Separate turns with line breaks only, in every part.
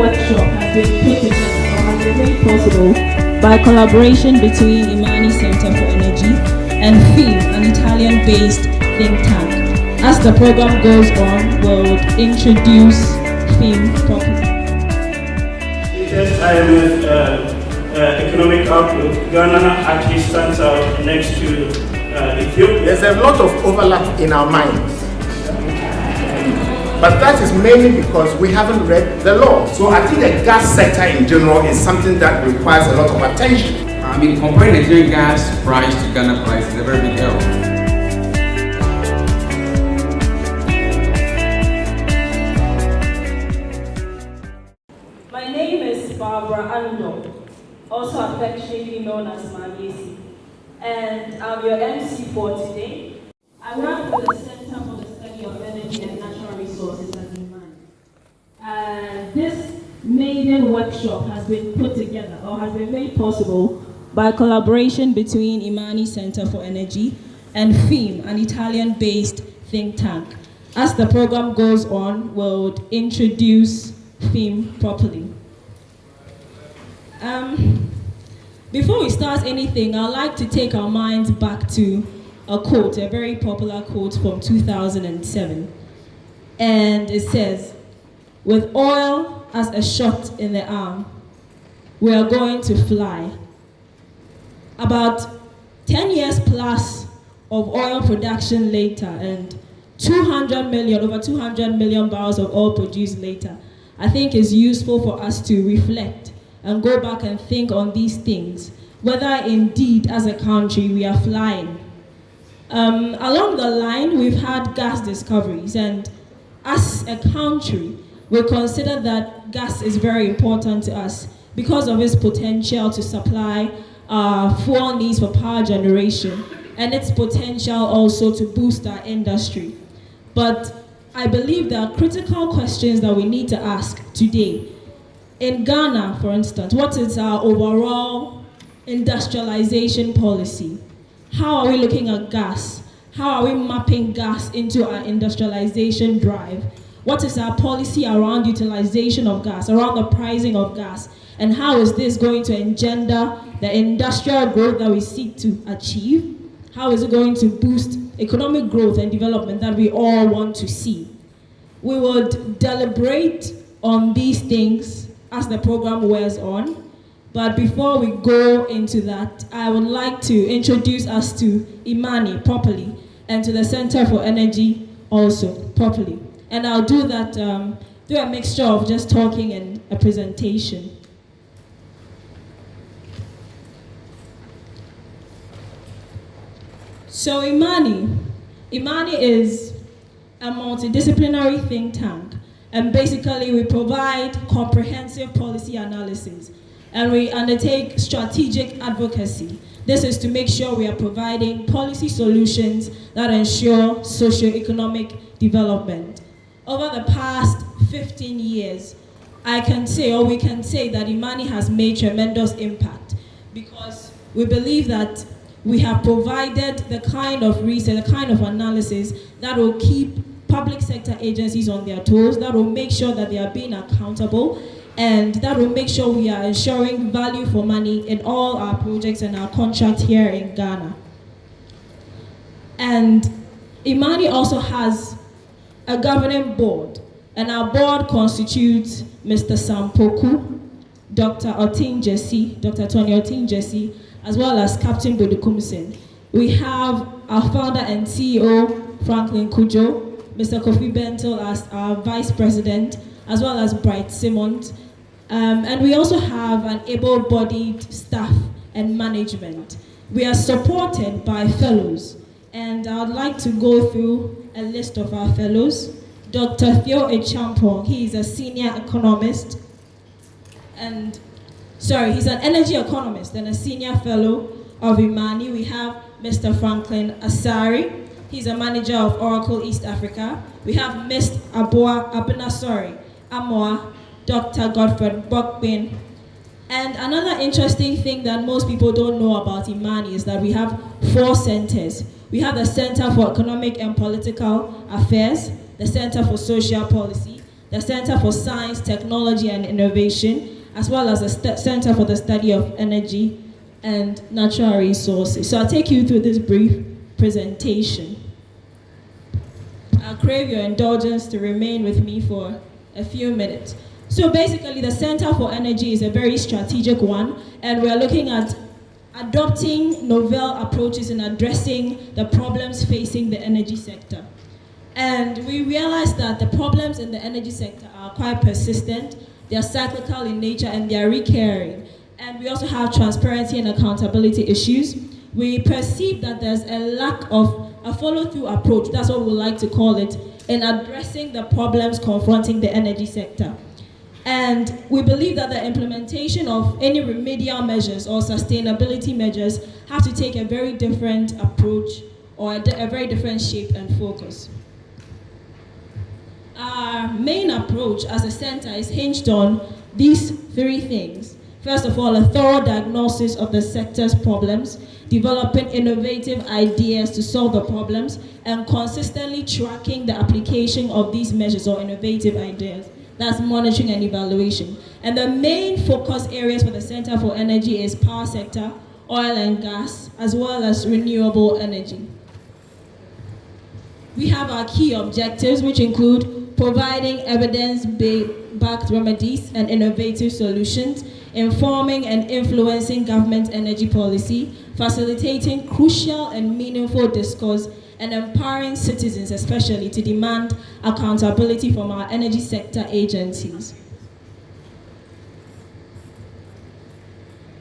workshop has been put together or has been made possible by collaboration between IMANI Center for Energy and FEEM, an Italian-based think tank. As the program goes on, we'll introduce FEEM properly.
IMF economic outlook, Ghana actually stands out next to Ethiopia.
There's a lot of overlap in our minds. But that is mainly because we haven't read the law. So I think the gas sector in general is something that requires a lot of attention.
I mean, comparing Nigerian gas price to Ghana price is a very big deal.
My name is Barbara Ando, also affectionately known as Maniesi, and I'm your MC for today. I work for the Center for the Study of Energy and Natural Resources at IMANI. This maiden workshop has been put together or has been made possible by collaboration between IMANI Center for Energy and FEEM, an Italian-based think tank. As the program goes on, we'll introduce FEEM properly. Before we start anything, I'd like to take our minds back to a quote, a very popular quote from 2007. And it says, "With oil as a shot in the arm, we are going to fly." About 10 years plus of oil production later and over 200 million barrels of oil produced later, I think it's useful for us to reflect and go back and think on these things, whether indeed as a country we are flying. Along the line, we've had gas discoveries, and as a country, we consider that gas is very important to us because of its potential to supply our fuel needs for power generation and its potential also to boost our industry. But I believe there are critical questions that we need to ask today. In Ghana, for instance, what is our overall industrialization policy? How are we looking at gas? How are we mapping gas into our industrialization drive? What is our policy around utilization of gas, around the pricing of gas? And how is this going to engender the industrial growth that we seek to achieve? How is it going to boost economic growth and development that we all want to see? We would deliberate on these things as the program wears on. But before we go into that, I would like to introduce us to IMANI properly and to the Center for Energy also properly. And I'll do that through a mixture of just talking and a presentation. So IMANI is a multidisciplinary think tank, and basically we provide comprehensive policy analysis and we undertake strategic advocacy. This is to make sure we are providing policy solutions that ensure socioeconomic development. Over the past 15 years, we can say that IMANI has made tremendous impact because we believe that we have provided the kind of research, the kind of analysis that will keep public sector agencies on their toes, that will make sure that they are being accountable, and that will make sure we are ensuring value for money in all our projects and our contracts here in Ghana. And IMANI also has a governing board, and our board constitutes Mr. Sampoku, Dr. Tony Otin-Jesse, as well as Captain Bodukumsen. We have our founder and CEO, Franklin Kujo, Mr. Kofi Bentel as our vice president, as well as Bright Simmons. And we also have an able-bodied staff and management. We are supported by fellows, and I would like to go through a list of our fellows. Dr. Theophilus Acheampong, he is a senior economist, he's an energy economist and a senior fellow of IMANI. We have Mr. Franklin Asari, he's a manager of Oracle East Africa. We have Ms. Amoa, Dr. Godfred Bokbin. And another interesting thing that most people don't know about IMANI is that we have 4 centers. We have the Center for Economic and Political Affairs, the Center for Social Policy, the Center for Science, Technology and Innovation, as well as the Center for the Study of Energy and Natural Resources. So I'll take you through this brief presentation. I'll crave your indulgence to remain with me for a few minutes. So basically, the Center for Energy is a very strategic one, and we're looking at adopting novel approaches in addressing the problems facing the energy sector. And we realize that the problems in the energy sector are quite persistent, they are cyclical in nature, and they are recurring. And we also have transparency and accountability issues. We perceive that there's a lack of a follow-through approach, that's what we like to call it, in addressing the problems confronting the energy sector. And we believe that the implementation of any remedial measures or sustainability measures have to take a very different approach or a very different shape and focus. Our main approach as a center is hinged on these three things. First of all, a thorough diagnosis of the sector's problems, developing innovative ideas to solve the problems, and consistently tracking the application of these measures or innovative ideas. That's monitoring and evaluation. And the main focus areas for the Center for Energy is power sector, oil and gas, as well as renewable energy. We have our key objectives, which include providing evidence-backed remedies and innovative solutions, informing and influencing government energy policy, facilitating crucial and meaningful discourse, and empowering citizens especially to demand accountability from our energy sector agencies.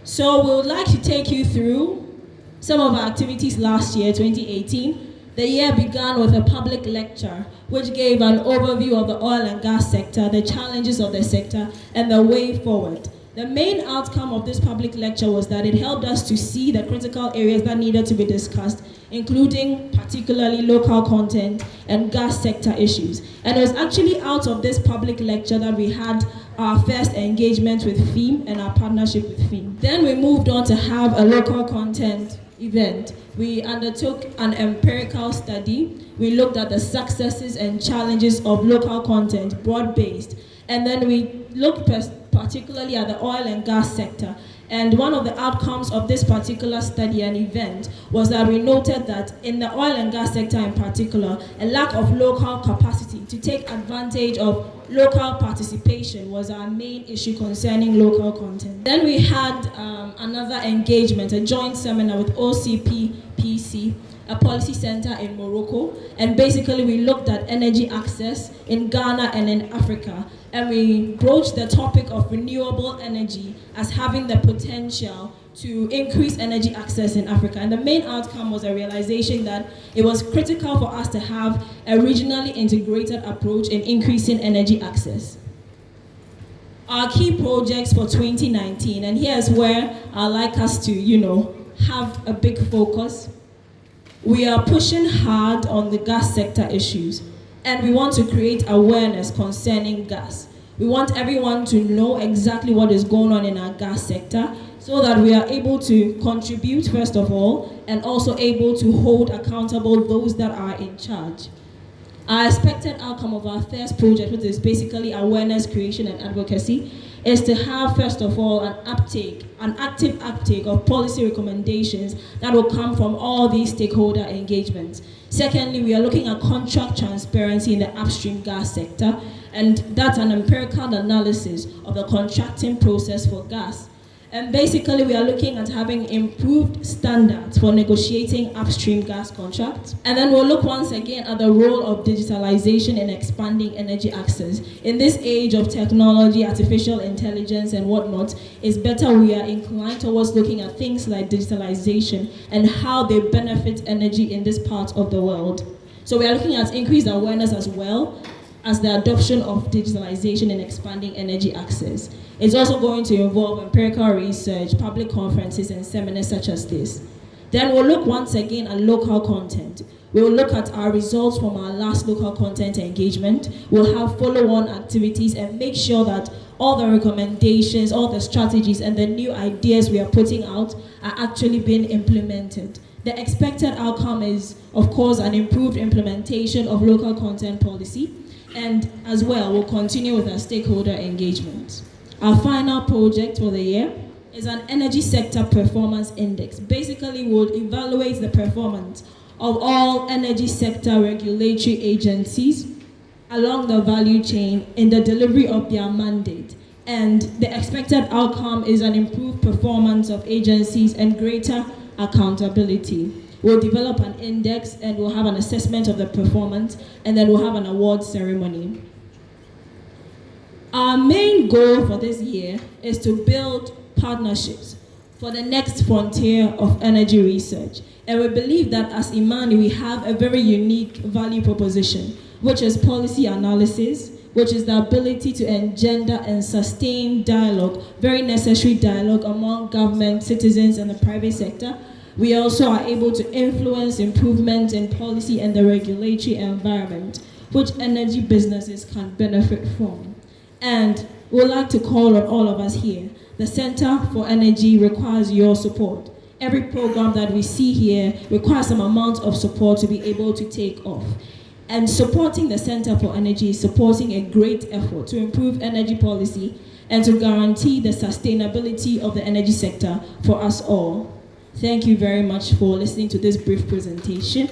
So we would like to take you through some of our activities last year, 2018. The year began with a public lecture which gave an overview of the oil and gas sector, the challenges of the sector, and the way forward. The main outcome of this public lecture was that it helped us to see the critical areas that needed to be discussed, including particularly local content and gas sector issues. And it was actually out of this public lecture that we had our first engagement with FEEM and our partnership with FEEM. Then we moved on to have a local content event. We undertook an empirical study. We looked at the successes and challenges of local content, broad-based. And then we looked particularly at the oil and gas sector. And one of the outcomes of this particular study and event was that we noted that in the oil and gas sector in particular, a lack of local capacity to take advantage of local participation was our main issue concerning local content. Then we had another engagement, a joint seminar with OCP-PC, a policy center in Morocco, and basically we looked at energy access in Ghana and in Africa, and we broached the topic of renewable energy as having the potential to increase energy access in Africa. And the main outcome was a realization that it was critical for us to have a regionally integrated approach in increasing energy access. Our key projects for 2019, and here's where I'd like us to, have a big focus. We are pushing hard on the gas sector issues, and we want to create awareness concerning gas. We want everyone to know exactly what is going on in our gas sector so that we are able to contribute, first of all, and also able to hold accountable those that are in charge. Our expected outcome of our first project, which is basically awareness creation and advocacy, is to have, first of all, an active uptake of policy recommendations that will come from all these stakeholder engagements. Secondly, we are looking at contract transparency in the upstream gas sector, and that's an empirical analysis of the contracting process for gas. And basically, we are looking at having improved standards for negotiating upstream gas contracts. And then we'll look once again at the role of digitalization in expanding energy access. In this age of technology, artificial intelligence, and whatnot, it's better we are inclined towards looking at things like digitalization and how they benefit energy in this part of the world. So we are looking at increased awareness as well as the adoption of digitalization in expanding energy access. It's also going to involve empirical research, public conferences, and seminars such as this. Then we'll look once again at local content. We'll look at our results from our last local content engagement. We'll have follow-on activities and make sure that all the recommendations, all the strategies, and the new ideas we are putting out are actually being implemented. The expected outcome is, of course, an improved implementation of local content policy. And as well, we'll continue with our stakeholder engagement. Our final project for the year is an energy sector performance index. Basically, we'll evaluate the performance of all energy sector regulatory agencies along the value chain in the delivery of their mandate. And the expected outcome is an improved performance of agencies and greater accountability. We'll develop an index and we'll have an assessment of the performance, and then we'll have an award ceremony. Our main goal for this year is to build partnerships for the next frontier of energy research. And we believe that as IMANI, we have a very unique value proposition, which is policy analysis, which is the ability to engender and sustain dialogue, very necessary dialogue among government, citizens, and the private sector. We also are able to influence improvements in policy and the regulatory environment, which energy businesses can benefit from. And we'd like to call on all of us here. The Center for Energy requires your support. Every program that we see here requires some amount of support to be able to take off. And supporting the Center for Energy is supporting a great effort to improve energy policy and to guarantee the sustainability of the energy sector for us all. Thank you very much for listening to this brief presentation.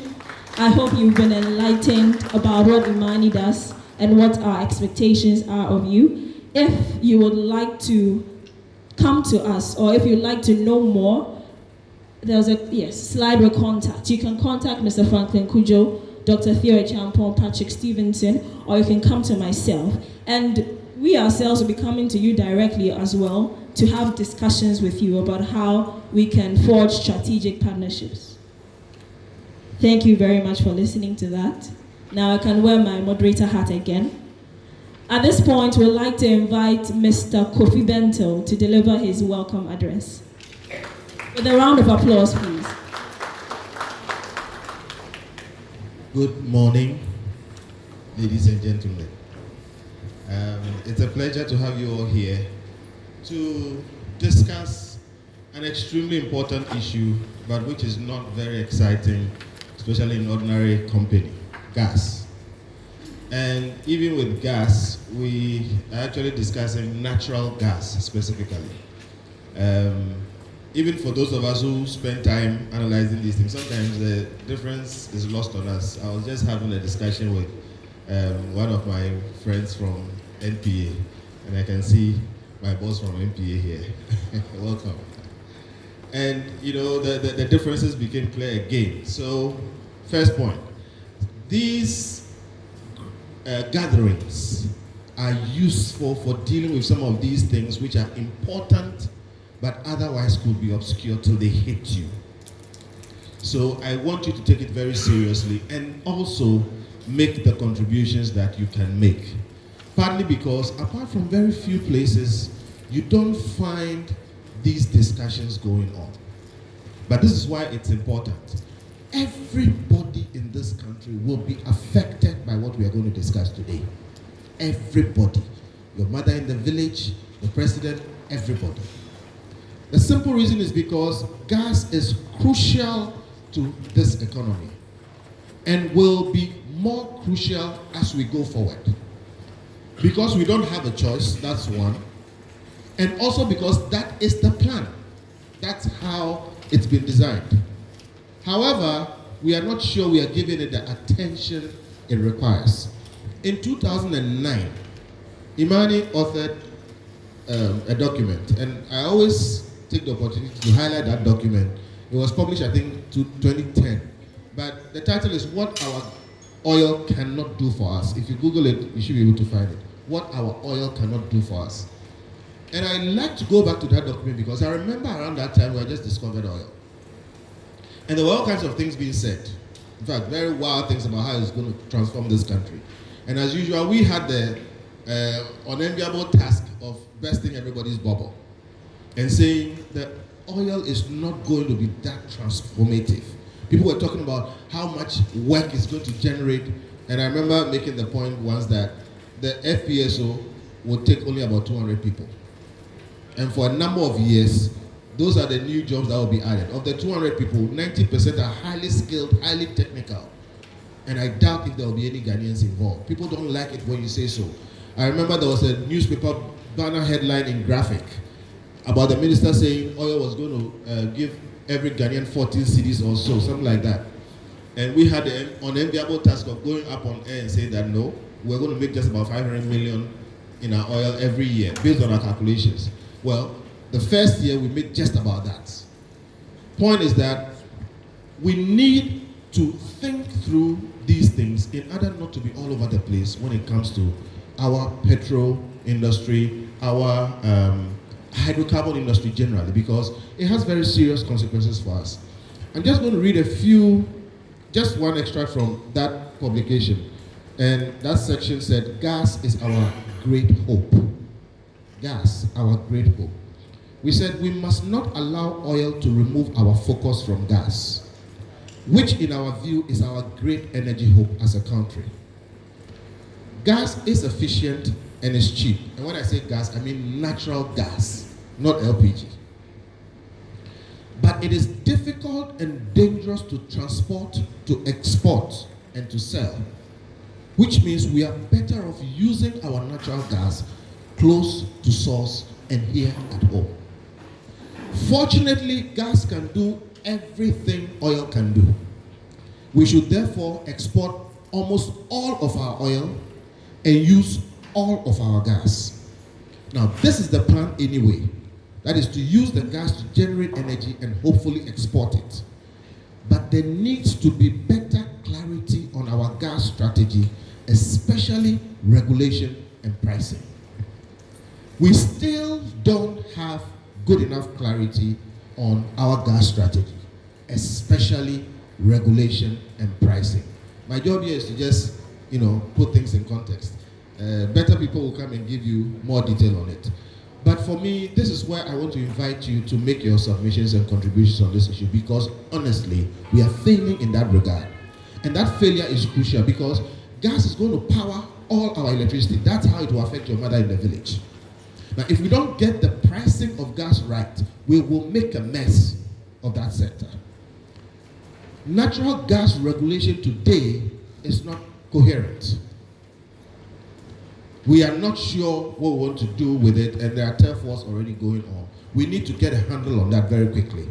I hope you've been enlightened about what IMANI does and what our expectations are of you. If you would like to come to us, or if you'd like to know more, there's a slide with contact. You can contact Mr. Franklin Kujo, Dr. Theophilus Acheampong, Patrick Stevenson, or you can come to myself. And we ourselves will be coming to you directly as well to have discussions with you about how we can forge strategic partnerships. Thank you very much for listening to that. Now I can wear my moderator hat again. At this point, we'd like to invite Mr. Kofi Bento to deliver his welcome address. With a round of applause, please.
Good morning, ladies and gentlemen. It's a pleasure to have you all here to discuss an extremely important issue, but which is not very exciting, especially in ordinary company, gas. And even with gas, we are actually discussing natural gas specifically. Even for those of us who spend time analyzing these things, sometimes the difference is lost on us. I was just having a discussion with one of my friends from NPA, and I can see my boss from NPA here. Welcome. And you know, the differences became clear again. So, first point, these gatherings are useful for dealing with some of these things which are important but otherwise could be obscure till they hit you. So I want you to take it very seriously and also make the contributions that you can make. Partly because apart from very few places, you don't find these discussions going on. But this is why it's important. Everybody in this country will be affected by what we are going to discuss today. Everybody. Your mother in the village, the president, everybody. The simple reason is because gas is crucial to this economy and will be more crucial as we go forward. Because we don't have a choice, that's one. And also because that is the plan. That's how it's been designed. However, we are not sure we are giving it the attention it requires. In 2009, IMANI authored a document, and I always take the opportunity to highlight that document. It was published, I think, to 2010. But the title is What Our Oil Cannot Do For Us. If you Google it, you should be able to find it. What Our Oil Cannot Do For Us. And I like to go back to that document because I remember around that time we had just discovered oil. And there were all kinds of things being said. In fact, very wild things about how it's going to transform this country. And as usual, we had the unenviable task of bursting everybody's bubble and saying that oil is not going to be that transformative. People were talking about how much work it's going to generate, and I remember making the point once that the FPSO would take only about 200 people. And for a number of years, those are the new jobs that will be added. Of the 200 people, 90% are highly skilled, highly technical. and I doubt if there will be any Ghanaians involved. People don't like it when you say so. I remember there was a newspaper banner headline in Graphic about the minister saying oil was going to give every Ghanaian 14 cedis or so, something like that. And we had the unenviable task of going up on air and saying that no, we're going to make just about 500 million in our oil every year, based on our calculations. Well, the first year we made just about that. Point is that we need to think through these things in order not to be all over the place when it comes to our petrol industry, our hydrocarbon industry generally, because it has very serious consequences for us. I'm just going to read a few, just one extract from that publication. And that section said, gas is our great hope. Gas, our great hope. We said we must not allow oil to remove our focus from gas, which in our view is our great energy hope as a country. Gas is efficient and is cheap. And when I say gas, I mean natural gas, not LPG. But it is difficult and dangerous to transport, to export, and to sell, which means we are better off using our natural gas close to source and here at home. Fortunately, gas can do everything oil can do. We should therefore export almost all of our oil and use all of our gas. Now, this is the plan anyway. That is to use the gas to generate energy and hopefully export it. But there needs to be better clarity on our gas strategy, especially regulation and pricing. We still don't have good enough clarity on our gas strategy, especially regulation and pricing. My job here is to just, put things in context. Better people will come and give you more detail on it. But for me, this is where I want to invite you to make your submissions and contributions on this issue, because honestly, we are failing in that regard. And that failure is crucial because gas is going to power all our electricity. That's how it will affect your mother in the village. Now, if we don't get the pricing of gas right, we will make a mess of that sector. Natural gas regulation today is not coherent. We are not sure what we want to do with it, and there are turf wars already going on. We need to get a handle on that very quickly.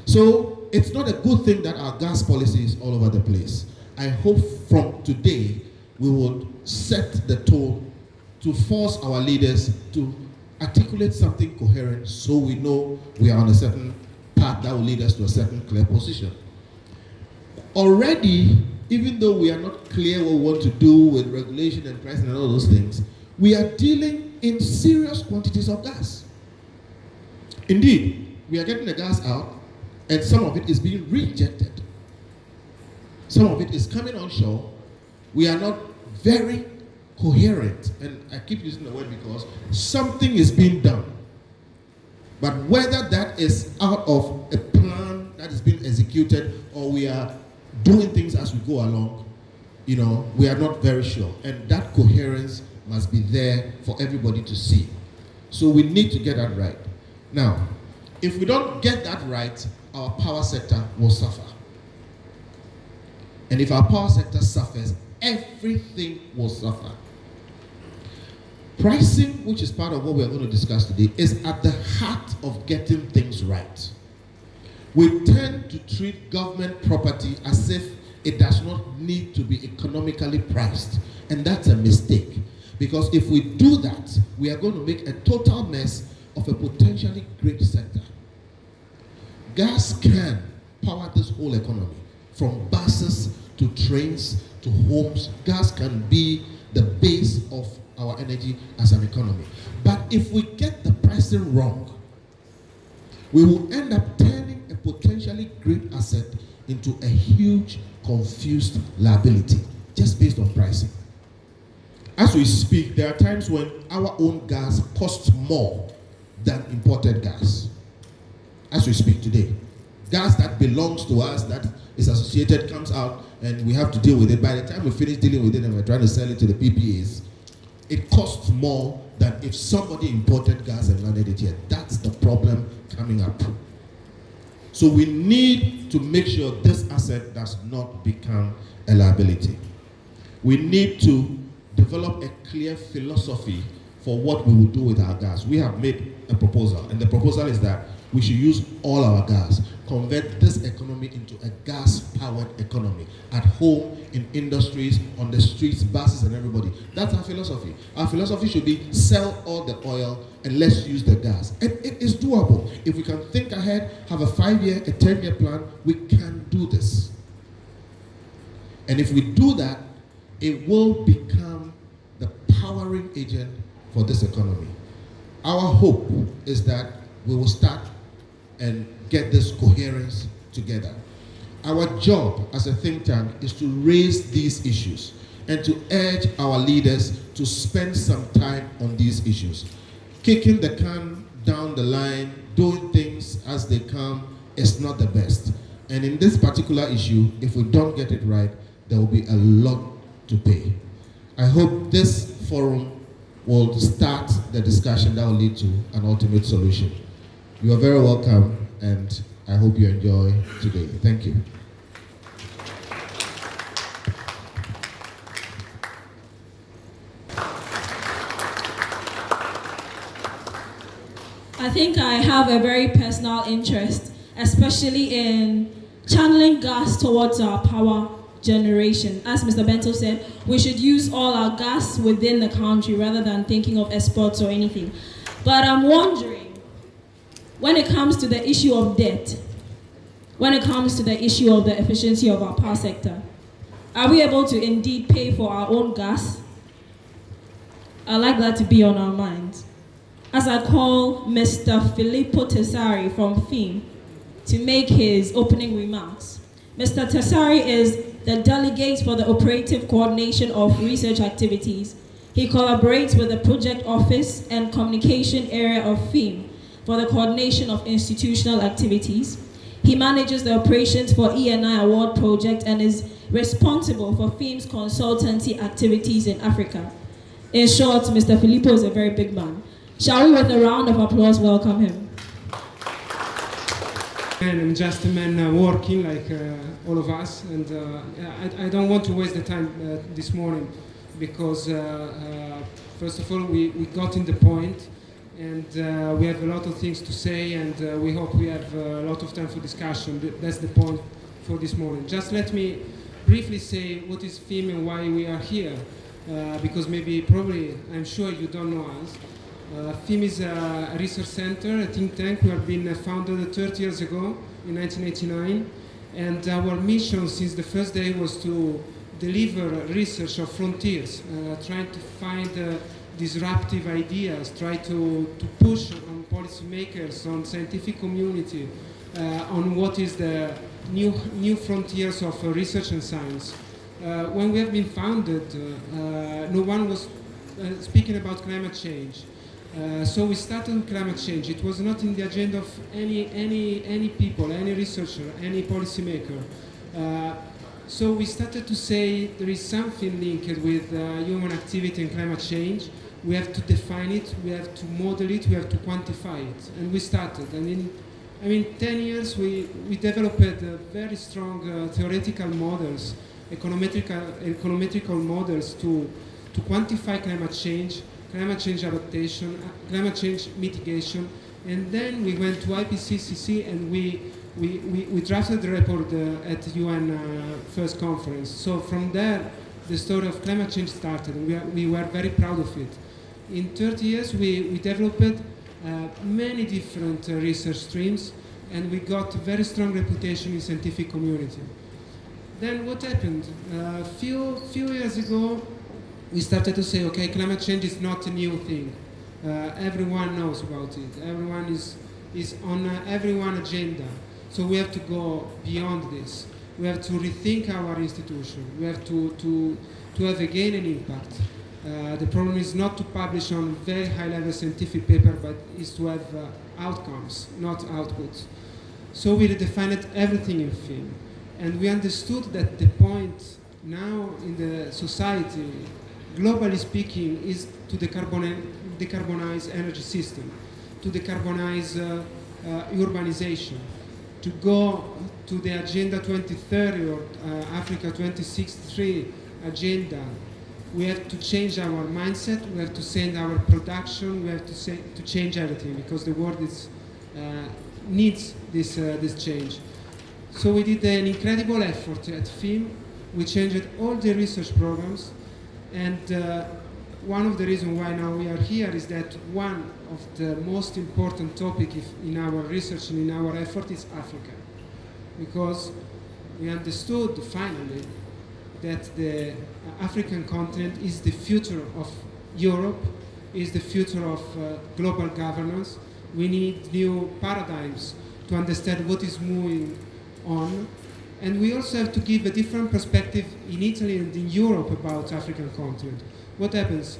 So it's not a good thing that our gas policy is all over the place. I hope from today we will set the tone to force our leaders to articulate something coherent so we know we are on a certain path that will lead us to a certain clear position. Already, even though we are not clear what we want to do with regulation and pricing and all those things, we are dealing in serious quantities of gas. Indeed, we are getting the gas out, and some of it is being rejected. Some of it is coming on shore. We are not very coherent, and I keep using the word because something is being done. But whether that is out of a plan that is being executed or we are doing things as we go along, we are not very sure. And that coherence must be there for everybody to see. So we need to get that right. Now, if we don't get that right, our power sector will suffer. And if our power sector suffers, everything will suffer. Pricing, which is part of what we are going to discuss today, is at the heart of getting things right. We tend to treat government property as if it does not need to be economically priced. And that's a mistake. Because if we do that, we are going to make a total mess of a potentially great sector. Gas can power this whole economy. From buses to trains to homes, gas can be the base of our energy as an economy. But if we get the pricing wrong, we will end up turning a potentially great asset into a huge, confused liability, just based on pricing. As we speak, there are times when our own gas costs more than imported gas. As we speak today, gas that belongs to us, that is associated, comes out, and we have to deal with it. By the time we finish dealing with it and we're trying to sell it to the PPAs, it costs more than if somebody imported gas and landed it here. That's the problem coming up. So we need to make sure this asset does not become a liability. We need to develop a clear philosophy for what we will do with our gas. We have made a proposal, and the proposal is that we should use all our gas, convert this economy into a gas-powered economy, at home, in industries, on the streets, buses, and everybody. That's our philosophy. Our philosophy should be sell all the oil and let's use the gas. And it is doable. If we can think ahead, have a 5-year, a 10-year plan, we can do this. And if we do that, it will become the powering agent for this economy. Our hope is that we will start and get this coherence together. Our job as a think tank is to raise these issues and to urge our leaders to spend some time on these issues. Kicking the can down the line, doing things as they come is not the best. And in this particular issue, if we don't get it right, there will be a lot to pay. I hope this forum will start the discussion that will lead to an ultimate solution. You are very welcome, and I hope you enjoy today. Thank you.
I think I have a very personal interest, especially in channeling gas towards our power generation. As Mr. Bento said, we should use all our gas within the country rather than thinking of exports or anything. But I'm wondering, when it comes to the issue of debt, when it comes to the issue of the efficiency of our power sector, are we able to indeed pay for our own gas? I'd like that to be on our minds. As I call Mr. Filippo Tessari from FEEM to make his opening remarks. Mr. Tessari is the delegate for the operative coordination of research activities. He collaborates with the project office and communication area of FEEM for the coordination of institutional activities. He manages the operations for ENI Award project and is responsible for FEEM's consultancy activities in Africa. In short, Mr. Filippo is a very big man. Shall we, with a round of applause, welcome him?
I'm just a man working like all of us, and I don't want to waste the time this morning because first of all we got in the point, and we have a lot of things to say, and we hope we have a lot of time for discussion. That's the point for this morning. Just let me briefly say what is FEEM and why we are here, because probably, I'm sure you don't know us. FEEM is a research center, a think tank. We have been founded 30 years ago in 1989, and our mission since the first day was to deliver research of frontiers, trying to find disruptive ideas, try to push on policymakers, on scientific community, on what is the new frontiers of research and science. When we have been founded, no one was speaking about climate change. So we started with climate change. It was not in the agenda of any people, any researcher, any policymaker. So we started to say there is something linked with human activity and climate change. We have to define it, we have to model it, we have to quantify it. And we started. And in 10 years, we developed very strong theoretical models, econometrical models to quantify climate change adaptation, climate change mitigation, and then we went to IPCC and we drafted the report at the UN first conference. So from there, the story of climate change started, and we were very proud of it. In 30 years, we developed many different research streams, and we got a very strong reputation in scientific community. Then what happened? A few years ago, we started to say, okay, climate change is not a new thing. Everyone knows about it. Everyone is on everyone's agenda. So we have to go beyond this. We have to rethink our institution. We have to have again an impact. The problem is not to publish on very high-level scientific paper, but is to have outcomes, not outputs. So we redefined everything in FEEM. And we understood that the point now in the society, globally speaking, is to decarbonize energy system, to decarbonize urbanization. to go to the Agenda 2030 or Africa 2063 agenda, we have to change our mindset, we have to change our production, we have to change everything, because the world needs this change. So we did an incredible effort at FEEM. We changed all the research programs, and one of the reasons why now we are here is that one of the most important topics in our research and in our effort is Africa. Because we understood finally that the African continent is the future of Europe, is the future of global governance. We need new paradigms to understand what is moving on. And we also have to give a different perspective in Italy and in Europe about African continent. What happens?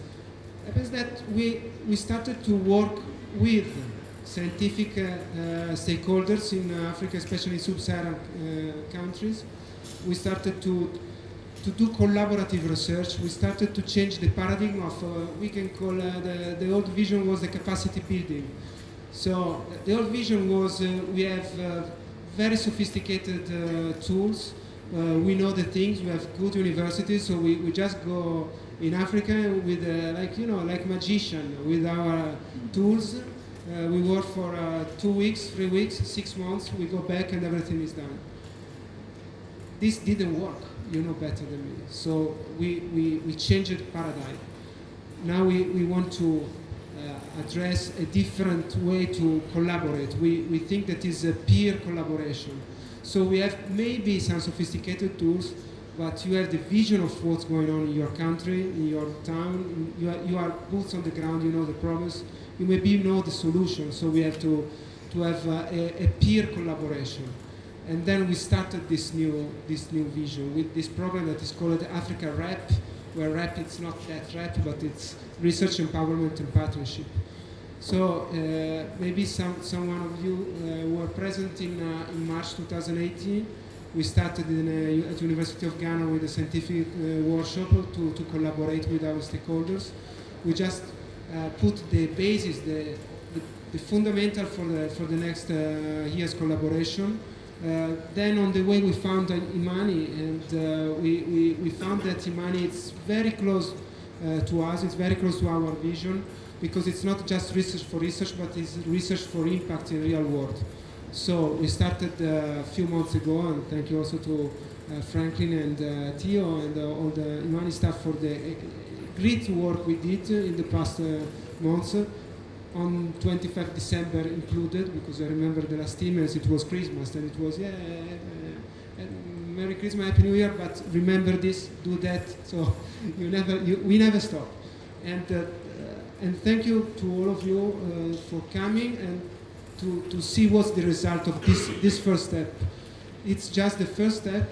Happens that we started to work with scientific stakeholders in Africa, especially in sub-Saharan countries. We started to do collaborative research. We started to change the paradigm of, we can call, the old vision was the capacity building. So the old vision was we have very sophisticated tools. We know the things, we have good universities, so we just go in Africa with, like magician, with our tools. We work for 2 weeks, 3 weeks, 6 months, we go back and everything is done. This didn't work, you know better than me. So we changed the paradigm. Now we want to address a different way to collaborate. We think that is a peer collaboration. So we have maybe some sophisticated tools, but you have the vision of what's going on in your country, in your town. You are boots on the ground, you know the problems. You maybe know the solution, so we have to have a peer collaboration. And then we started this new vision with this program that is called Africa RAP, where RAP it's not that RAP, but it's Research Empowerment and Partnership. So maybe someone of you were present in March 2018. We started at the University of Ghana with a scientific workshop to collaborate with our stakeholders. We just put the basis, the fundamental for the next year's collaboration. Then on the way we found IMANI, and we found that IMANI is very close to us, it's very close to our vision, because it's not just research for research, but it's research for impact in the real world. So we started a few months ago, and thank you also to Franklin and Theo and all the IMANI staff for the great work we did in the past months. On 25th December included, because I remember the last emails, it was Christmas, and it was, Merry Christmas, Happy New Year, but remember this, do that, so we never stop. And thank you to all of you for coming and to see what's the result of this first step. It's just the first step.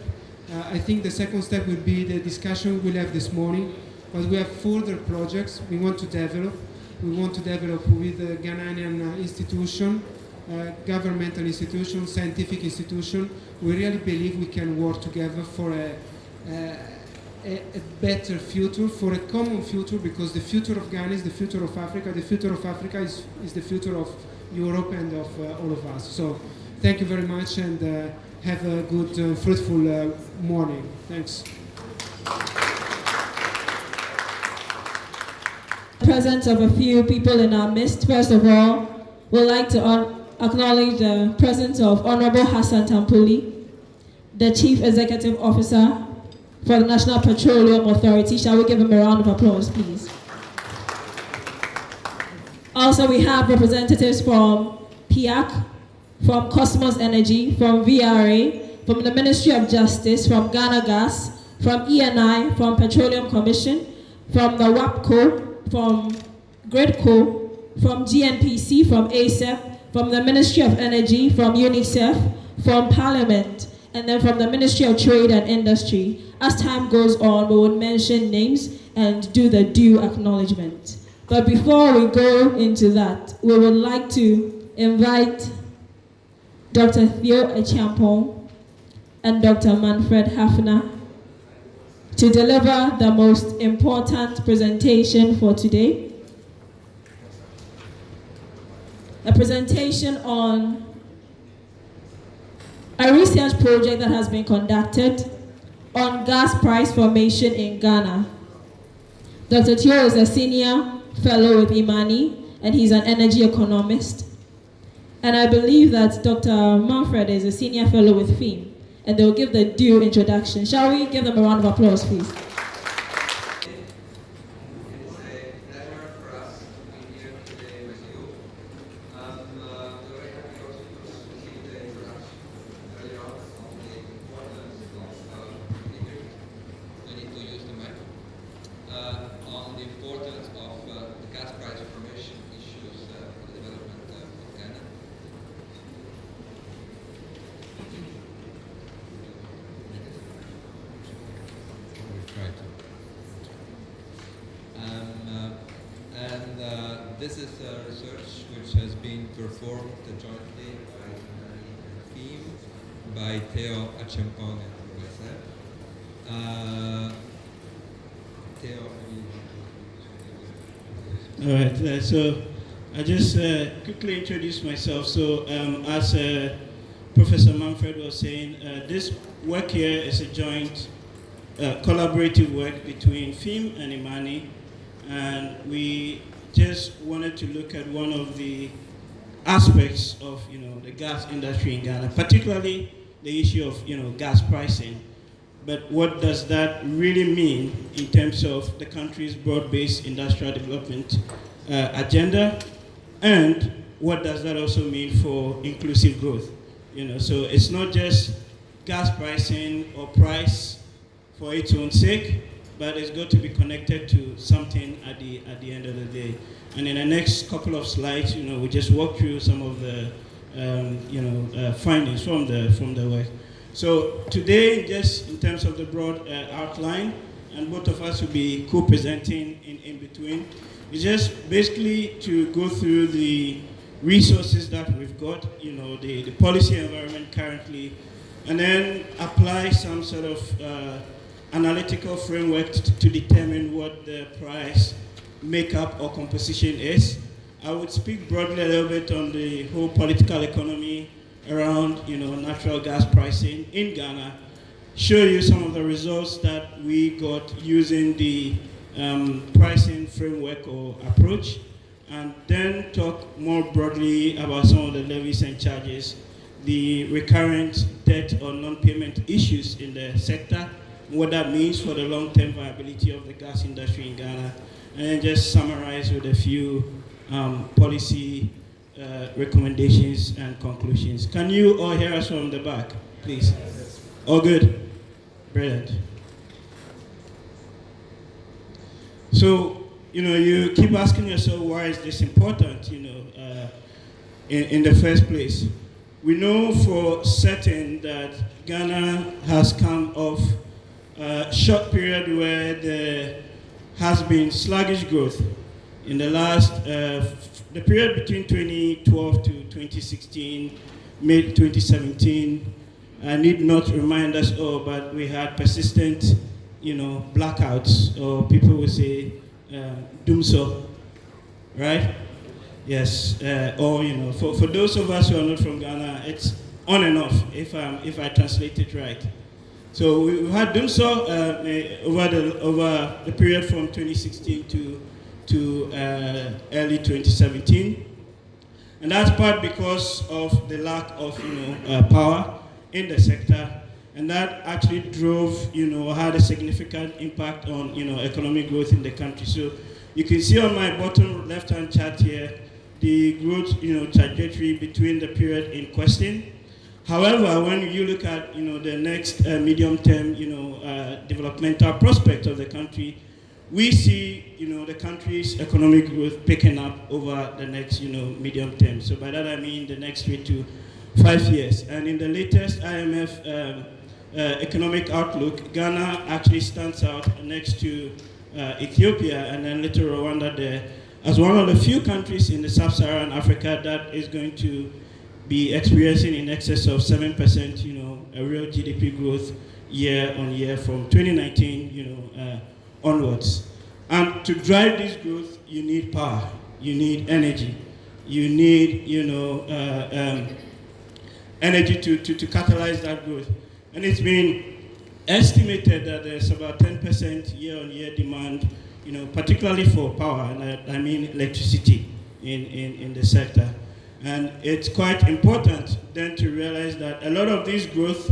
I think the second step will be the discussion we'll have this morning, but we have further projects we want to develop. We want to develop with the Ghanaian institution, governmental institution, scientific institution. We really believe we can work together for a better future, for a common future, because the future of Ghana is the future of Africa. The future of Africa is the future of Europe and of all of us. So thank you very much, and have a good, fruitful morning. Thanks.
Presence of a few people in our midst. First of all, we'd like to acknowledge the presence of Honorable Hassan Tampuli, the Chief Executive Officer for the National Petroleum Authority. Shall we give him a round of applause, please? Also, we have representatives from PIAC, from Cosmos Energy, from VRA, from the Ministry of Justice, from Ghana Gas, from ENI, from Petroleum Commission, from the WAPCO, from GridCo, from GNPC, from ASEP, from the Ministry of Energy, from UNICEF, from Parliament, and then from the Ministry of Trade and Industry. As time goes on, we will mention names and do the due acknowledgement. But before we go into that, we would like to invite Dr. Theophilus Acheampong and Dr. Manfred Hafner to deliver the most important presentation for today. A presentation on a research project that has been conducted on gas price formation in Ghana. Dr. Theo is a senior fellow with IMANI, and he's an energy economist. And I believe that Dr. Manfred is a senior fellow with FEEM, and they'll give the due introduction. Shall we give them a round of applause, please?
On the importance of the gas price formation issues for the development of Ghana. This is research which has been performed jointly by FEEM, by Theo Acheampong and myself. Theo,
All right, so I just quickly introduce myself. So as Professor Manfred was saying, this work here is a joint collaborative work between FEEM and IMANI, and we just wanted to look at one of the aspects of the gas industry in Ghana, particularly the issue of gas pricing. But what does that really mean in terms of the country's broad-based industrial development agenda, and what does that also mean for inclusive growth? So it's not just gas pricing or price for its own sake, but it's got to be connected to something at the end of the day. And in the next couple of slides, we just walk through some of the findings from the work. So today, just in terms of the broad outline, and both of us will be co-presenting in between, is just basically to go through the resources that we've got, the policy environment currently, and then apply some sort of analytical framework to determine what the price makeup or composition is. I would speak broadly a little bit on the whole political economy around natural gas pricing in Ghana, show you some of the results that we got using the pricing framework or approach, and then talk more broadly about some of the levies and charges, the recurrent debt or non-payment issues in the sector, what that means for the long-term viability of the gas industry in Ghana, and then just summarize with a few policy recommendations and conclusions. Can you all hear us from the back, please? All good? Brilliant. So, you keep asking yourself, why is this important, in the first place? We know for certain that Ghana has come off a short period where there has been sluggish growth. In the last, the period between 2012 to 2016, mid-2017, I need not remind us all, but we had persistent, blackouts, or people would say, doomso, right? Yes, or, for those of us who are not from Ghana, it's on and off, if I translate it right. So we had doomso over the period from 2016 to early 2017, and that's part because of the lack of power in the sector, and that actually drove had a significant impact on economic growth in the country. So you can see on my bottom left-hand chart here the growth trajectory between the period in question. However, when you look at the next medium-term developmental prospect of the country, we see the country's economic growth picking up over the next medium term. So by that I mean the next 3 to 5 years. And in the latest IMF economic outlook, Ghana actually stands out next to Ethiopia and then little Rwanda there as one of the few countries in the sub-Saharan Africa that is going to be experiencing in excess of 7%, a real GDP growth year on year from 2019, onwards. And to drive this growth, you need power, you need energy, you need, energy to catalyze that growth. And it's been estimated that there's about 10% year-on-year demand, particularly for power, and I mean electricity in the sector. And it's quite important then to realize that a lot of this growth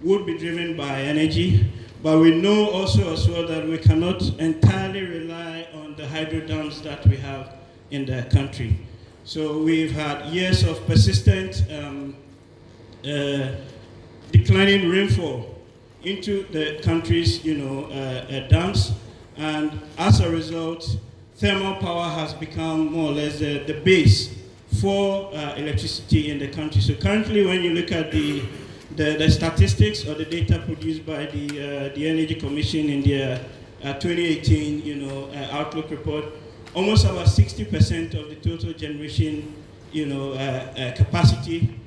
would be driven by energy, but we know also as well that we cannot entirely rely on the hydro dams that we have in the country. So we've had years of persistent declining rainfall into the country's dams, and as a result, thermal power has become more or less the base for electricity in the country. So currently, when you look at the statistics or the data produced by the Energy Commission in their 2018 outlook report, almost about 60% of the total generation capacity,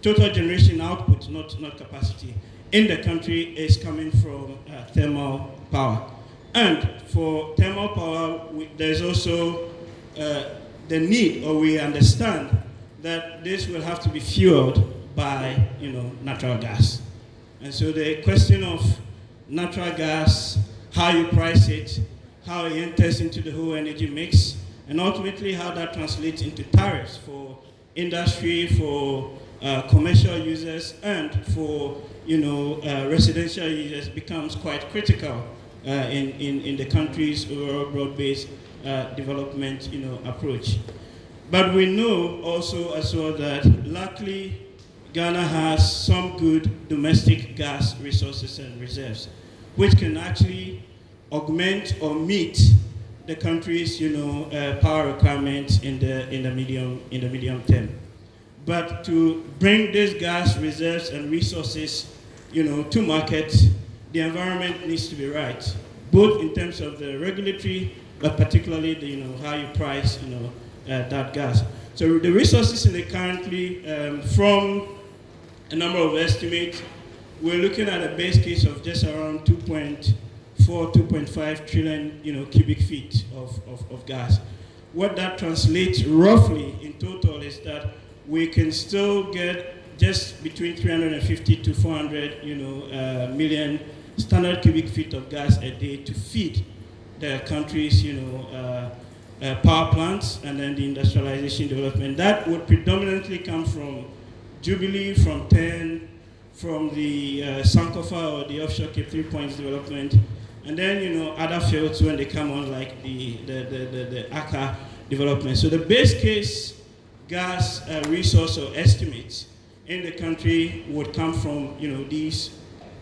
total generation output, not capacity, in the country is coming from thermal power. And for thermal power, there's also the need, or we understand that this will have to be fueled by natural gas. And so the question of natural gas, how you price it, how it enters into the whole energy mix, and ultimately how that translates into tariffs for industry, for commercial users, and for residential users becomes quite critical in the country's overall broad-based development approach. But we know also as well that luckily Ghana has some good domestic gas resources and reserves, which can actually augment or meet the country's power requirements in the medium term. But to bring these gas reserves and resources to market, the environment needs to be right, both in terms of the regulatory, but particularly how you price that gas. So the resources in the currently, from a number of estimates, we're looking at a base case of just around 2.4, 2.5 trillion cubic feet of gas. What that translates roughly in total is that we can still get just between 350 to 400 million standard cubic feet of gas a day to feed the country's power plants and then the industrialization development. That would predominantly come from Jubilee, from TEN, from the Sankofa or the offshore Cape 3 Points development, and then other fields when they come on, like the Aka development. So the base case gas resource or estimates in the country would come from these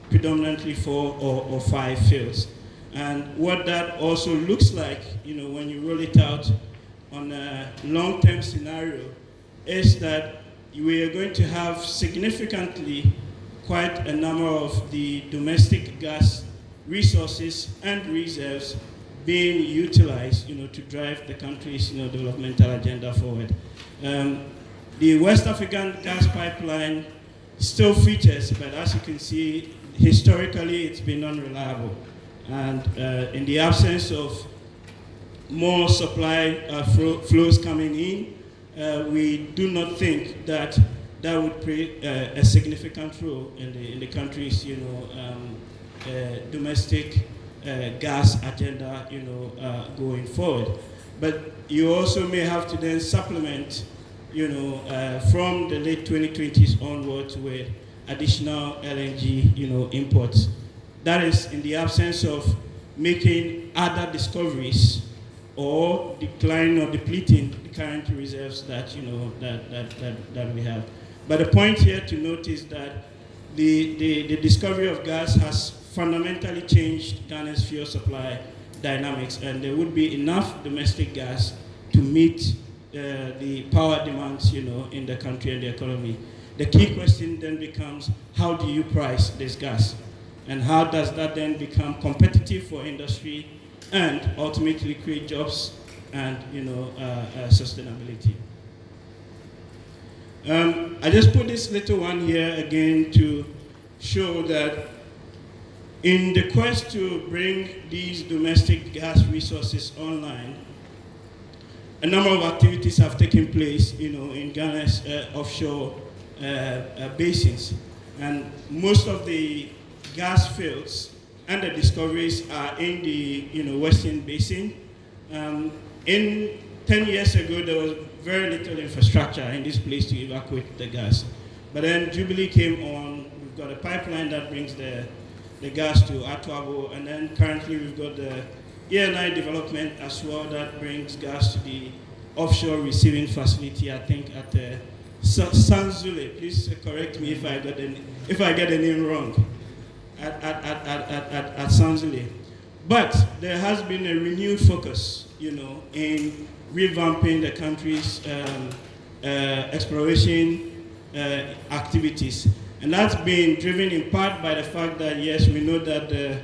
predominantly 4 or 5 fields. And what that also looks like, when you roll it out on a long-term scenario, is that we are going to have significantly quite a number of the domestic gas resources and reserves being utilized, to drive the country's, developmental agenda forward. The West African gas pipeline still features, but as you can see, historically it's been unreliable. And in the absence of more supply flows coming in, we do not think that would play a significant role in the country's, domestic gas agenda, going forward. But you also may have to then supplement, from the late 2020s onwards with additional LNG, imports. That is in the absence of making other discoveries or declining or depleting the current reserves that that we have. But the point here to note is that the discovery of gas has fundamentally changed Ghana's fuel supply dynamics, and there would be enough domestic gas to meet the power demands, in the country and the economy. The key question then becomes, how do you price this gas? And how does that then become competitive for industry and ultimately create jobs and sustainability? I just put this little one here again to show that in the quest to bring these domestic gas resources online, a number of activities have taken place, in Ghana's offshore basins. And most of the gas fields and the discoveries are in the Western Basin. In 10 years ago, there was very little infrastructure in this place to evacuate the gas. But then Jubilee came on. We've got a pipeline that brings the gas to Atuabo, and then currently we've got the ENI development as well that brings gas to the offshore receiving facility, I think at Sanzule. Please correct me if I get the name wrong. At Sanzule. But there has been a renewed focus, in revamping the country's exploration activities. And that's been driven in part by the fact that, yes, we know that the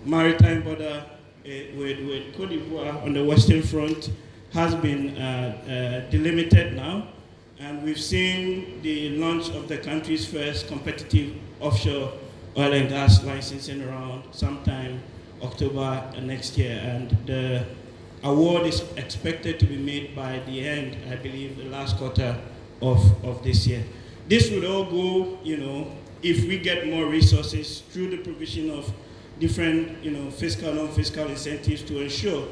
maritime border with Côte d'Ivoire on the western front has been delimited now. And we've seen the launch of the country's first competitive offshore oil and gas licensing around sometime October next year. And the award is expected to be made by the end, I believe, the last quarter of this year. This would all go, if we get more resources through the provision of different, fiscal, non-fiscal incentives to ensure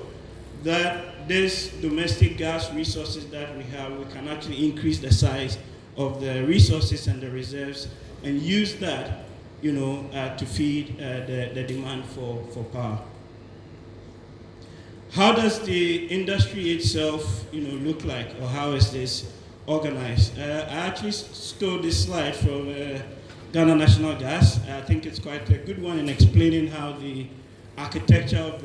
that this domestic gas resources that we have, we can actually increase the size of the resources and the reserves and use that, to feed the demand for power. How does the industry itself, look like, or how is this organized? I actually stole this slide from Ghana National Gas. I think it's quite a good one in explaining how the architecture of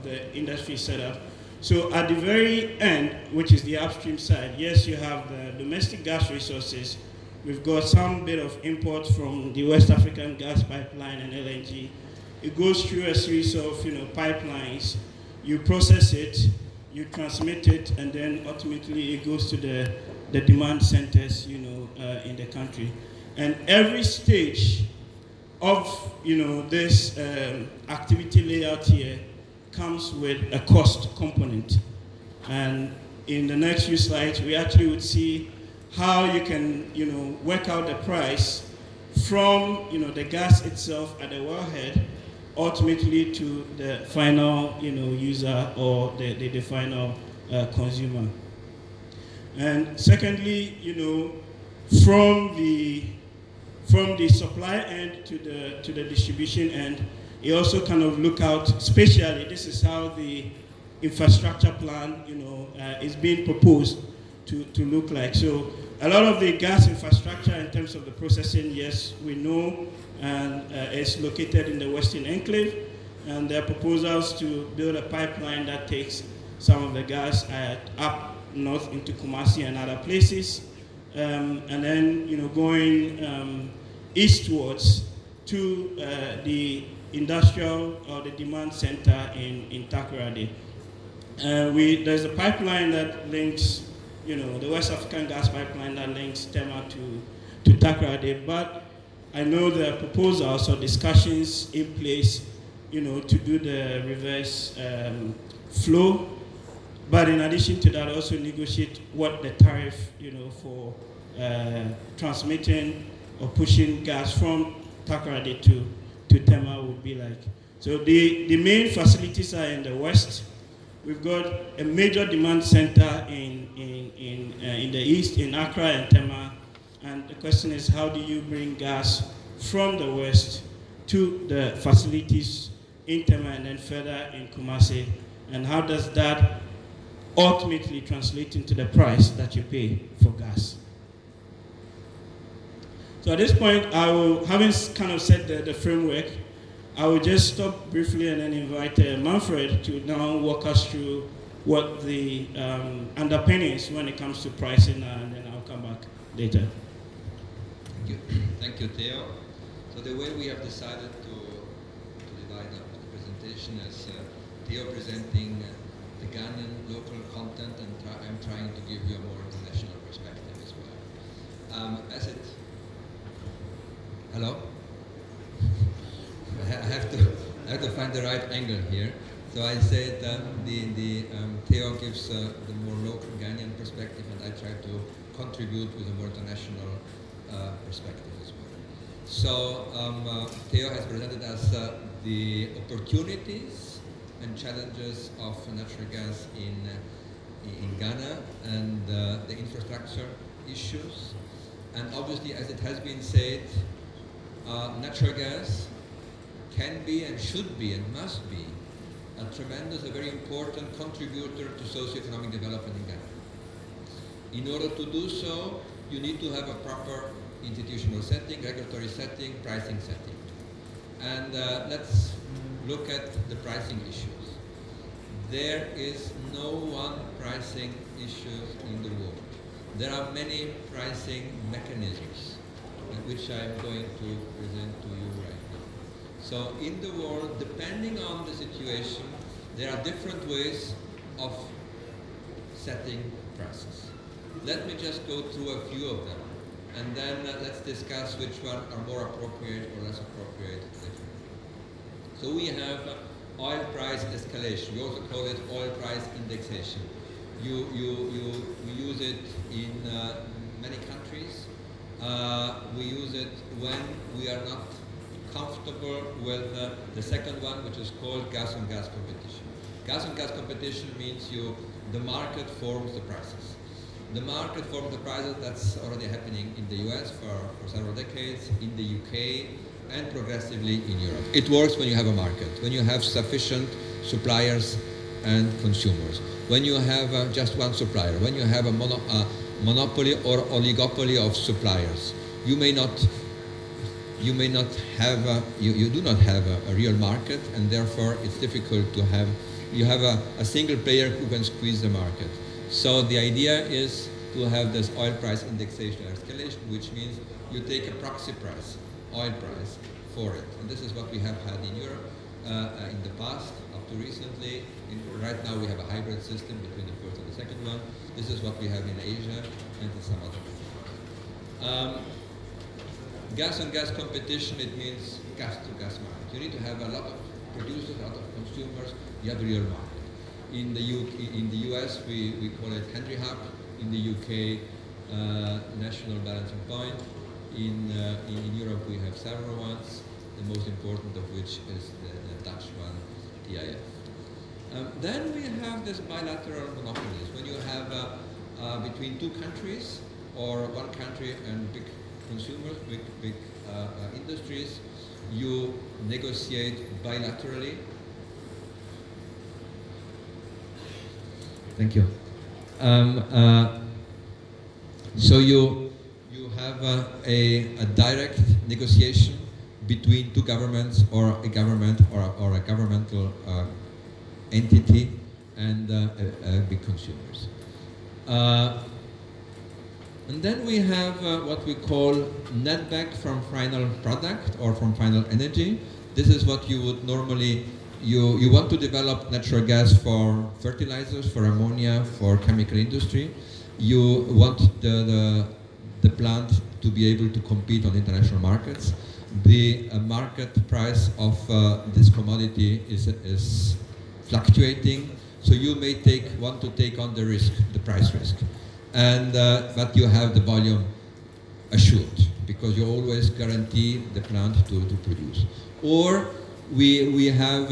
the industry is set up. So at the very end, which is the upstream side, yes, you have the domestic gas resources. We've got some bit of imports from the West African gas pipeline and LNG. It goes through a series of pipelines. You process it, you transmit it, and then ultimately it goes to the demand centers, in the country. And every stage of this activity layout here comes with a cost component. And in the next few slides, we actually would see how you can work out the price from the gas itself at the wellhead, ultimately to the final user or the final consumer. And secondly, from the supply end to the distribution end, you also kind of look out spatially. This is how the infrastructure plan is being proposed to look like. So a lot of the gas infrastructure in terms of the processing, yes, we know, and it's located in the Western Enclave, and there are proposals to build a pipeline that takes some of the gas up north into Kumasi and other places, and then going eastwards to the industrial or the demand center in Takoradi. There's a pipeline that links, the West African gas pipeline that links Tema to Takoradi, but I know there are proposals or discussions in place, to do the reverse flow. But in addition to that, also negotiate what the tariff, for transmitting or pushing gas from Takoradi to Tema would be like. So the main facilities are in the west. We've got a major demand center in the east, in Accra and Tema. And the question is, how do you bring gas from the west to the facilities in Tema and then further in Kumasi? And how does that ultimately translate into the price that you pay for gas? So at this point, having kind of set the framework, I will just stop briefly and then invite Manfred to now walk us through what the underpinnings when it comes to pricing, and then I'll come back later.
Thank you, Theo. So the way we have decided to divide up the presentation is Theo presenting the Ghanaian local content, and I'm trying to give you a more international perspective as well. Hello? I have to find the right angle here. So I said that Theo gives the more local Ghanaian perspective, and I try to contribute with a more international perspective as well. So Theo has presented us the opportunities and challenges of natural gas in Ghana and the infrastructure issues. And obviously, as it has been said, natural gas can be and should be and must be a tremendous, a very important contributor to socio-economic development in Ghana. In order to do so, you need to have a proper institutional setting, regulatory setting, pricing setting. And let's look at the pricing issues. There is no one pricing issue in the world. There are many pricing mechanisms, which I'm going to present to you right now. So in the world, depending on the situation, there are different ways of setting prices. Let me just go through a few of them, and then let's discuss which one are more appropriate or less appropriate later. So we have oil price escalation. We also call it oil price indexation. We use it in many countries. We use it when we are not comfortable with the second one, which is called gas on gas competition. Gas on gas competition means the market forms the prices. The market forms the prices. That's already happening in the US for several decades, in the UK, and progressively in Europe. It works when you have a market, when you have sufficient suppliers and consumers, when you have just one supplier, when you have a monopoly or oligopoly of suppliers. You do not have a real market, and therefore it's difficult to have, you have a single player who can squeeze the market. So the idea is to have this oil price indexation or escalation, which means you take a proxy price, oil price, for it. And this is what we have had in Europe in the past, up to recently. Right now we have a hybrid system between the first and the second one. This is what we have in Asia and in some other countries. Gas on gas competition, it means gas to gas market. You need to have a lot of producers, a lot of consumers, you have a real market. In the US, we call it Henry Hub. In the UK, national balancing point. In Europe, we have several ones, the most important of which is the Dutch one, TIF. Then we have this bilateral monopolies. When you have between two countries, or one country and big consumers, big industries, you negotiate bilaterally. Thank you. So you have a direct negotiation between two governments, or a government, or a governmental entity, and big consumers. And then we have what we call netback from final product or from final energy. This is what you would normally, you want to develop natural gas for fertilizers, for ammonia, for chemical industry. You want the plant to be able to compete on international markets. The market price of this commodity is fluctuating, so you may want to take on the risk, the price risk. And but you have the volume assured, because you always guarantee the plant to produce. Or we have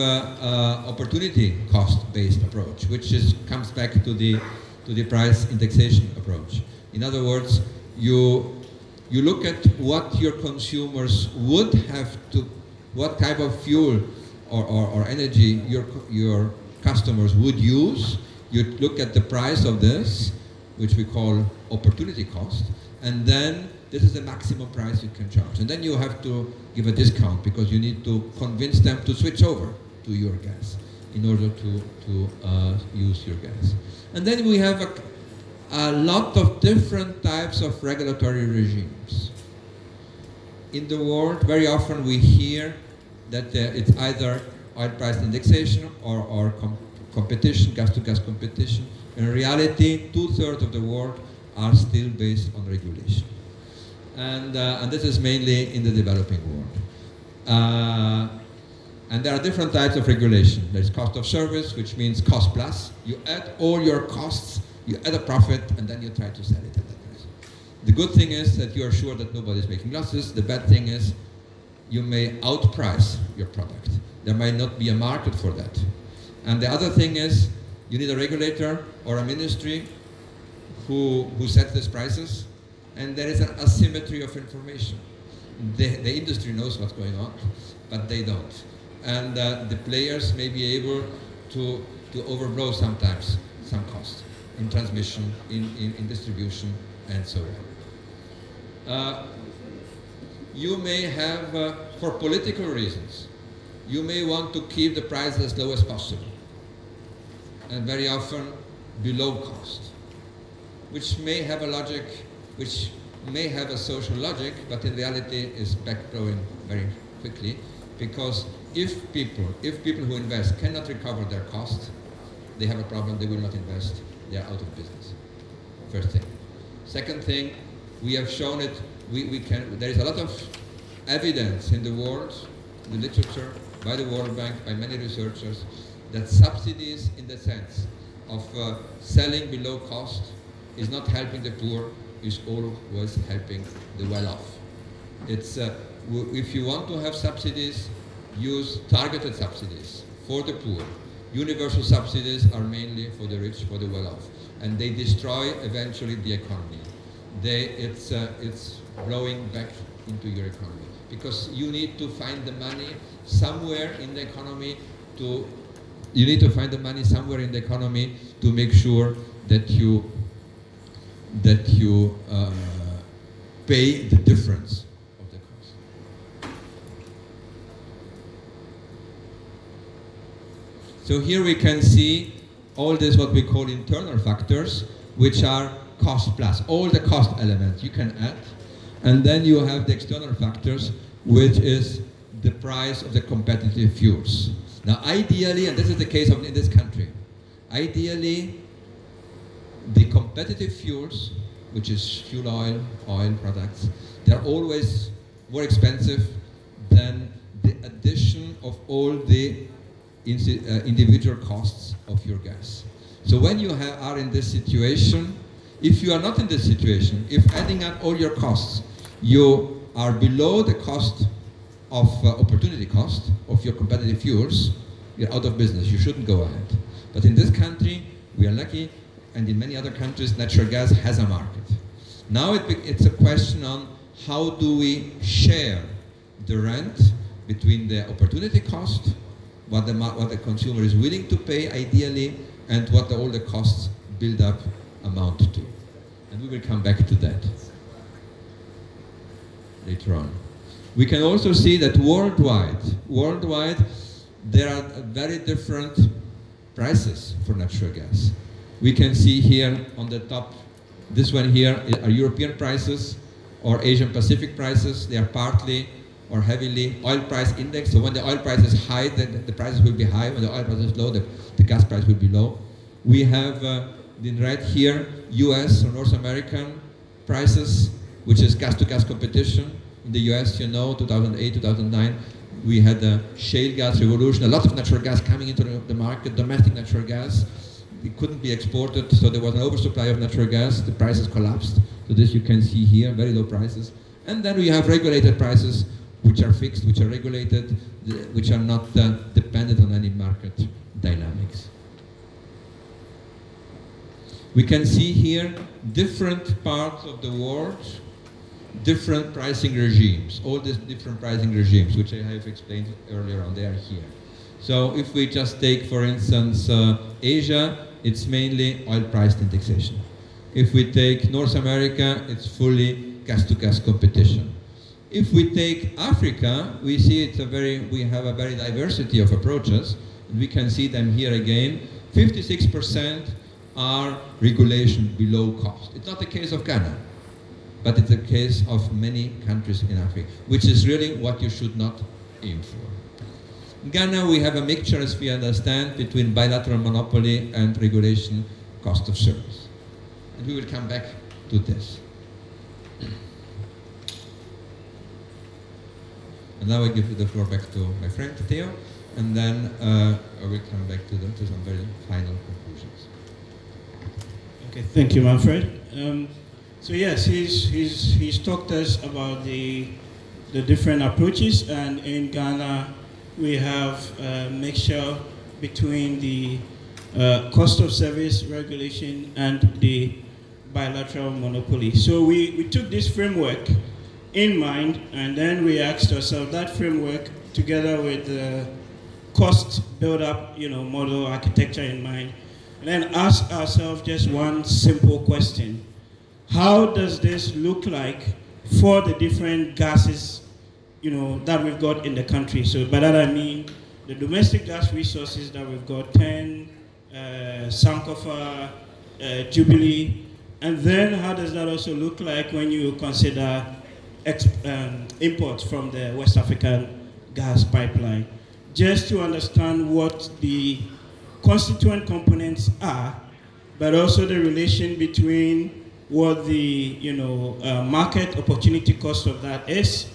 opportunity cost-based approach, which comes back to the price indexation approach. In other words, you look at what your consumers would have to, what type of fuel or energy your customers would use. You look at the price of this, which we call opportunity cost, and then this is the maximum price you can charge. And then you have to give a discount, because you need to convince them to switch over to your gas in order to use your gas. And then we have a lot of different types of regulatory regimes. In the world, very often we hear that it's either oil price indexation or competition, gas-to-gas competition. In reality, 2/3 of the world are still based on regulation. And this is mainly in the developing world. And there are different types of regulation. There's cost of service, which means cost plus. You add all your costs, you add a profit, and then you try to sell it at that price. The good thing is that you are sure that nobody is making losses. The bad thing is you may outprice your product. There might not be a market for that. And the other thing is you need a regulator or a ministry who sets these prices, and there is an asymmetry of information. The industry knows what's going on, but they don't. And the players may be able to overblow sometimes some costs in transmission, in distribution, and so on. You may have, for political reasons, you may want to keep the price as low as possible, and very often below cost, which may have a logic, which may have a social logic, but in reality is backblowing very quickly, because if people who invest cannot recover their costs, they have a problem, they will not invest, they are out of business. First thing. Second thing, we have shown it, there is a lot of evidence in the world, the literature, by the World Bank, by many researchers, that subsidies in the sense of selling below cost is not helping the poor, is always helping the well-off. It's, if you want to have subsidies, use targeted subsidies for the poor. Universal subsidies are mainly for the rich, for the well-off, and they destroy eventually the economy. It's blowing back into your economy, because you need to find the money somewhere in the economy to make sure that you pay the difference of the cost. So here we can see all this what we call internal factors, which are cost plus, all the cost elements you can add, and then you have the external factors, which is the price of the competitive fuels. Now ideally, and this is the case in this country, ideally the competitive fuels, which is fuel oil products, they're always more expensive than the addition of all the individual costs of your gas. So when you are in this situation, if you are not in this situation, if adding up all your costs, you are below the cost of opportunity cost of your competitive fuels, you're out of business, you shouldn't go ahead. But in this country, we are lucky, and in many other countries, natural gas has a market. Now it's a question on how do we share the rent between the opportunity cost, what the consumer is willing to pay ideally, and what all the costs build up amount to. And we will come back to that later on. We can also see that worldwide there are very different prices for natural gas. We can see here on the top, this one here are European prices or Asian Pacific prices. They are partly or heavily oil price index. So when the oil price is high, then the prices will be high. When the oil price is low, the gas price will be low. We have in red here US or North American prices, which is gas-to-gas competition. In the US, you know, 2008, 2009, we had a shale gas revolution, a lot of natural gas coming into the market, domestic natural gas. It couldn't be exported, so there was an oversupply of natural gas. The prices collapsed. So this you can see here, very low prices. And then we have regulated prices, which are fixed, which are regulated, which are not dependent on any market dynamics. We can see here different parts of the world, different pricing regimes, all these different pricing regimes, which I have explained earlier on, they are here. So if we just take, for instance, Asia, it's mainly oil price indexation. If we take North America, it's fully gas-to-gas competition. If we take Africa, we see we have a very diversity of approaches. We can see them here again. 56% are regulation below cost. It's not the case of Ghana, but it's the case of many countries in Africa, which is really what you should not aim for. In Ghana, we have a mixture, as we understand, between bilateral monopoly and regulation cost of service. And we will come back to this. And now I give the floor back to my friend Theo, and then I will come back to some very final conclusions.
Okay, thank you, Manfred. So yes, he's talked us about the different approaches, and in Ghana we have a mixture between the cost of service regulation and the bilateral monopoly. So we took this framework in mind, and then we asked ourselves that framework together with the cost build-up, model architecture in mind, and then ask ourselves just one simple question: how does this look like for the different gases, that we've got in the country? So by that I mean the domestic gas resources that we've got, 10, Sankofa, Jubilee, and then how does that also look like when you consider imports from the West African gas pipeline? Just to understand what the constituent components are, but also the relation between what the market opportunity cost of that is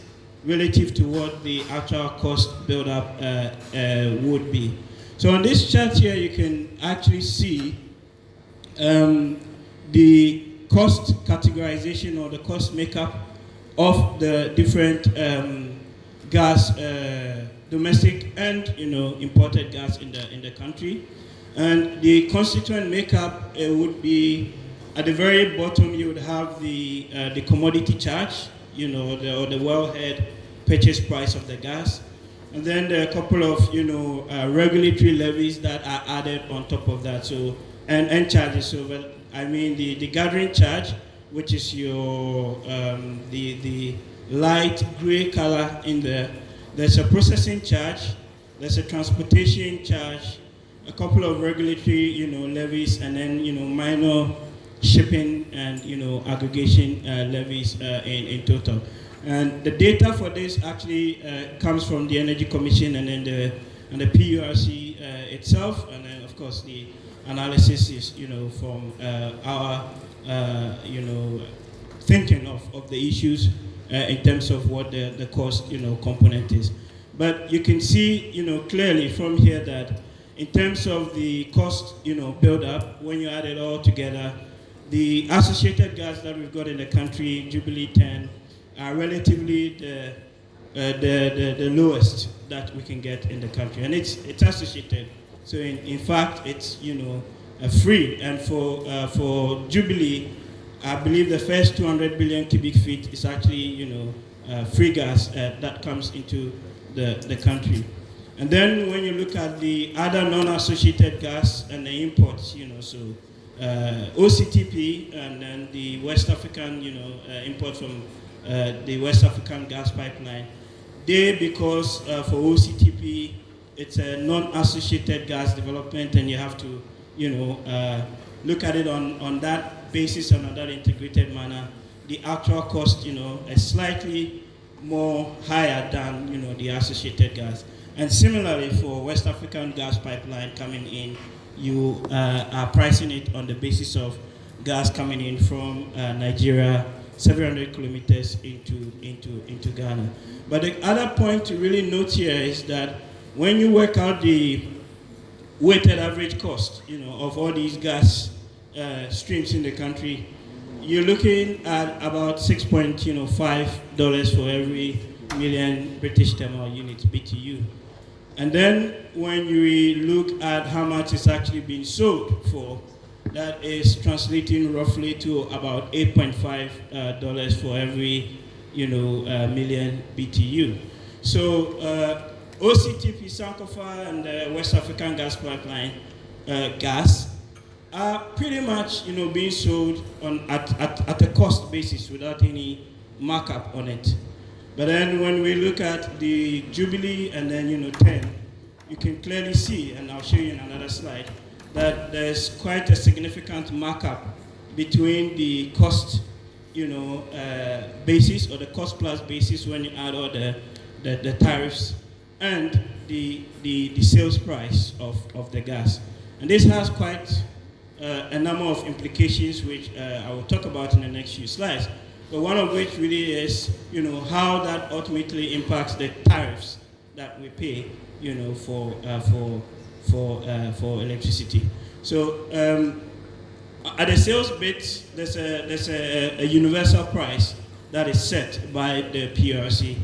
relative to what the actual cost build-up would be. So on this chart here, you can actually see the cost categorization or the cost makeup of the different gas, domestic and imported gas in the country. And the constituent makeup would be at the very bottom. You would have the commodity charge, or the wellhead purchase price of the gas, and then there are a couple of regulatory levies that are added on top of that. So and charges. So I mean the gathering charge, which is your the light gray color in there. There's a processing charge, there's a transportation charge, a couple of regulatory levies, and then minor shipping and aggregation levies in total. And the data for this actually comes from the Energy Commission and then the PURC itself, and then of course the analysis is from our thinking of the issues in terms of what the cost component is. But you can see clearly from here that in terms of the cost build up, when you add it all together, the associated gas that we've got in the country, Jubilee 10, are relatively the lowest that we can get in the country, and it's associated. So in fact, it's free, and for Jubilee, I believe the first 200 billion cubic feet is actually free gas that comes into the country. And then when you look at the other non-associated gas and the imports, so OCTP and then the West African import from the West African gas pipeline, because for OCTP it's a non-associated gas development, and you have to look at it on that basis and on that integrated manner, the actual cost is slightly more higher than the associated gas. And similarly for West African gas pipeline coming in, you are pricing it on the basis of gas coming in from Nigeria, 700 kilometers into Ghana. But the other point to really note here is that when you work out the weighted average cost of all these gas streams in the country, you're looking at about $6.5 for every million British thermal units, BTU. And then when you look at how much is actually being sold for, that is translating roughly to about $8.5 for every million BTU. So OCTP, Sankofa, and the West African gas pipeline gas are pretty much being sold at a cost basis without any markup on it. But then when we look at the Jubilee and then 10, you can clearly see, and I'll show you in another slide, that there's quite a significant markup between the cost basis or the cost plus basis when you add all the tariffs and the sales price of the gas. And this has quite a number of implications, which I will talk about in the next few slides. But one of which really is, how that ultimately impacts the tariffs that we pay, for electricity. So at the sales bit, there's a universal price that is set by the PRC,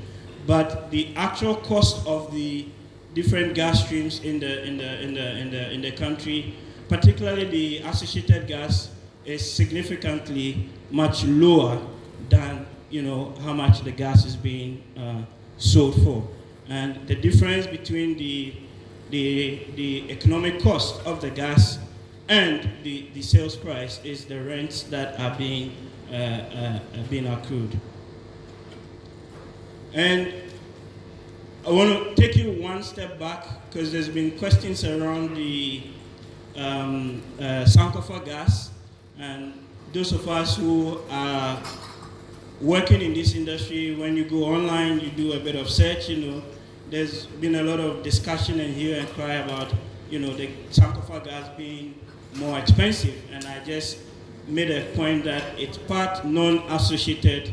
but the actual cost of the different gas streams in the country, particularly the associated gas, is significantly much lower than how much the gas is being sold for, and the difference between the economic cost of the gas and the sales price is the rents that are being accrued. And I want to take you one step back because there's been questions around the Sankofa gas, and those of us who are working in this industry, when you go online, you do a bit of search, there's been a lot of discussion and hue and cry about, the Sankofa gas being more expensive, and I just made a point that it's part non-associated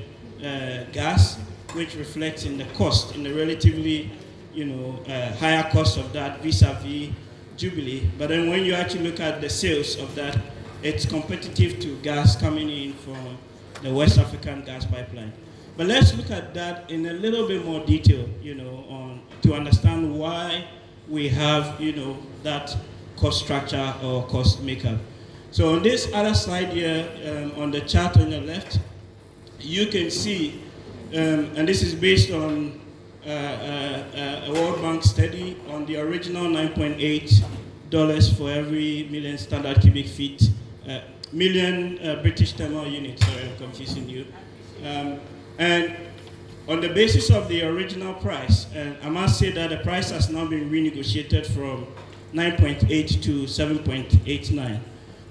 gas, which reflects in the cost, in the relatively, higher cost of that vis-a-vis Jubilee. But then when you actually look at the sales of that, it's competitive to gas coming in from the West African gas pipeline. But let's look at that in a little bit more detail, to understand why we have, that cost structure or cost makeup. So on this other slide here, on the chart on your left, you can see, and this is based on a World Bank study on the original $9.8 for every million standard cubic feet, million British thermal units. Sorry, I'm confusing you. And on the basis of the original price, and I must say that the price has now been renegotiated from 9.8 to 7.89.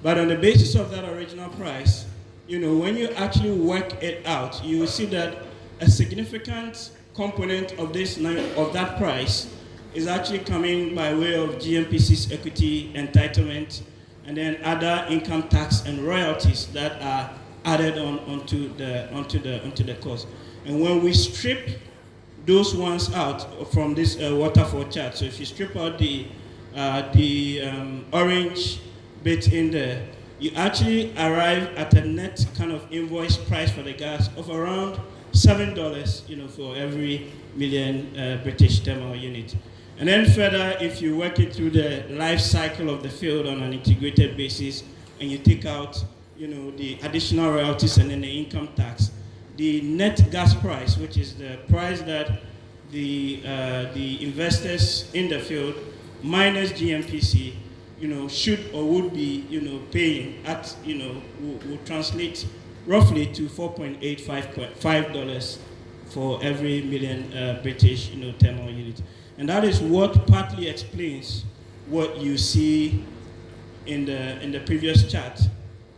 But on the basis of that original price, when you actually work it out, you will see that a significant component of that price is actually coming by way of GMPC's equity entitlement, and then other income tax and royalties that are added onto the cost. And when we strip those ones out from this waterfall chart, so if you strip out the orange bit in there, you actually arrive at a net kind of invoice price for the gas of around $7, for every million British thermal unit. And then further, if you work it through the life cycle of the field on an integrated basis, and you take out, the additional royalties and then the income tax, the net gas price, which is the price that the investors in the field minus GMPC, should or would be, paying at, will translate roughly to $4.855 for every million British, thermal unit. And that is what partly explains what you see in the previous chart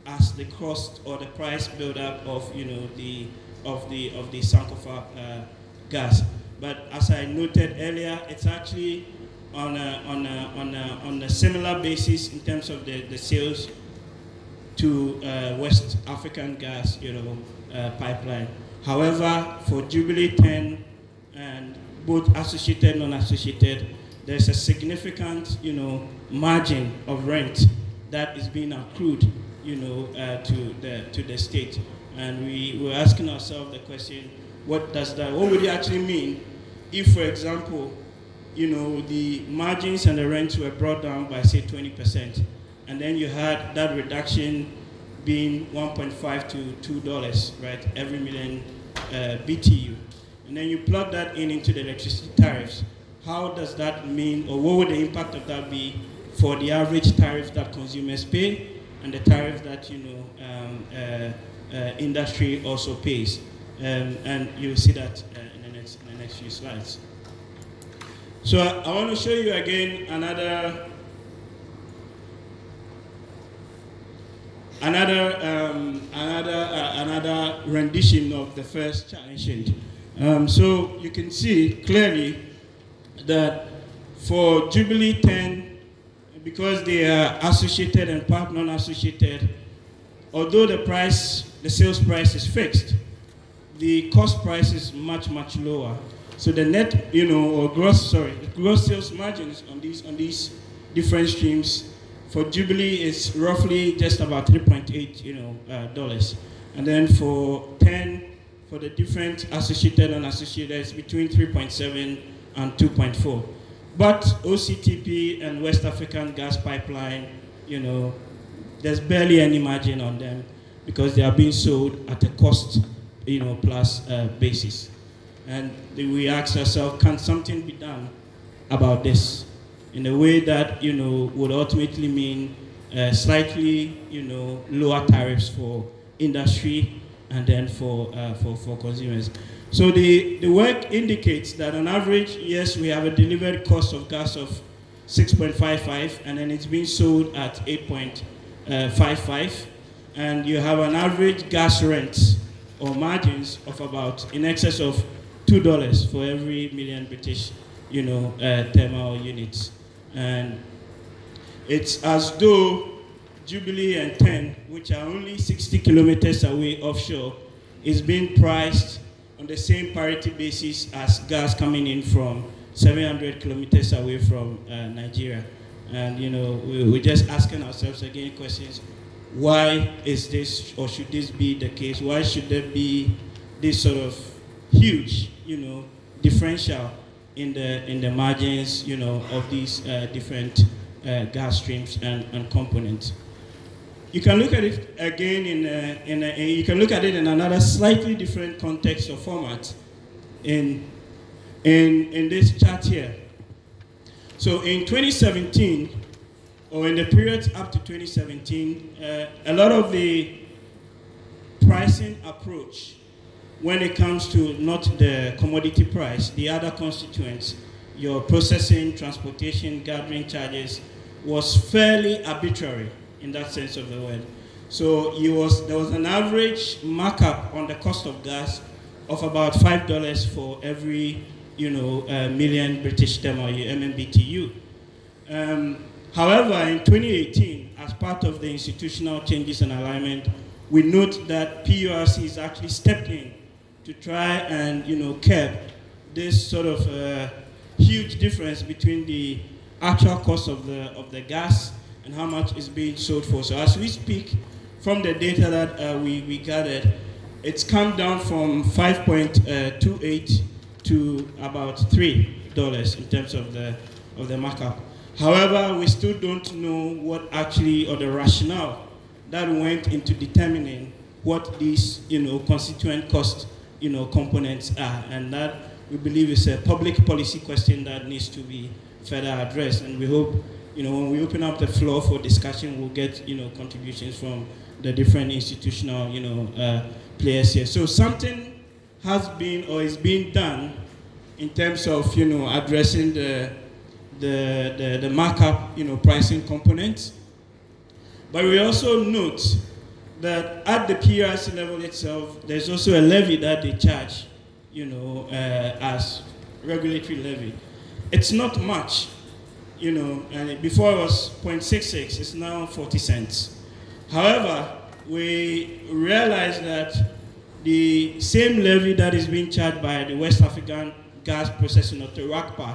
as the cost or the price build-up of, the Sankofa gas. But as I noted earlier, it's actually on a similar basis in terms of the sales to West African gas, pipeline. However, for Jubilee 10 and both associated and non-associated, there's a significant, margin of rent that is being accrued, to the state. And we were asking ourselves the question, what would it actually mean if, for example, the margins and the rents were brought down by, say, 20%, and then you had that reduction being $1.5 to $2, right, every million BTU. And then you plug that into the electricity tariffs. How does that mean, or what would the impact of that be for the average tariff that consumers pay and the tariff that, industry also pays? And you'll see that in the next few slides. So I want to show you again another rendition of the first challenge. So you can see clearly that for Jubilee 10, because they are associated and part non-associated, although the sales price is fixed, the cost price is much, much lower. So the net, gross sales margins on these different streams For Jubilee, it's roughly just about 3.8, dollars. And then for 10, for the different associated and unassociated, it's between 3.7 and 2.4. But OCTP and West African gas pipeline, there's barely any margin on them because they are being sold at a cost, plus basis. And we ask ourselves, can something be done about this in a way that, would ultimately mean slightly, lower tariffs for industry and then for consumers. So the work indicates that on average, yes, we have a delivered cost of gas of 6.55, and then it's being sold at 8.55, and you have an average gas rent or margins of about in excess of $2 for every million British, thermal units. And it's as though Jubilee and 10, which are only 60 kilometers away offshore, is being priced on the same parity basis as gas coming in from 700 kilometers away from Nigeria. And we're just asking ourselves again questions: why is this, or should this be the case? Why should there be this sort of huge, differential in the margins, of these different gas streams and components? You can look at it again you can look at it in another slightly different context or format in this chart here. So in 2017, or in the period up to 2017, a lot of the pricing approach when it comes to not the commodity price, the other constituents, your processing, transportation, gathering charges, was fairly arbitrary in that sense of the word. So there was an average markup on the cost of gas of about $5 for every million British thermal MMBTU. However, in 2018, as part of the institutional changes and alignment, we note that PURC has actually stepped in to try and curb this sort of huge difference between the actual cost of the gas and how much is being sold for. So as we speak, from the data that we gathered, it's come down from 5.28 to about $3 in terms of the markup. However, we still don't know what actually, or the rationale that went into determining what these constituent cost components are, and that we believe is a public policy question that needs to be further addressed. And we hope when we open up the floor for discussion, we'll get contributions from the different institutional players here. So something has been or is being done in terms of addressing the markup pricing components. But we also note that at the PRC level itself, there's also a levy that they charge as regulatory levy. It's not much, and before it was 0.66, it's now 40 cents. However, we realize that the same levy that is being charged by the West African Gas Processing Authority,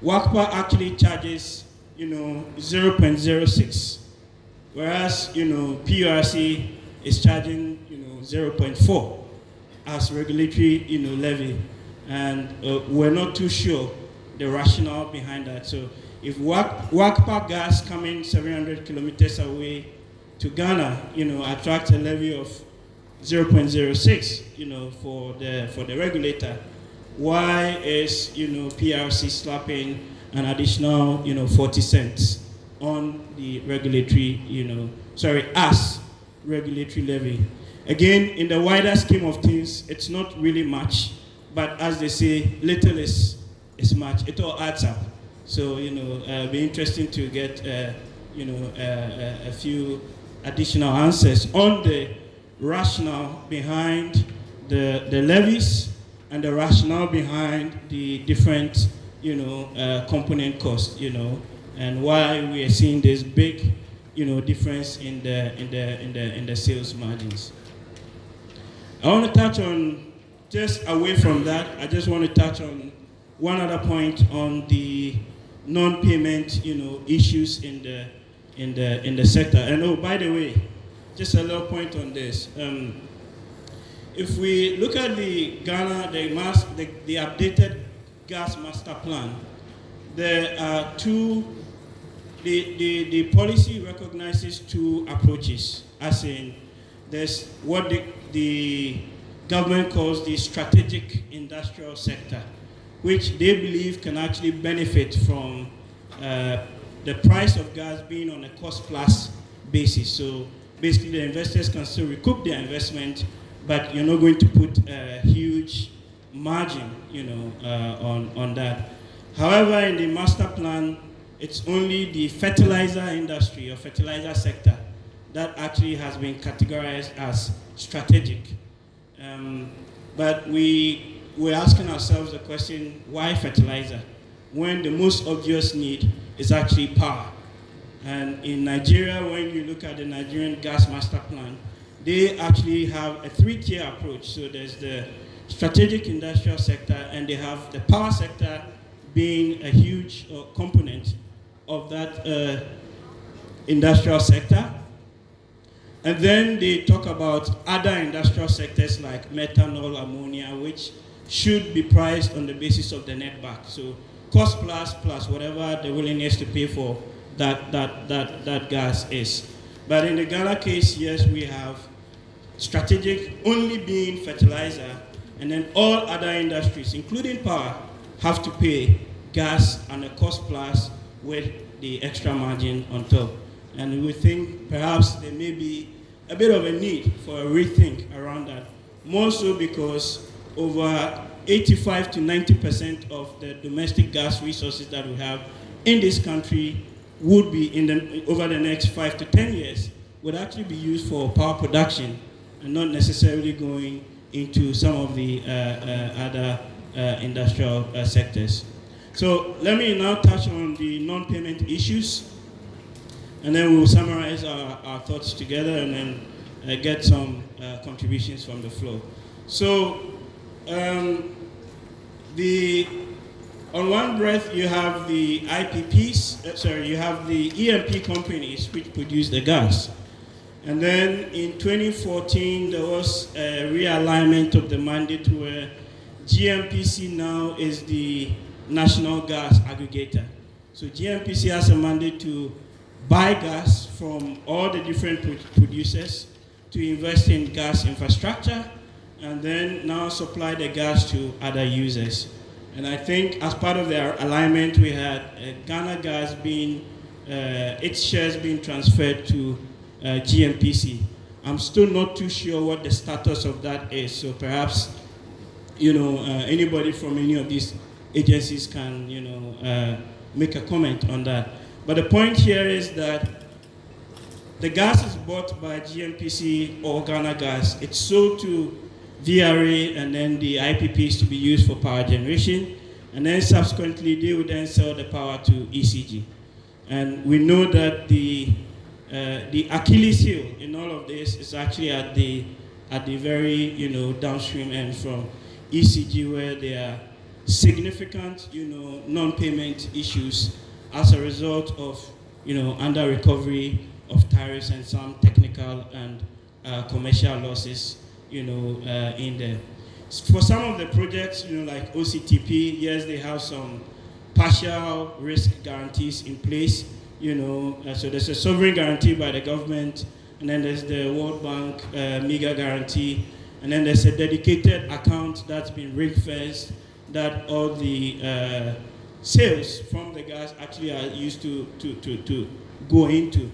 WACPA actually charges, 0.06, whereas, PURC is charging, 0.4 as regulatory, levy, and we're not too sure the rationale behind that. So if WACPA gas coming 700 kilometers away to Ghana, attracts a levy of 0.06, for the regulator, why is PRC slapping an additional 40 cents on the regulatory as regulatory levy? Again, in the wider scheme of things, it's not really much, but as they say, little is much. It all adds up. So it'll be interesting to get a few additional answers on the rationale behind the levies and the rationale behind the different component costs, and why we are seeing this big difference in the sales margins. I want to touch on, just away from that, I just want to touch on one other point on the non-payment issues in in the sector. And oh, by the way, just a little point on this. If we look at the Ghana, the updated gas master plan, there are two. The policy recognizes two approaches, as in there's what the government calls the strategic industrial sector, which they believe can actually benefit from the price of gas being on a cost-plus basis. So basically, the investors can still recoup their investment, but you're not going to put a huge margin, on that. However, in the master plan, it's only the fertilizer industry or fertilizer sector that actually has been categorized as strategic. But we're asking ourselves the question, why fertilizer? When the most obvious need is actually power. And in Nigeria, when you look at the Nigerian gas master plan, they actually have a three-tier approach. So there's the strategic industrial sector, and they have the power sector being a huge component of that industrial sector. And then they talk about other industrial sectors like methanol, ammonia, which should be priced on the basis of the netback. So cost plus whatever the willingness to pay for that gas is. But in the Ghana case, yes, we have strategic only being fertilizer, and then all other industries, including power, have to pay gas on a cost plus with the extra margin on top. And we think perhaps there may be a bit of a need for a rethink around that, more so because over 85 to 90% of the domestic gas resources that we have in this country would be over the next 5 to 10 years would actually be used for power production and not necessarily going into some of the other industrial sectors. So let me now touch on the non-payment issues, and then we'll summarize our thoughts together and then get some contributions from the floor. So on one breath, you have the IPPs, you have the EMP companies which produce the gas. And then in 2014, there was a realignment of the mandate where GMPC now is the national gas aggregator. So GMPC has a mandate to buy gas from all the different producers, to invest in gas infrastructure, and then now supply the gas to other users. And I think as part of their alignment, we had Ghana Gas being, its shares being transferred to GMPC. I'm still not too sure what the status of that is, so perhaps, anybody from any of these agencies can, make a comment on that. But the point here is that the gas is bought by GMPC or Ghana Gas. It's sold to VRA and then the IPPs to be used for power generation, and then subsequently they would then sell the power to ECG. And we know that the Achilles heel in all of this is actually at the very downstream end from ECG, where there are significant non-payment issues as a result of under recovery of tariffs and some technical and commercial losses in there. For some of the projects, like OCTP, yes, they have some partial risk guarantees in place, so there's a sovereign guarantee by the government, and then there's the World Bank MEGA guarantee, and then there's a dedicated account that's been ring-fenced that all the sales from the gas actually are used to go into.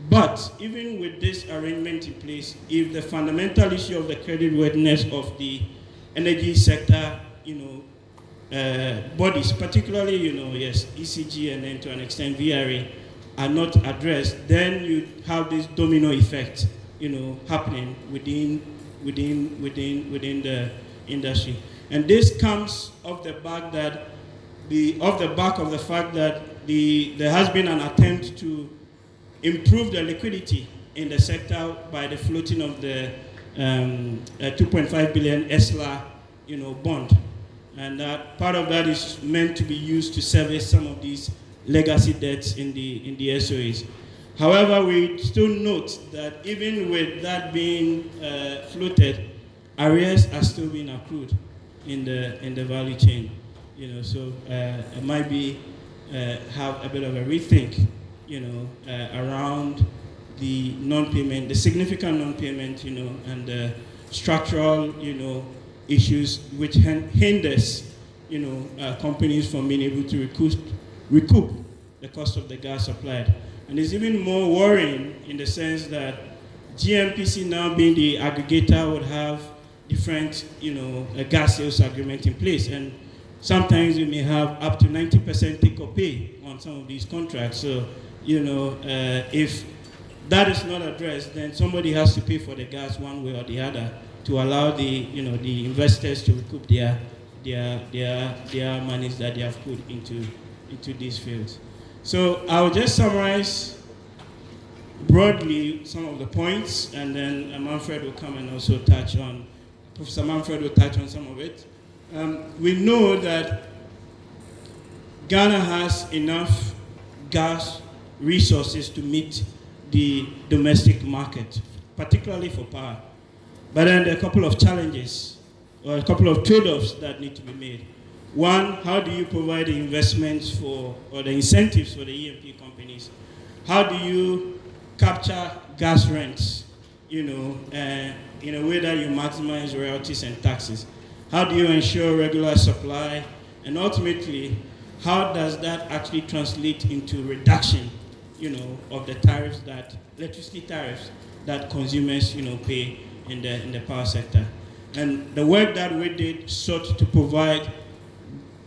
But even with this arrangement in place, if the fundamental issue of the creditworthiness of the energy sector, bodies, particularly, yes, ECG and then to an extent VRA, are not addressed, then you have this domino effect, happening within the industry. And this comes off the back of the fact that there has been an attempt to improve the liquidity in the sector by the floating of the 2.5 billion ESLA, bond, and that part of that is meant to be used to service some of these legacy debts in the SOEs. However, we still note that even with that being floated, arrears are still being accrued in the value chain. So it might be have a bit of a rethink, around the non-payment, the significant non-payment, and the structural, issues which hinders, companies from being able to recoup the cost of the gas supplied. And it's even more worrying in the sense that GMPC, now being the aggregator, would have different, gas sales agreement in place. And sometimes you may have up to 90% take or pay on some of these contracts. So, if that is not addressed, then somebody has to pay for the gas one way or the other to allow the investors to recoup their monies that they have put into these fields. So I'll just summarize broadly some of the points, and then Manfred will come and also Professor Manfred will touch on some of it. We know that Ghana has enough gas resources to meet the domestic market, particularly for power. But then there are a couple of challenges, or a couple of trade-offs that need to be made. One, how do you provide the investments or the incentives for the E&P companies? How do you capture gas rents, in a way that you maximize royalties and taxes? How do you ensure regular supply? And ultimately, how does that actually translate into reduction, of the tariffs electricity tariffs that consumers, pay in the power sector? And the work that we did sought to provide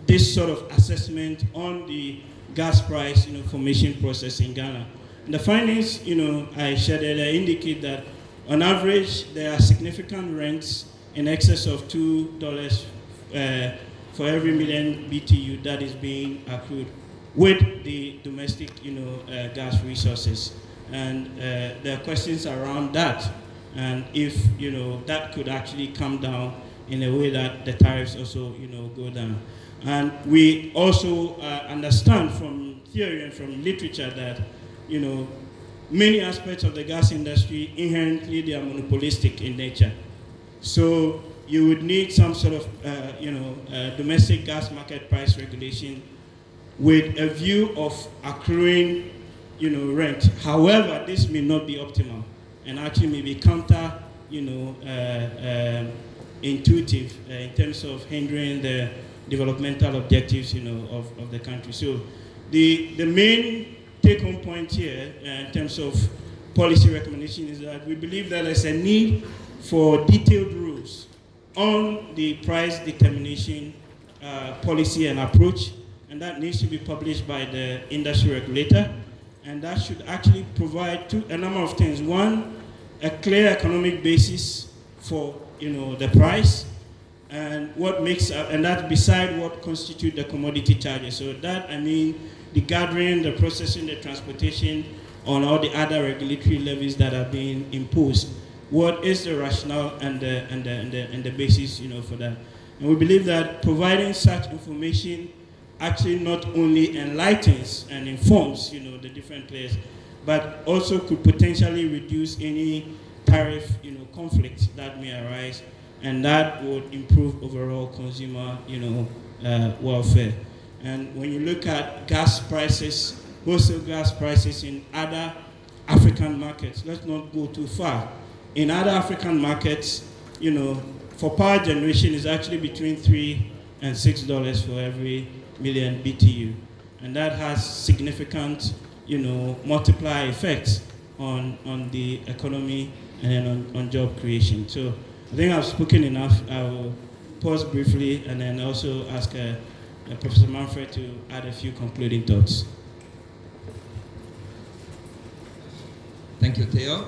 this sort of assessment on the gas price, formation process in Ghana. And the findings, I shared earlier indicate that on average, there are significant rents in excess of $2 for every million BTU that is being accrued with the domestic, gas resources. And there are questions around that, and if that could actually come down in a way that the tariffs also go down. And we also understand from theory and from literature that many aspects of the gas industry inherently they are monopolistic in nature. So you would need some sort of domestic gas market price regulation with a view of accruing rent. However, this may not be optimal and actually may be counter intuitive in terms of hindering the developmental objectives of the country. So the main take-home point here in terms of policy recommendation is that we believe that there's a need for detailed rules on the price determination policy and approach, and that needs to be published by the industry regulator, and that should actually provide a number of things. One, a clear economic basis for the price, and what makes up, and that's beside what constitute the commodity charges. So that, the gathering, the processing, the transportation, on all the other regulatory levies that are being imposed. What is the rationale and the basis, for that? And we believe that providing such information actually not only enlightens and informs, the different players, but also could potentially reduce any tariff, conflict that may arise, and that would improve overall consumer, welfare. And when you look at gas prices, wholesale gas prices in other African markets, let's not go too far. In other African markets, for power generation is actually between $3 and $6 for every million BTU. And that has significant, multiplier effects on the economy and on job creation. So I think I've spoken enough. I will pause briefly and then also ask Professor Manfred to add a few concluding thoughts.
Thank you, Theo.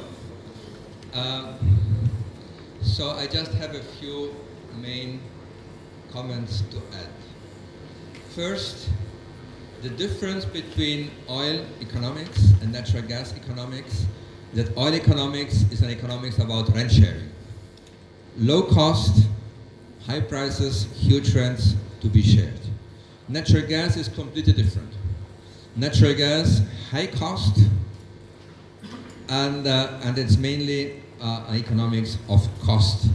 So I just have a few main comments to add. First, the difference between oil economics and natural gas economics, that oil economics is an economics about rent sharing. Low cost, high prices, huge rents to be shared. Natural gas is completely different. Natural gas, high cost, and it's mainly economics of cost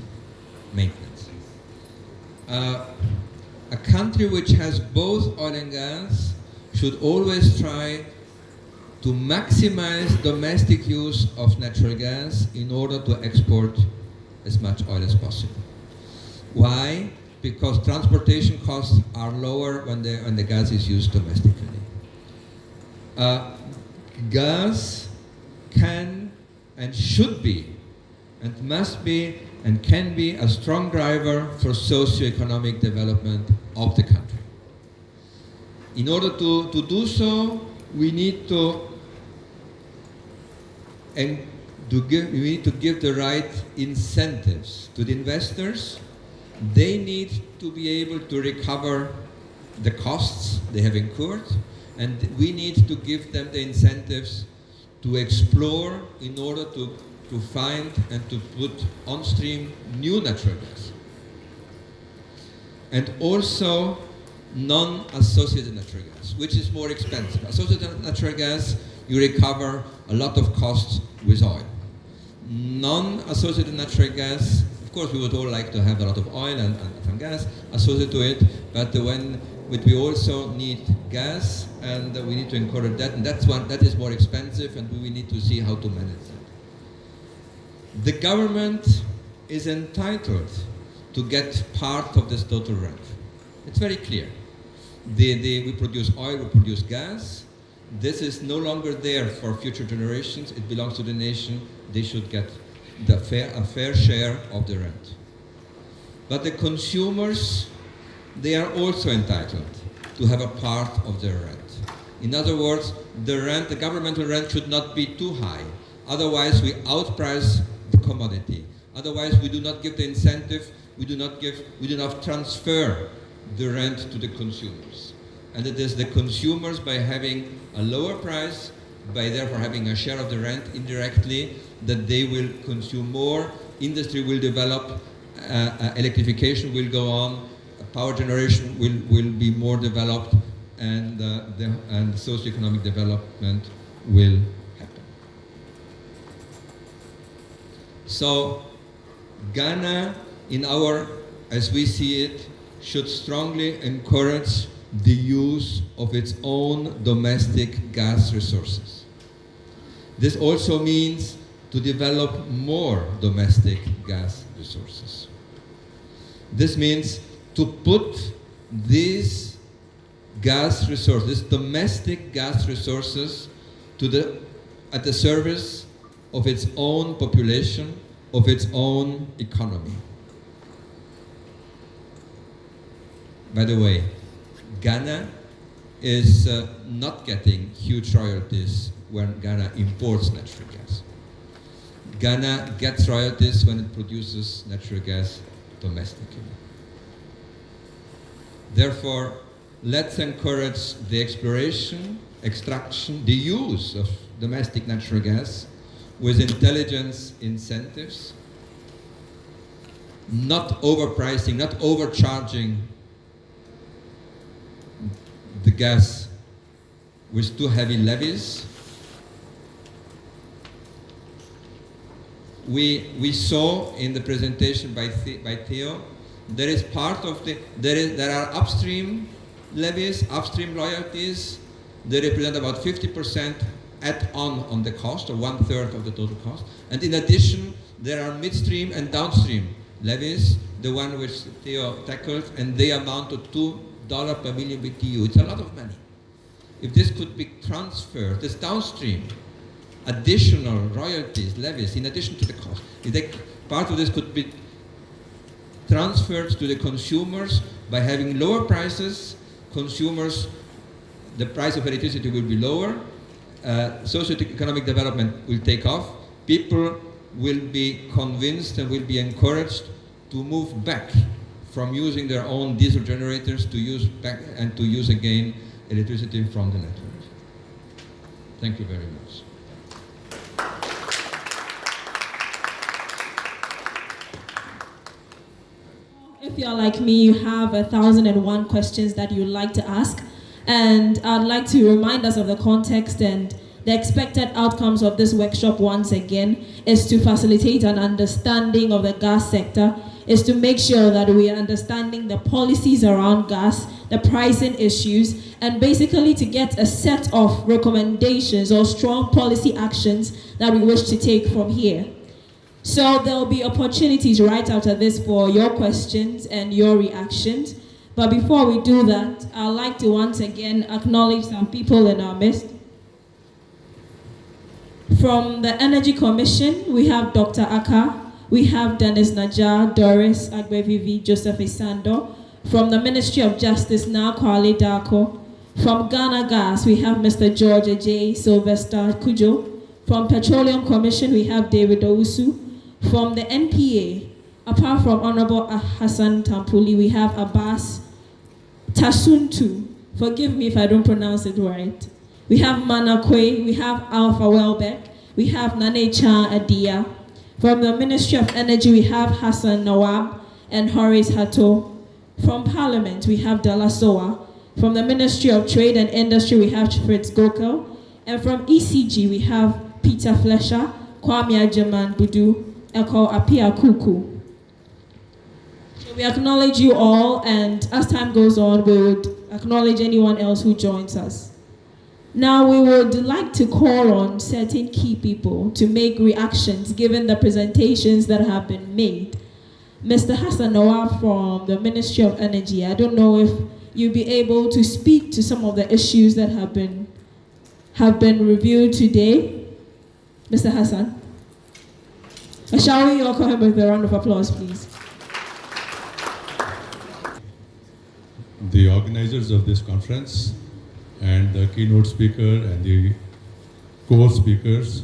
maintenance. A country which has both oil and gas should always try to maximize domestic use of natural gas in order to export as much oil as possible. Why? Because transportation costs are lower when the gas is used domestically. Gas can and should be and must be and can be a strong driver for socio-economic development of the country. In order to do so, we need to give the right incentives to the investors. They need to be able to recover the costs they have incurred, and we need to give them the incentives to explore in order to find and to put on stream new natural gas. And also non-associated natural gas, which is more expensive. Associated natural gas, you recover a lot of costs with oil. Non-associated natural gas, of course we would all like to have a lot of oil and gas associated to it, but we also need gas, and we need to encourage that, and that is more expensive, and we need to see how to manage that. The government is entitled to get part of this total rent. It's very clear. We produce oil, we produce gas. This is no longer there for future generations. It belongs to the nation. They should get a fair share of the rent. But the consumers, they are also entitled to have a part of their rent. In other words, the governmental rent should not be too high. Otherwise, we outprice the commodity. Otherwise, we do not give the incentive. We do not transfer the rent to the consumers. And it is the consumers, by having a lower price, by therefore having a share of the rent indirectly, that they will consume more, industry will develop, electrification will go on, power generation will be more developed, and socioeconomic development will happen. So Ghana, as we see it, should strongly encourage the use of its own domestic gas resources. This also means to develop more domestic gas resources. This means to put these gas resources, domestic gas resources, at the service of its own population, of its own economy. By the way, Ghana is not getting huge royalties when Ghana imports natural gas. Ghana gets royalties when it produces natural gas domestically. Therefore, let's encourage the exploration, extraction, the use of domestic natural gas with intelligence incentives, not overpricing, not overcharging the gas with too heavy levies. We saw in the presentation by Theo, there are upstream levies, upstream royalties. They represent about 50% on the cost, or 1/3 of the total cost. And in addition, there are midstream and downstream levies, the one which Theo tackled, and they amount to $2 per million BTU. It's a lot of money. If this could be transferred, this downstream, additional royalties, levies, in addition to the cost, part of this could be transferred to the consumers by having lower prices. Consumers, the price of electricity will be lower, socio-economic development will take off, people will be convinced and will be encouraged to move back from using their own diesel generators to use again electricity from the network. Thank you very much.
If you're like me, you have 1,001 questions that you'd like to ask. And I'd like to remind us of the context and the expected outcomes of this workshop once again is to facilitate an understanding of the gas sector, is to make sure that we are understanding the policies around gas, the pricing issues, and basically to get a set of recommendations or strong policy actions that we wish to take from here. So there will be opportunities right after this for your questions and your reactions. But before we do that, I'd like to once again acknowledge some people in our midst. From the Energy Commission, we have Dr. Aka, we have Dennis Najar, Doris Agbevivi, Joseph Isando. From the Ministry of Justice, Na Kwale Darko. From Ghana Gas, we have Mr. George J. Sylvester Kujo. From Petroleum Commission, we have David Owusu. From the NPA, apart from Honorable Hassan Tampuli, we have Abbas Tasuntu. Forgive me if I don't pronounce it right. We have Manakwe, we have Alpha Welbeck, we have Nane Chan Adia. From the Ministry of Energy, we have Hassan Nawab and Horace Hato. From Parliament, we have Dala Soa. From the Ministry of Trade and Industry, we have Fritz Gokel. And from ECG, we have Peter Flesher, Kwame Ajaman Budu, Eko Apia Kuku. So we acknowledge you all, and as time goes on, we would acknowledge anyone else who joins us. Now we would like to call on certain key people to make reactions given the presentations that have been made. Mr. Hassan Nawab from the Ministry of Energy, I don't know if you'll be able to speak to some of the issues that have been reviewed today. Mr. Hassan. Shall we welcome him with a round of applause, please?
The organizers of this conference and the keynote speaker and the core speakers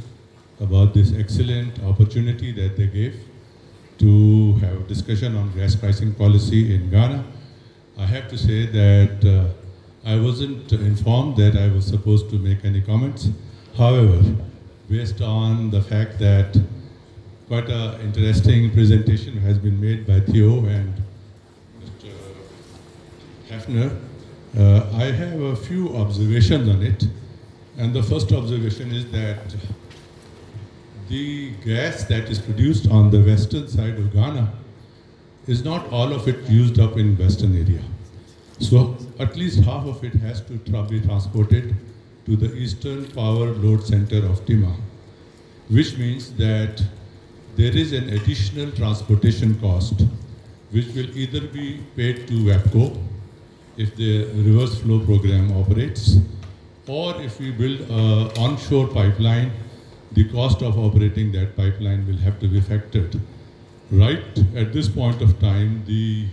about this excellent opportunity that they gave to have a discussion on gas pricing policy in Ghana. I have to say that I wasn't informed that I was supposed to make any comments. However, based on the fact that quite an interesting presentation has been made by Theo and Mr. Hafner, I have a few observations on it. And the first observation is that the gas that is produced on the western side of Ghana is not all of it used up in western area. So at least half of it has to be transported to the eastern power load center of Tima, which means that there is an additional transportation cost which will either be paid to WAPCO if the reverse flow program operates, or if we build an onshore pipeline, the cost of operating that pipeline will have to be factored. Right at this point of time, the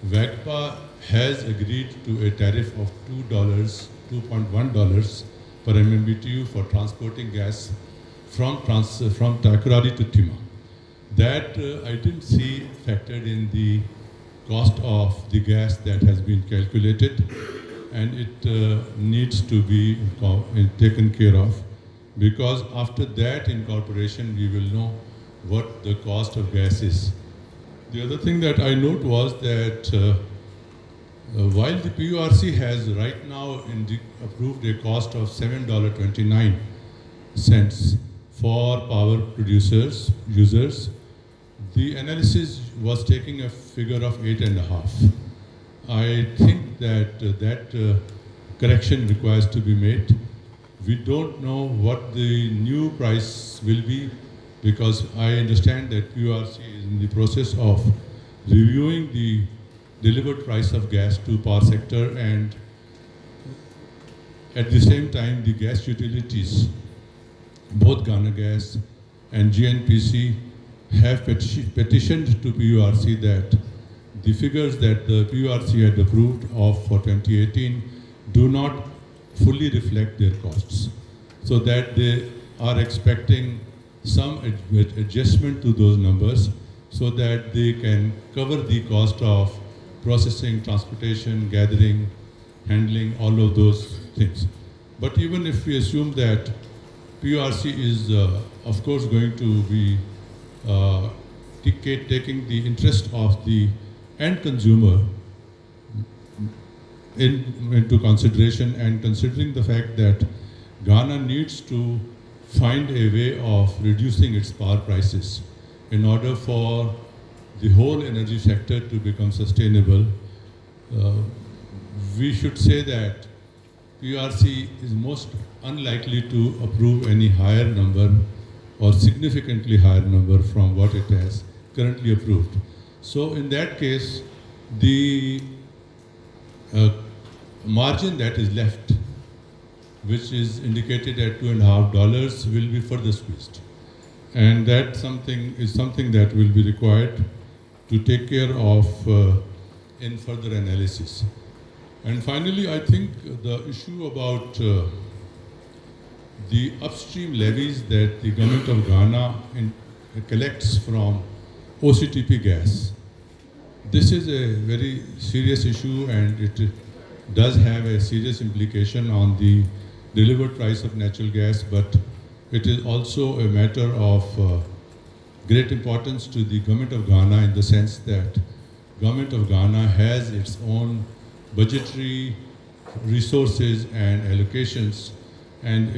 WACPA has agreed to a tariff of $2.1 per MMBTU for transporting gas from Takoradi to Tima. That I didn't see factored in the cost of the gas that has been calculated, and it needs to be taken care of, because after that incorporation we will know what the cost of gas is. The other thing that I note was that while the PURC has right now approved a cost of $7.29 for power users, the analysis was taking a figure of 8.5. I think that correction requires to be made. We don't know what the new price will be, because I understand that PURC is in the process of reviewing the delivered price of gas to power sector, and at the same time the gas utilities, both Ghana Gas and GNPC, have petitioned to PURC that the figures that the PURC had approved for 2018 do not fully reflect their costs, so that they are expecting some adjustment to those numbers so that they can cover the cost of processing, transportation, gathering, handling, all of those things. But even if we assume that PURC is of course going to be taking the interest of the end consumer, into consideration, and considering the fact that Ghana needs to find a way of reducing its power prices in order for the whole energy sector to become sustainable, we should say that PRC is most unlikely to approve any higher number or significantly higher number from what it has currently approved. So in that case, the margin that is left, which is indicated at $2.50, will be further squeezed. And that is something that will be required to take care of in further analysis. And finally, I think the issue about the upstream levies that the government of Ghana collects from OCTP gas. This is a very serious issue, and it does have a serious implication on the delivered price of natural gas, but it is also a matter of great importance to the government of Ghana, in the sense that government of Ghana has its own budgetary resources and allocations, and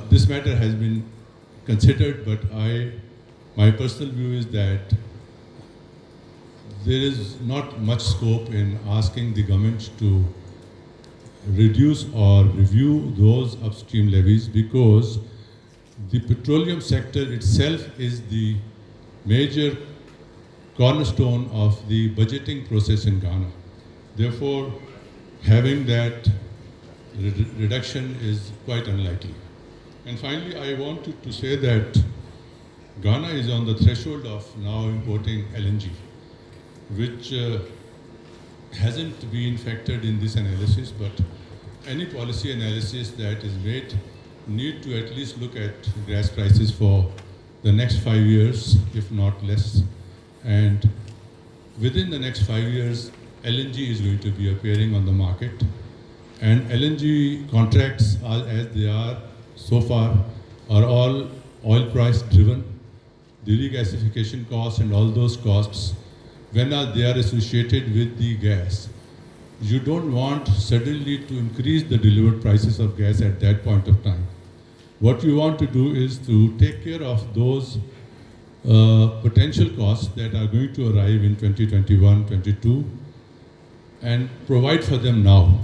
this matter has been considered, but my personal view is that there is not much scope in asking the government to reduce or review those upstream levies, because the petroleum sector itself is the major cornerstone of the budgeting process in Ghana. Therefore, having that reduction is quite unlikely. And finally, I wanted to say that Ghana is on the threshold of now importing LNG, which hasn't been factored in this analysis, but any policy analysis that is made need to at least look at gas prices for the next 5 years, if not less. And within the next 5 years, LNG is going to be appearing on the market. And LNG contracts, as they are so far, are all oil price driven. The regasification costs and all those costs, when they are associated with the gas, you don't want suddenly to increase the delivered prices of gas at that point of time. What you want to do is to take care of those potential costs that are going to arrive in 2021, 22, and provide for them now.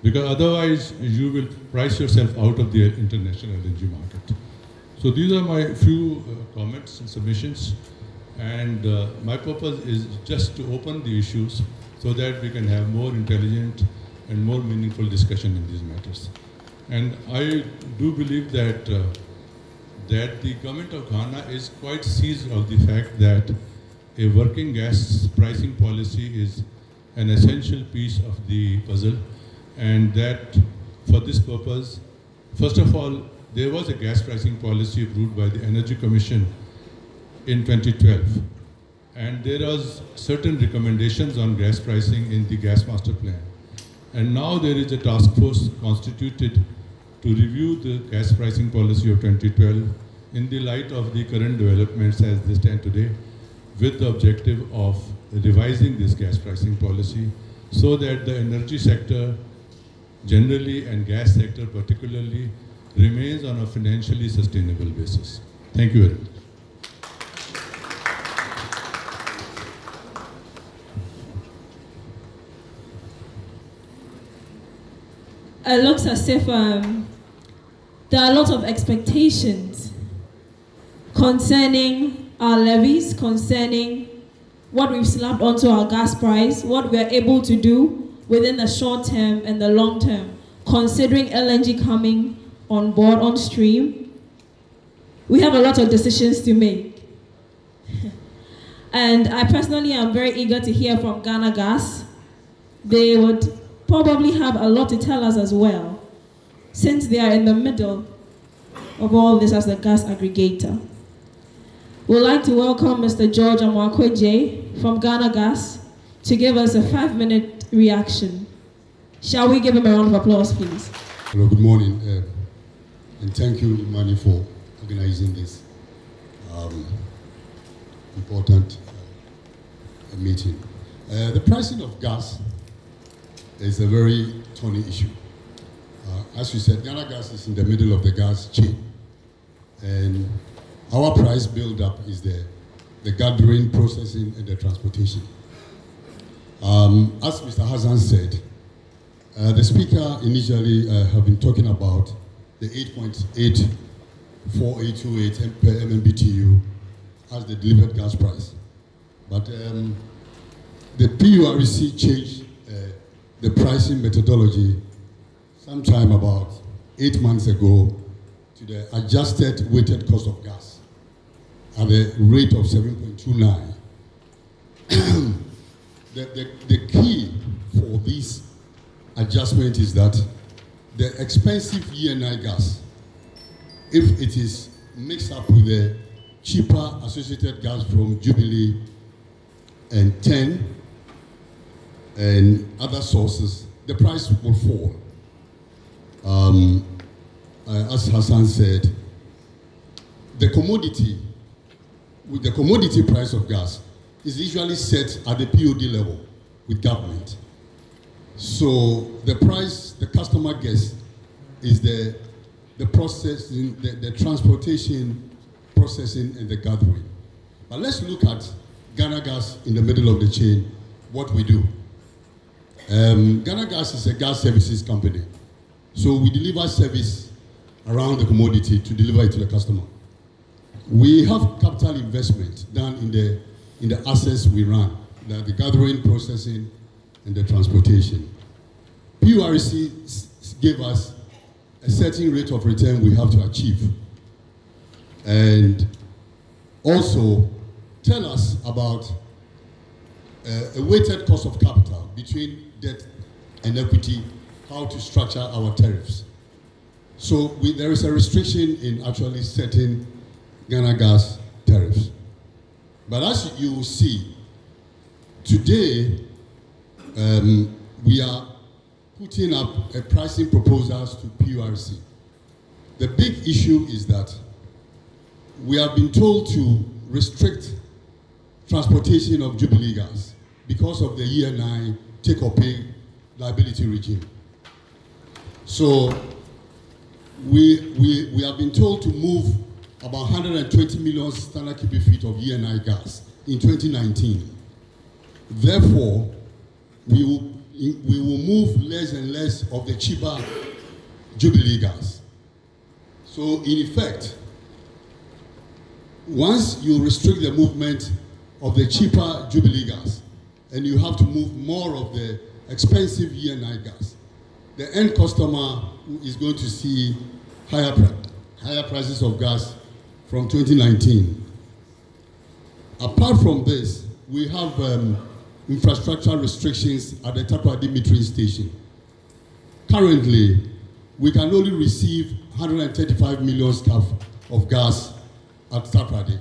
Because otherwise, you will price yourself out of the international LNG market. So these are my few comments and submissions. And my purpose is just to open the issues so that we can have more intelligent and more meaningful discussion in these matters. And I do believe that that the government of Ghana is quite seized of the fact that a working gas pricing policy is an essential piece of the puzzle, and that for this purpose, first of all, there was a gas pricing policy approved by the Energy Commission in 2012, and there was certain recommendations on gas pricing in the gas master plan. And now there is a task force constituted to review the gas pricing policy of 2012 in the light of the current developments as they stand today, with the objective of revising this gas pricing policy so that the energy sector generally and gas sector particularly remains on a financially sustainable basis. Thank you very much.
It looks as if there are a lot of expectations concerning our levies, concerning what we've slapped onto our gas price, what we're able to do within the short term and the long term, considering LNG coming on board, on stream. We have a lot of decisions to make. And I personally am very eager to hear from Ghana Gas. They would probably have a lot to tell us as well, since they are in the middle of all this as the gas aggregator. We'd like to welcome Mr. George Amwakweje from Ghana Gas to give us a 5-minute reaction. Shall we give him a round of applause, please?
Hello, good morning, and thank you, IMANI, for organizing this important meeting. The pricing of gas is a very thorny issue. As you said, Ghana Gas is in the middle of the gas chain. And our price build-up is the gathering, processing, and the transportation. As Mr. Hassan said, the speaker initially have been talking about the 8.84828 per MMBTU as the delivered gas price. But the PURC changed the pricing methodology sometime about 8 months ago to the adjusted weighted cost of gas at the rate of 7.29. The key for this adjustment is that the expensive ENI gas, if it is mixed up with the cheaper associated gas from Jubilee and 10 and other sources, the price will fall. As Hassan said, the commodity price of gas is usually set at the POD level with government. So the price the customer gets is the processing, the transportation, processing, and the gathering. But let's look at Ghana Gas in the middle of the chain, what we do. Ghana Gas is a gas services company. So we deliver service around the commodity to deliver it to the customer. We have capital investment done in the assets we run, the gathering, processing, and the transportation. PURC gave us a certain rate of return we have to achieve. And also tell us about a weighted cost of capital between debt and equity, how to structure our tariffs. So there is a restriction in actually setting Ghana Gas tariffs. But as you will see, today we are putting up a pricing proposals to PURC. The big issue is that we have been told to restrict transportation of Jubilee gas because of the ENI take-or-pay liability regime. So we have been told to move about 120 million standard cubic feet of ENI gas in 2019. Therefore, we will move less and less of the cheaper Jubilee gas. So in effect, once you restrict the movement of the cheaper Jubilee gas, and you have to move more of the expensive ENI gas, the end customer is going to see higher prices of gas from 2019. Apart from this, we have infrastructure restrictions at the Takoradi metering station. Currently, we can only receive 135 million scarf of gas at Takoradi.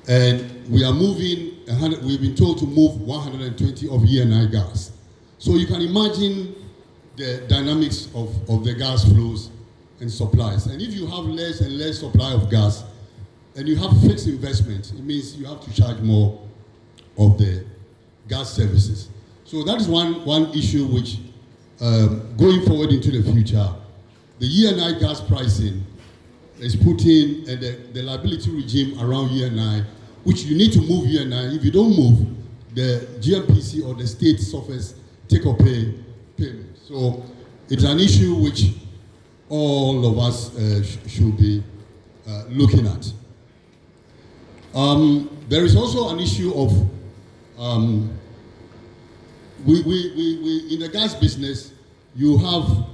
And we are moving, we've been told to move 120 of ENI gas. So you can imagine the dynamics of the gas flows and supplies. And if you have less and less supply of gas, and you have fixed investment, it means you have to charge more of the gas services. So that is one issue which, going forward into the future, the ENI gas pricing is putting the liability regime around ENI, which you need to move ENI. If you don't move, the GMPC or the state suffers take-or-pay payment. So it's an issue which all of us should be looking at. There is also an issue of we in the gas business, you have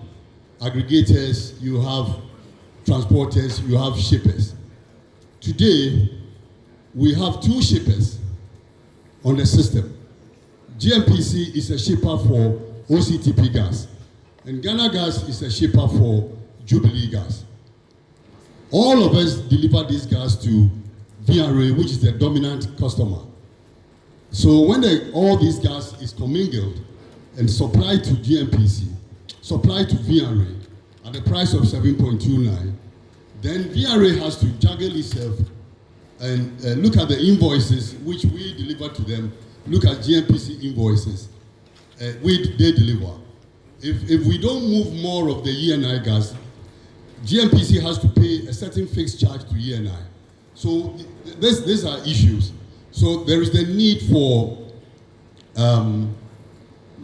aggregators, you have transporters, you have shippers. Today, we have two shippers on the system. GMPC is a shipper for OCTP gas, and Ghana Gas is a shipper for Jubilee gas. All of us deliver this gas to VRA, which is the dominant customer. So when all this gas is commingled and supplied to GMPC, supplied to VRA at the price of 7.29, then VRA has to juggle itself and look at the invoices which we deliver to them, look at GMPC invoices, they deliver. If we don't move more of the ENI gas, GMPC has to pay a certain fixed charge to ENI. So these are issues. So there is the need for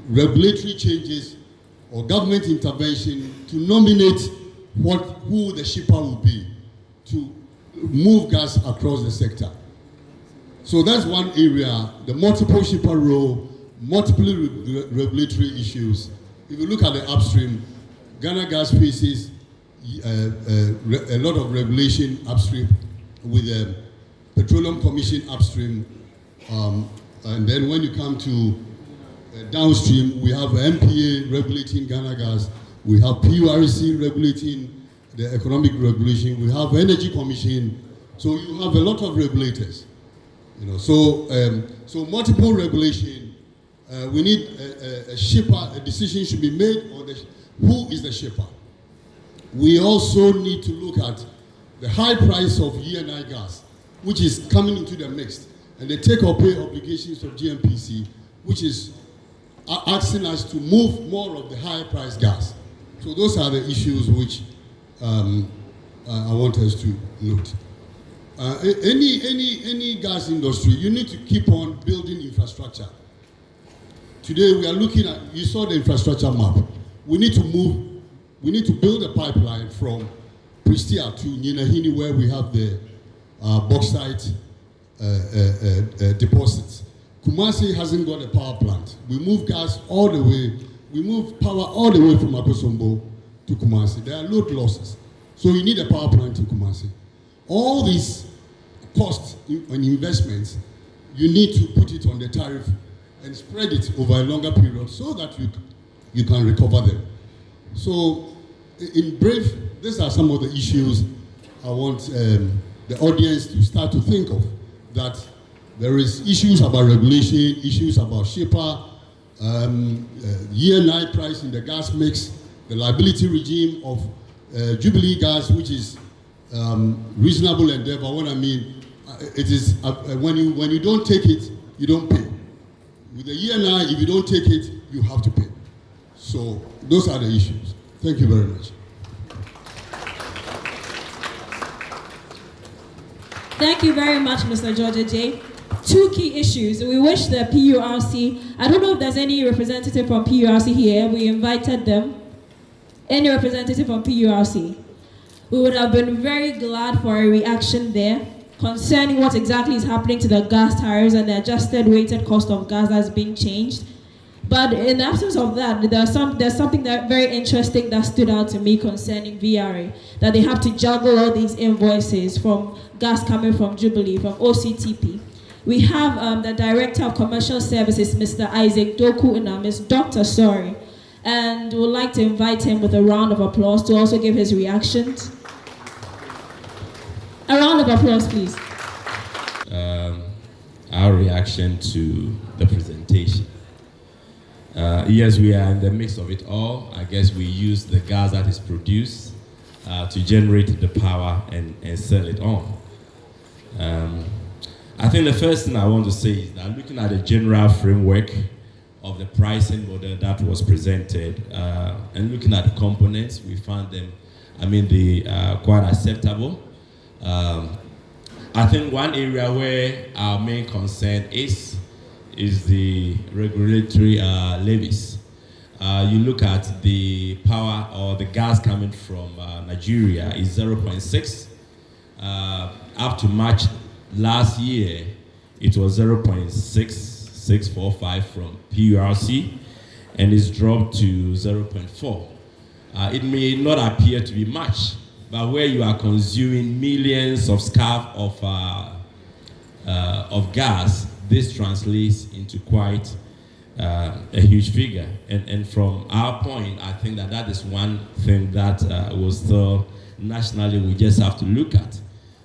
regulatory changes or government intervention to nominate who the shipper will be to move gas across the sector. So that's one area, the multiple shipper role, multiple regulatory issues. If you look at the upstream, Ghana Gas faces a lot of regulation upstream with the Petroleum Commission upstream. And then when you come to downstream, we have MPA regulating Ghana Gas, we have PURC regulating the economic regulation, we have Energy Commission, so you have a lot of regulators. You know, so multiple regulation. We need a shipper. A decision should be made on who is the shipper. We also need to look at the high price of ENI gas, which is coming into the mix, and the take-or-pay obligations of GMPC, which is asking us to move more of the high-price gas. So those are the issues which I want us to note. Any gas industry, you need to keep on building infrastructure. Today we are looking at, you saw the infrastructure map. We need to build a pipeline from Pristia to Nyinahini, where we have the bauxite deposits. Kumasi hasn't got a power plant. We move gas all the way, we move power all the way from Akosombo to Kumasi. There are load losses. So you need a power plant in Kumasi. All these costs and investments, you need to put it on the tariff and spread it over a longer period so that you can recover them. So in brief, these are some of the issues I want the audience to start to think of, that there is issues about regulation, issues about shipper, ENI price in the gas mix, the liability regime of Jubilee gas, which is reasonable endeavor. What I mean, it is when you don't take it, you don't pay. With the ENI, if you don't take it, you have to pay. So those are the issues. Thank you very much.
Thank you very much, Mr. George J. Two key issues. We wish the PURC, I don't know if there's any representative from PURC here. We invited them. Any representative from PURC? We would have been very glad for a reaction there concerning what exactly is happening to the gas tariffs and the adjusted weighted cost of gas that's being changed. But in the absence of that, there's something that very interesting that stood out to me concerning VRA, that they have to juggle all these invoices from gas coming from Jubilee, from OCTP. We have the Director of Commercial Services, Mr. Isaac Doku Inamis, Dr. Sorry, and we'd like to invite him with a round of applause to also give his reactions. A round of applause, please.
Our reaction to the presentation. Yes, we are in the midst of it all. I guess we use the gas that is produced to generate the power and sell it on. I think the first thing I want to say is that looking at the general framework of the pricing model that was presented and looking at the components, we found them, they are quite acceptable. I think one area where our main concern is the regulatory levies. You look at the power or the gas coming from Nigeria is 0.6. Up to March last year, it was 0.6645 from PURC, and it's dropped to 0.4. It may not appear to be much, but where you are consuming millions of scarf of gas, this translates into quite a huge figure. And from our point, I think that is one thing that was still nationally we just have to look at,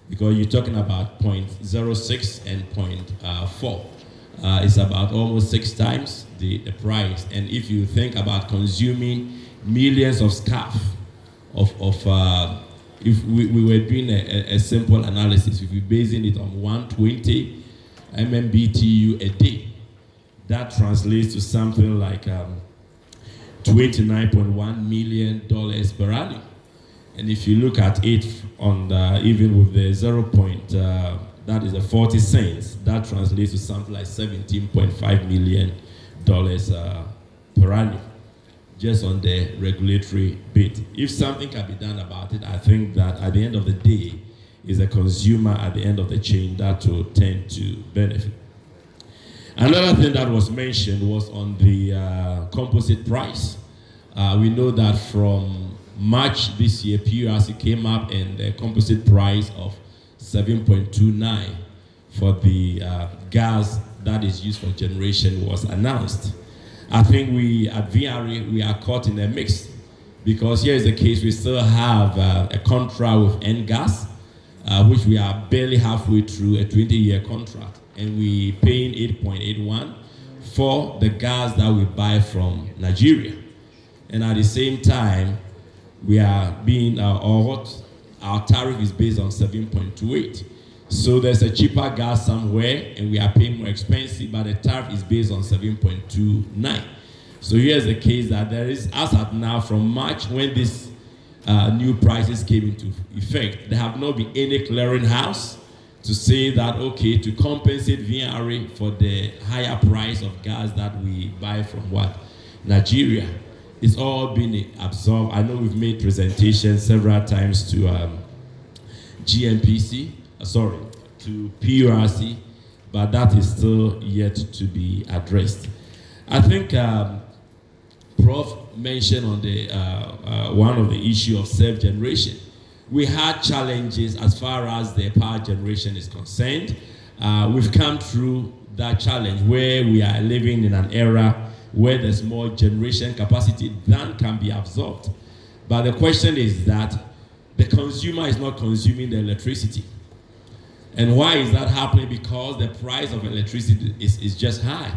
because you're talking about 0.06 and 0.4. It's about almost 6 times the price. And if you think about consuming millions of scarf if we were doing a simple analysis, if we're basing it on 120 MMBTU a day, That translates to something like $29.1 million per annum. And if you look at it on even with the 0. That is a 40 cents, that translates to something like $17.5 million per annum, just on the regulatory bit. If something can be done about it, I think that at the end of the day, is a consumer at the end of the chain that will tend to benefit. Another thing that was mentioned was on the composite price. We know that from March this year, PURC came up and the composite price of 7.29 for the gas that is used for generation was announced. I think we at VRE, we are caught in a mix, because here is the case, we still have a contract with NGAS, which we are barely halfway through a 20-year contract, and we paying 8.81 for the gas that we buy from Nigeria. And at the same time, we are being, our tariff is based on 7.28. So there's a cheaper gas somewhere, and we are paying more expensive, but the tariff is based on 7.29. So here's the case that there is, as at now, from March, when these new prices came into effect, there have not been any clearinghouse to say that, okay, to compensate VRE for the higher price of gas that we buy from Nigeria. It's all been absorbed. I know we've made presentations several times to to PURC, but that is still yet to be addressed. I think Prof mentioned on the one of the issue of self-generation. We had challenges as far as the power generation is concerned. We've come through that challenge where we are living in an era where there's more generation capacity than can be absorbed. But the question is that the consumer is not consuming the electricity. And why is that happening? Because the price of electricity is just high.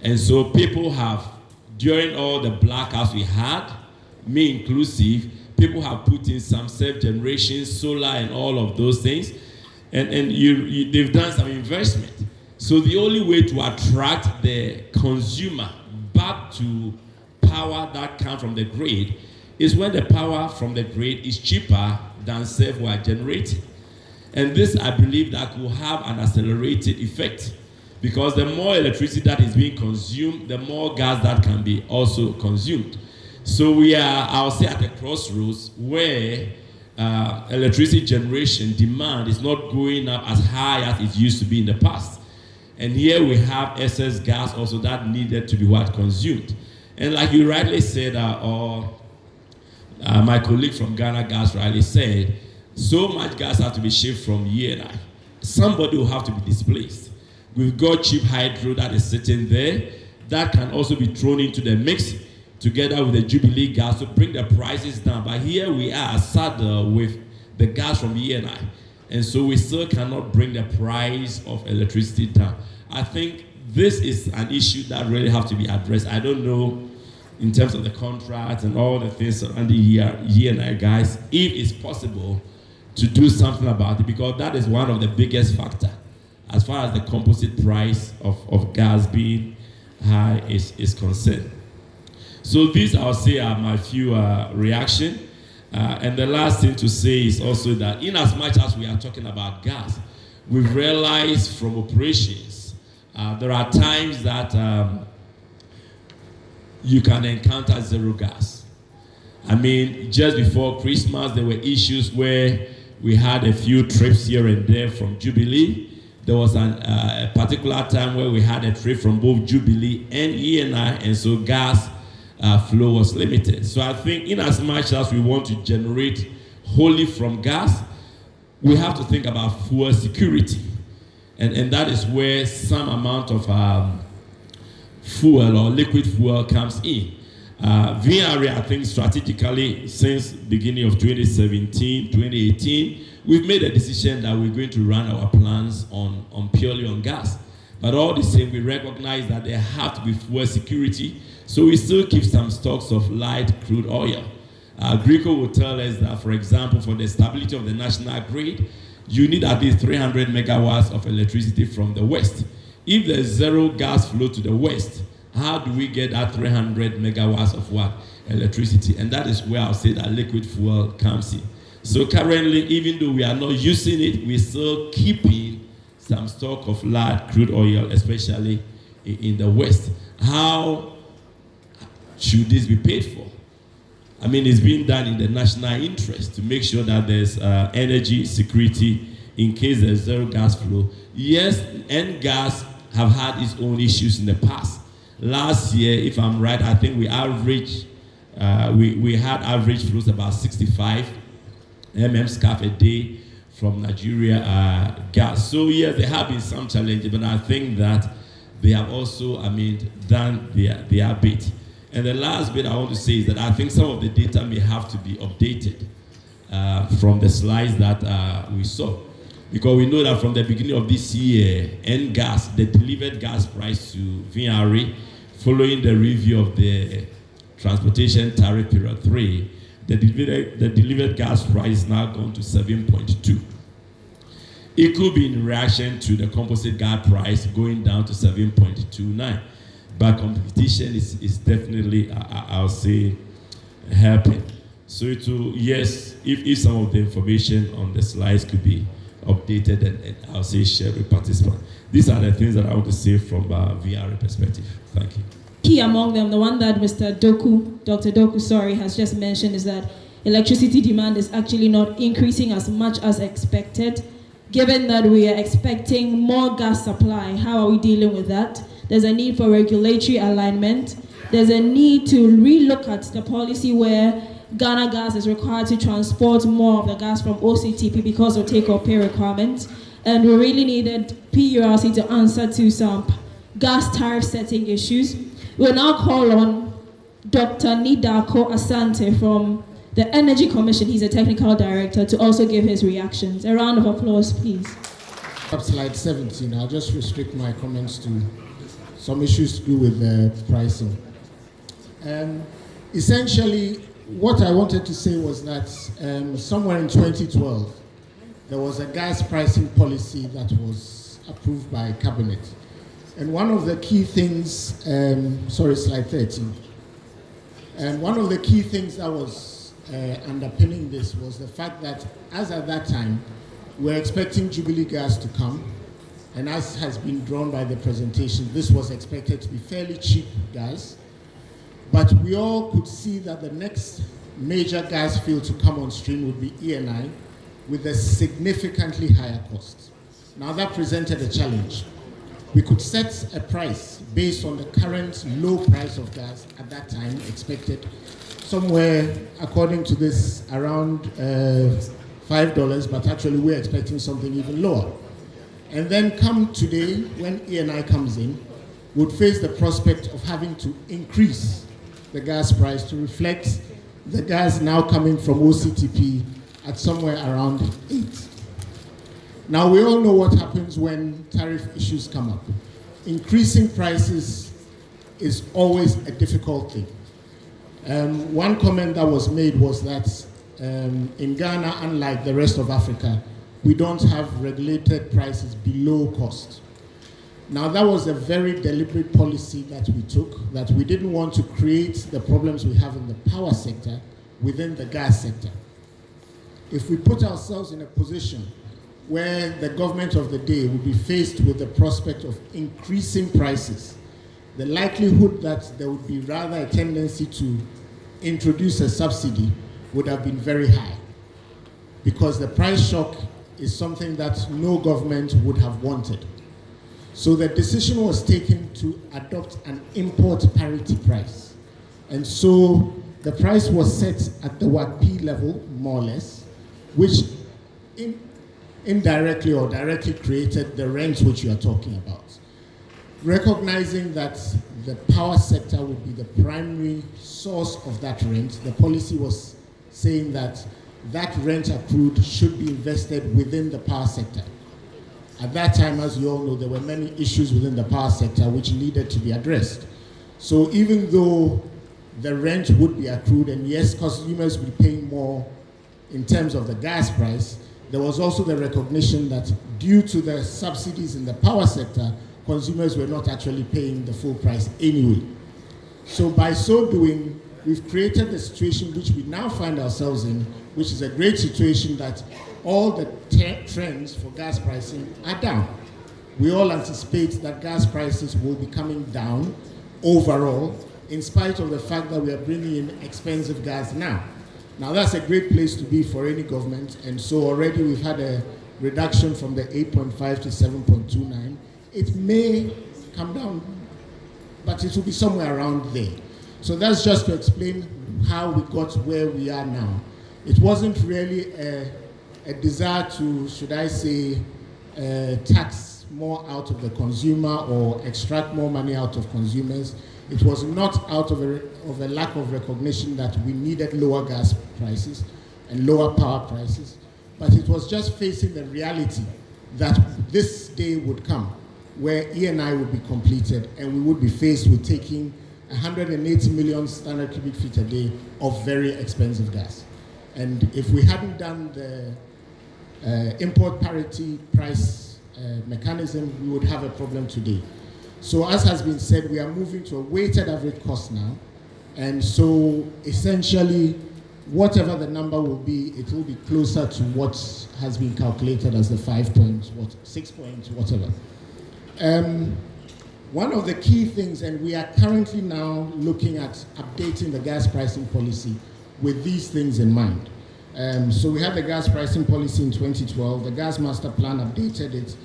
And so people have, during all the blackouts we had, me inclusive, people have put in some self-generation, solar and all of those things. And they've done some investment. So the only way to attract the consumer back to power that comes from the grid is when the power from the grid is cheaper than self-wire generating. And this, I believe, that will have an accelerated effect, because the more electricity that is being consumed, the more gas that can be also consumed. So we are, I'll say, at a crossroads where electricity generation demand is not going up as high as it used to be in the past. And here we have excess gas also that needed to be consumed. And like you rightly said, my colleague from Ghana Gas rightly said, so much gas has to be shipped from ENI. Somebody will have to be displaced. We've got cheap hydro that is sitting there that can also be thrown into the mix together with the Jubilee gas to bring the prices down. But here we are saddled with the gas from ENI. And so we still cannot bring the price of electricity down. I think this is an issue that really have to be addressed. I don't know in terms of the contract and all the things surrounding ENI guys, if it's possible to do something about it, because that is one of the biggest factors as far as the composite price of gas being high is concerned. So these, I'll say, are my few reactions. And the last thing to say is also that in as much as we are talking about gas, we've realized from operations, there are times that you can encounter zero gas. I mean, just before Christmas, there were issues where we had a few trips here and there from Jubilee. There was a particular time where we had a trip from both Jubilee and ENI, and so gas flow was limited. So I think in as much as we want to generate wholly from gas, we have to think about fuel security. And that is where some amount of fuel or liquid fuel comes in. VRE, I think strategically, since beginning of 2017, 2018, we've made a decision that we're going to run our plans on purely on gas. But all the same, we recognize that there have to be fuel security, so we still keep some stocks of light crude oil. Greco will tell us that, for example, for the stability of the national grid, you need at least 300 megawatts of electricity from the west. If there's zero gas flow to the west, how do we get that 300 megawatts of what? Electricity. And that is where I'll say that liquid fuel comes in. So currently, even though we are not using it, we're still keeping some stock of light crude oil, especially in the west. How should this be paid for? I mean, it's being done in the national interest to make sure that there's energy security in case there's zero gas flow. Yes, and gas have had its own issues in the past. Last year, if I'm right, I think we averaged, we had average flows about 65 MMscf a day from Nigeria gas. So yes, there have been some challenges, but I think that they have also, I mean, done their bit. And the last bit I want to say is that I think some of the data may have to be updated from the slides that we saw. Because we know that from the beginning of this year, gas, the delivered gas price to VRE, following the review of the transportation tariff period 3, the delivered gas price is now gone to 7.2. It could be in reaction to the composite gas price going down to 7.29. But competition is definitely, I'll say, helping. So it will, yes, if some of the information on the slides could be updated and I'll say shared with participants. These are the things that I want to say from a VRE perspective. Thank you.
Key among them, the one that Dr. Doku, has just mentioned is that electricity demand is actually not increasing as much as expected. Given that we are expecting more gas supply, how are we dealing with that? There's a need for regulatory alignment. There's a need to relook at the policy where Ghana Gas is required to transport more of the gas from OCTP because of take-or-pay requirements. And we really needed PURC to answer to some gas tariff setting issues. We'll now call on Dr. Nidako Asante from the Energy Commission. He's a technical director, to also give his reactions. A round of applause, please.
Up slide 17, I'll just restrict my comments to some issues to do with pricing. Essentially, what I wanted to say was that somewhere in 2012, there was a gas pricing policy that was approved by Cabinet. And one of the key things, slide 13. And one of the key things that was underpinning this was the fact that, as at that time, we're expecting Jubilee gas to come. And as has been drawn by the presentation, this was expected to be fairly cheap gas. But we all could see that the next major gas field to come on stream would be ENI, with a significantly higher cost. Now that presented a challenge. We could set a price based on the current low price of gas at that time, expected somewhere, according to this, around $5, but actually we're expecting something even lower. And then come today, when ENI comes in, would face the prospect of having to increase the gas price to reflect the gas now coming from OCTP at somewhere around 8. Now we all know what happens when tariff issues come up. Increasing prices is always a difficult thing. One comment that was made was that in Ghana, unlike the rest of Africa, we don't have regulated prices below cost. Now that was a very deliberate policy that we took, that we didn't want to create the problems we have in the power sector within the gas sector. If we put ourselves in a position where the government of the day would be faced with the prospect of increasing prices, the likelihood that there would be rather a tendency to introduce a subsidy would have been very high, because the price shock is something that no government would have wanted. So the decision was taken to adopt an import parity price. And so the price was set at the WACP level, more or less, which indirectly or directly created the rent which you are talking about. Recognizing that the power sector would be the primary source of that rent, the policy was saying that that rent accrued should be invested within the power sector. At that time, as you all know, there were many issues within the power sector which needed to be addressed. So even though the rent would be accrued, and yes, consumers would be paying more in terms of the gas price, there was also the recognition that due to the subsidies in the power sector, consumers were not actually paying the full price anyway. So by so doing, we've created the situation which we now find ourselves in, which is a great situation that all the trends for gas pricing are down. We all anticipate that gas prices will be coming down overall, in spite of the fact that we are bringing in expensive gas now. Now that's a great place to be for any government, and so already we've had a reduction from the 8.5 to 7.29. It may come down, but it will be somewhere around there. So that's just to explain how we got where we are now. It wasn't really a desire to, should I say, tax more out of the consumer or extract more money out of consumers. It was not out of a lack of recognition that we needed lower gas prices and lower power prices, but it was just facing the reality that this day would come where ENI would be completed and we would be faced with taking 180 million standard cubic feet a day of very expensive gas. And if we hadn't done the import parity price mechanism, we would have a problem today. So as has been said, we are moving to a weighted average cost now. And so essentially, whatever the number will be, it will be closer to what has been calculated as the 5 points, 6 points, whatever. One of the key things, and we are currently now looking at updating the gas pricing policy with these things in mind. So we had the gas pricing policy in 2012, the gas master plan updated it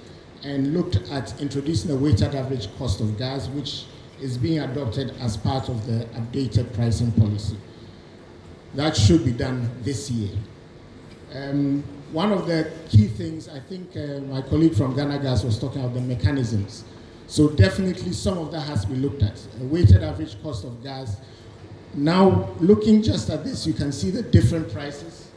and looked at introducing a weighted average cost of gas, which is being adopted as part of the updated pricing policy. That should be done this year. One of the key things, I think my colleague from Ghana Gas was talking about the mechanisms. So definitely some of that has to be looked at. A weighted average cost of gas. Now, looking just at this, you can see the different prices.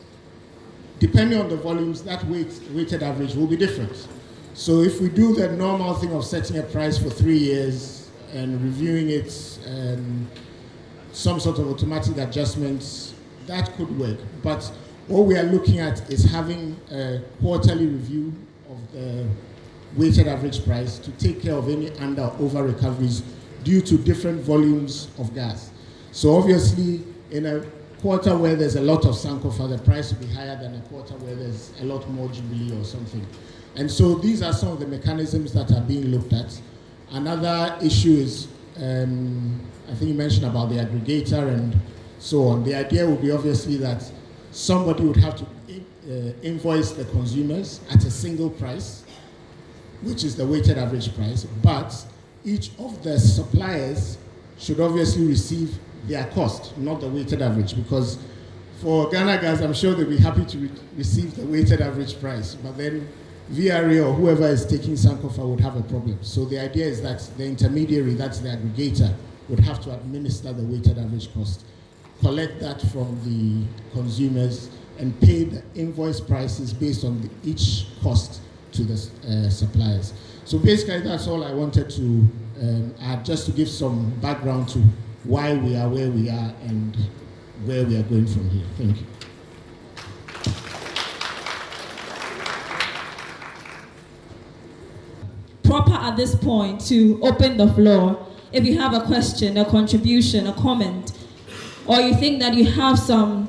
Depending on the volumes, that weighted average will be different. So if we do the normal thing of setting a price for 3 years and reviewing it, some sort of automatic adjustments, that could work. But what we are looking at is having a quarterly review of the weighted average price to take care of any under or over recoveries due to different volumes of gas. So obviously, in a quarter where there's a lot of Sankofa, the price will be higher than a quarter where there's a lot more Jubilee or something. And so these are some of the mechanisms that are being looked at. Another issue is, I think you mentioned about the aggregator and so on. The idea would be obviously that somebody would have to invoice the consumers at a single price, which is the weighted average price, but each of the suppliers should obviously receive their cost, not the weighted average, because for Ghana Gas, I'm sure they'll be happy to receive the weighted average price, but then VRA or whoever is taking Sankofa would have a problem. So the idea is that the intermediary, that's the aggregator, would have to administer the weighted average cost, collect that from the consumers, and pay the invoice prices based on each cost to the suppliers. So basically, that's all I wanted to add, just to give some background to why we are where we are and where we are going from here. Thank you.
Proper at this point to open the floor. If you have a question, a contribution, a comment, or you think that you have some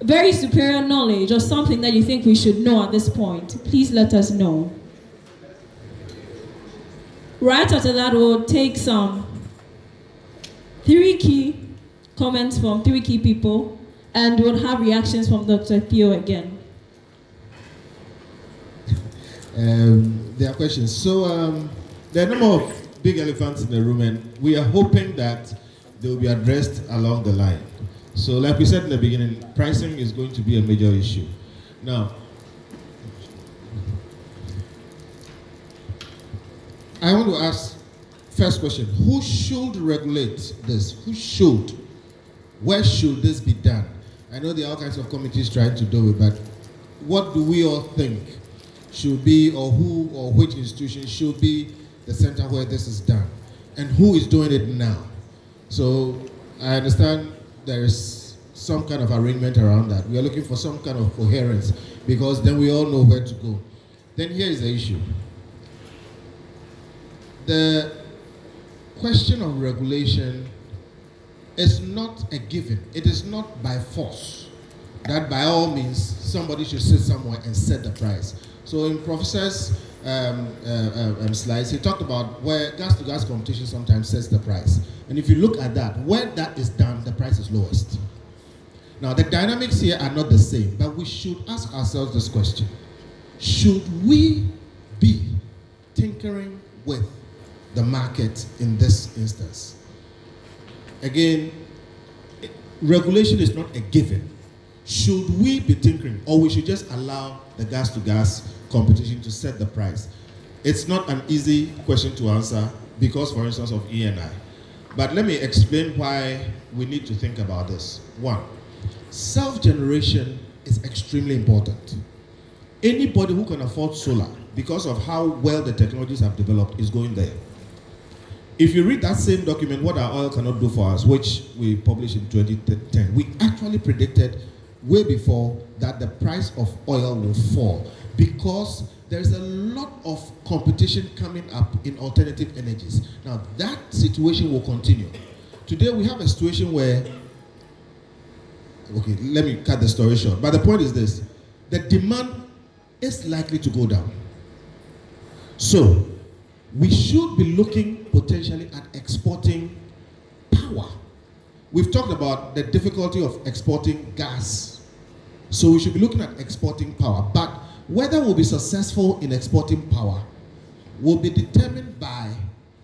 very superior knowledge or something that you think we should know at this point, please let us know. Right after that, we'll take some 3 key comments from 3 key people, and we'll have reactions from Dr. Theo again.
There are questions. So there are a number of big elephants in the room, and we are hoping that they will be addressed along the line. So like we said in the beginning, pricing is going to be a major issue. Now, I want to ask, first question, who should regulate this? Who should? Where should this be done? I know there are all kinds of committees trying to do it, but what do we all think should be, or who or which institution should be the center where this is done? And who is doing it now? So I understand there is some kind of arrangement around that. We are looking for some kind of coherence, because then we all know where to go. Then here is the issue. the question of regulation is not a given. It is not by force that by all means somebody should sit somewhere and set the price. So in Professor's slides, he talked about where gas-to-gas competition sometimes sets the price. And if you look at that, where that is done, the price is lowest. Now, the dynamics here are not the same, but we should ask ourselves this question. Should we be tinkering with the market in this instance? Again, regulation is not a given. Should we be tinkering, or we should just allow the gas-to-gas competition to set the price? It's not an easy question to answer because, for instance, of ENI. But let me explain why we need to think about this. One, self-generation is extremely important. Anybody who can afford solar, because of how well the technologies have developed, is going there. If you read that same document, What Our Oil Cannot Do For Us, which we published in 2010, we actually predicted way before that the price of oil will fall because there's a lot of competition coming up in alternative energies. Now, that situation will continue. Today, we have a situation where, okay, let me cut the story short, but the point is this: the demand is likely to go down. So, we should be looking potentially at exporting power. We've talked about the difficulty of exporting gas. So we should be looking at exporting power. But whether we'll be successful in exporting power will be determined by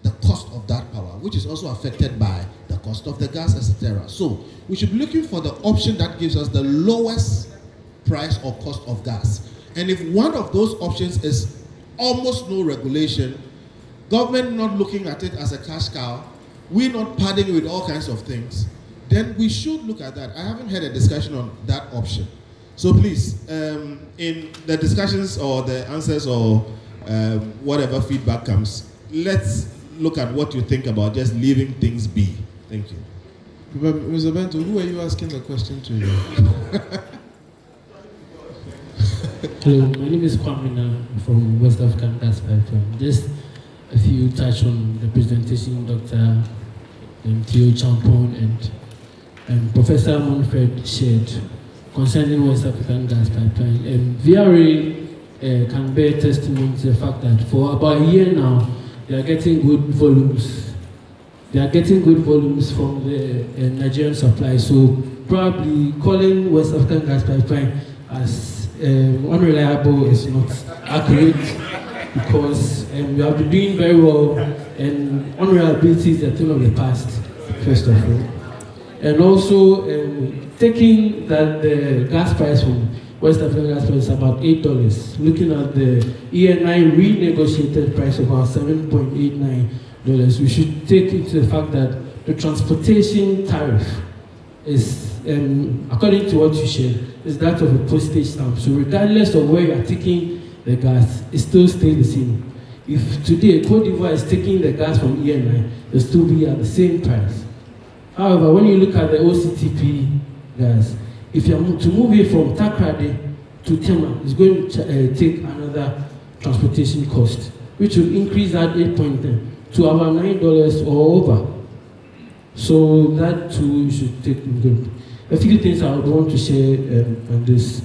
the cost of that power, which is also affected by the cost of the gas, etc. So we should be looking for the option that gives us the lowest price or cost of gas. And if one of those options is almost no regulation, government not looking at it as a cash cow, we're not padding with all kinds of things, then we should look at that. I haven't had a discussion on that option. So please, in the discussions or the answers or whatever feedback comes, let's look at what you think about just leaving things be. Thank you.
But Mr. Bento, who are you asking the question to?
Hello, my name is Kwamina from West African Gas Pipeline. Just a few touch on the presentation Dr. Theophilus Acheampong and Professor Manfred shared concerning West African Gas Pipeline. VRA can bear testimony to the fact that for about a year now, they are getting good volumes. They are getting good volumes from the Nigerian supply. So probably calling West African Gas Pipeline as unreliable is not accurate, because we have been doing very well, and unreliability is a thing of the past, first of all. And also, taking that the gas price from West African gas price is about $8, looking at the ENI renegotiated price of about $7.89, we should take into the fact that the transportation tariff is, according to what you shared, is that of a postage stamp. So regardless of where you are taking the gas, it still stays the same. If today Cote d'Ivoire is taking the gas from ENI, it'll still be at the same price. However, when you look at the OCTP gas, if you are to move it from Takrady to Tema, it's going to take another transportation cost, which will increase that 8.10 to about $9 or over. So that too you should take into. A few things I would want to share on this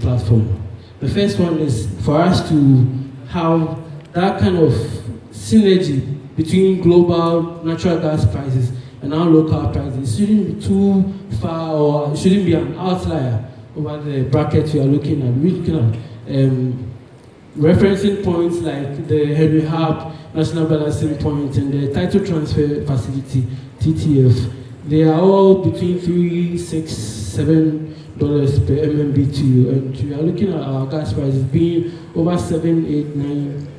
platform. The first one is for us to have that kind of synergy between global natural gas prices and our local prices. It shouldn't be too far, or it shouldn't be an outlier over the bracket we are looking at. We're looking at referencing points like the Henry Hub National Balancing Point and the Title Transfer Facility, TTF. They are all between $3, $6, $7 per MMBTU, and we are looking at our gas prices being over $7, $8,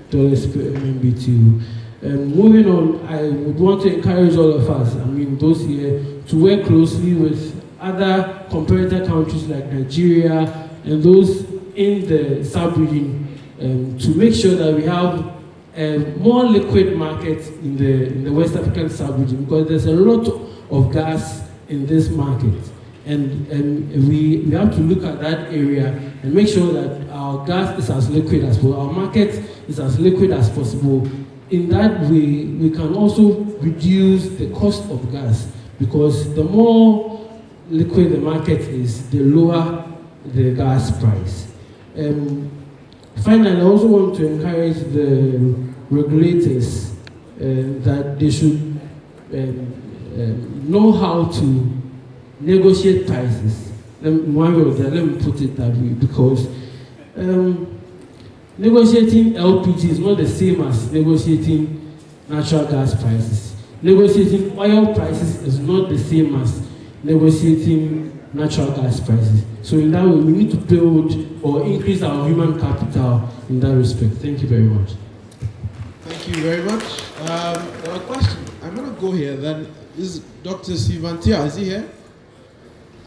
$9 per MMBTU. Moving on, I would want to encourage all of us, those here, to work closely with other comparator countries like Nigeria and those in the sub-region to make sure that we have more liquid markets in the West African sub-region, because there's a lot of gas in this market. And we have to look at that area and make sure that our gas is as liquid as possible, our market is as liquid as possible, in that way, we can also reduce the cost of gas, because the more liquid the market is, the lower the gas price. Finally, I also want to encourage the regulators that they should know how to negotiate prices. Let me put it that way, because negotiating LPG is not the same as negotiating natural gas prices. Negotiating oil prices is not the same as negotiating natural gas prices. So in that way, we need to build or increase our human capital in that respect. Thank you very much.
Thank you very much. A question. I'm going to go here then. Is Dr. Sivantia, is he here?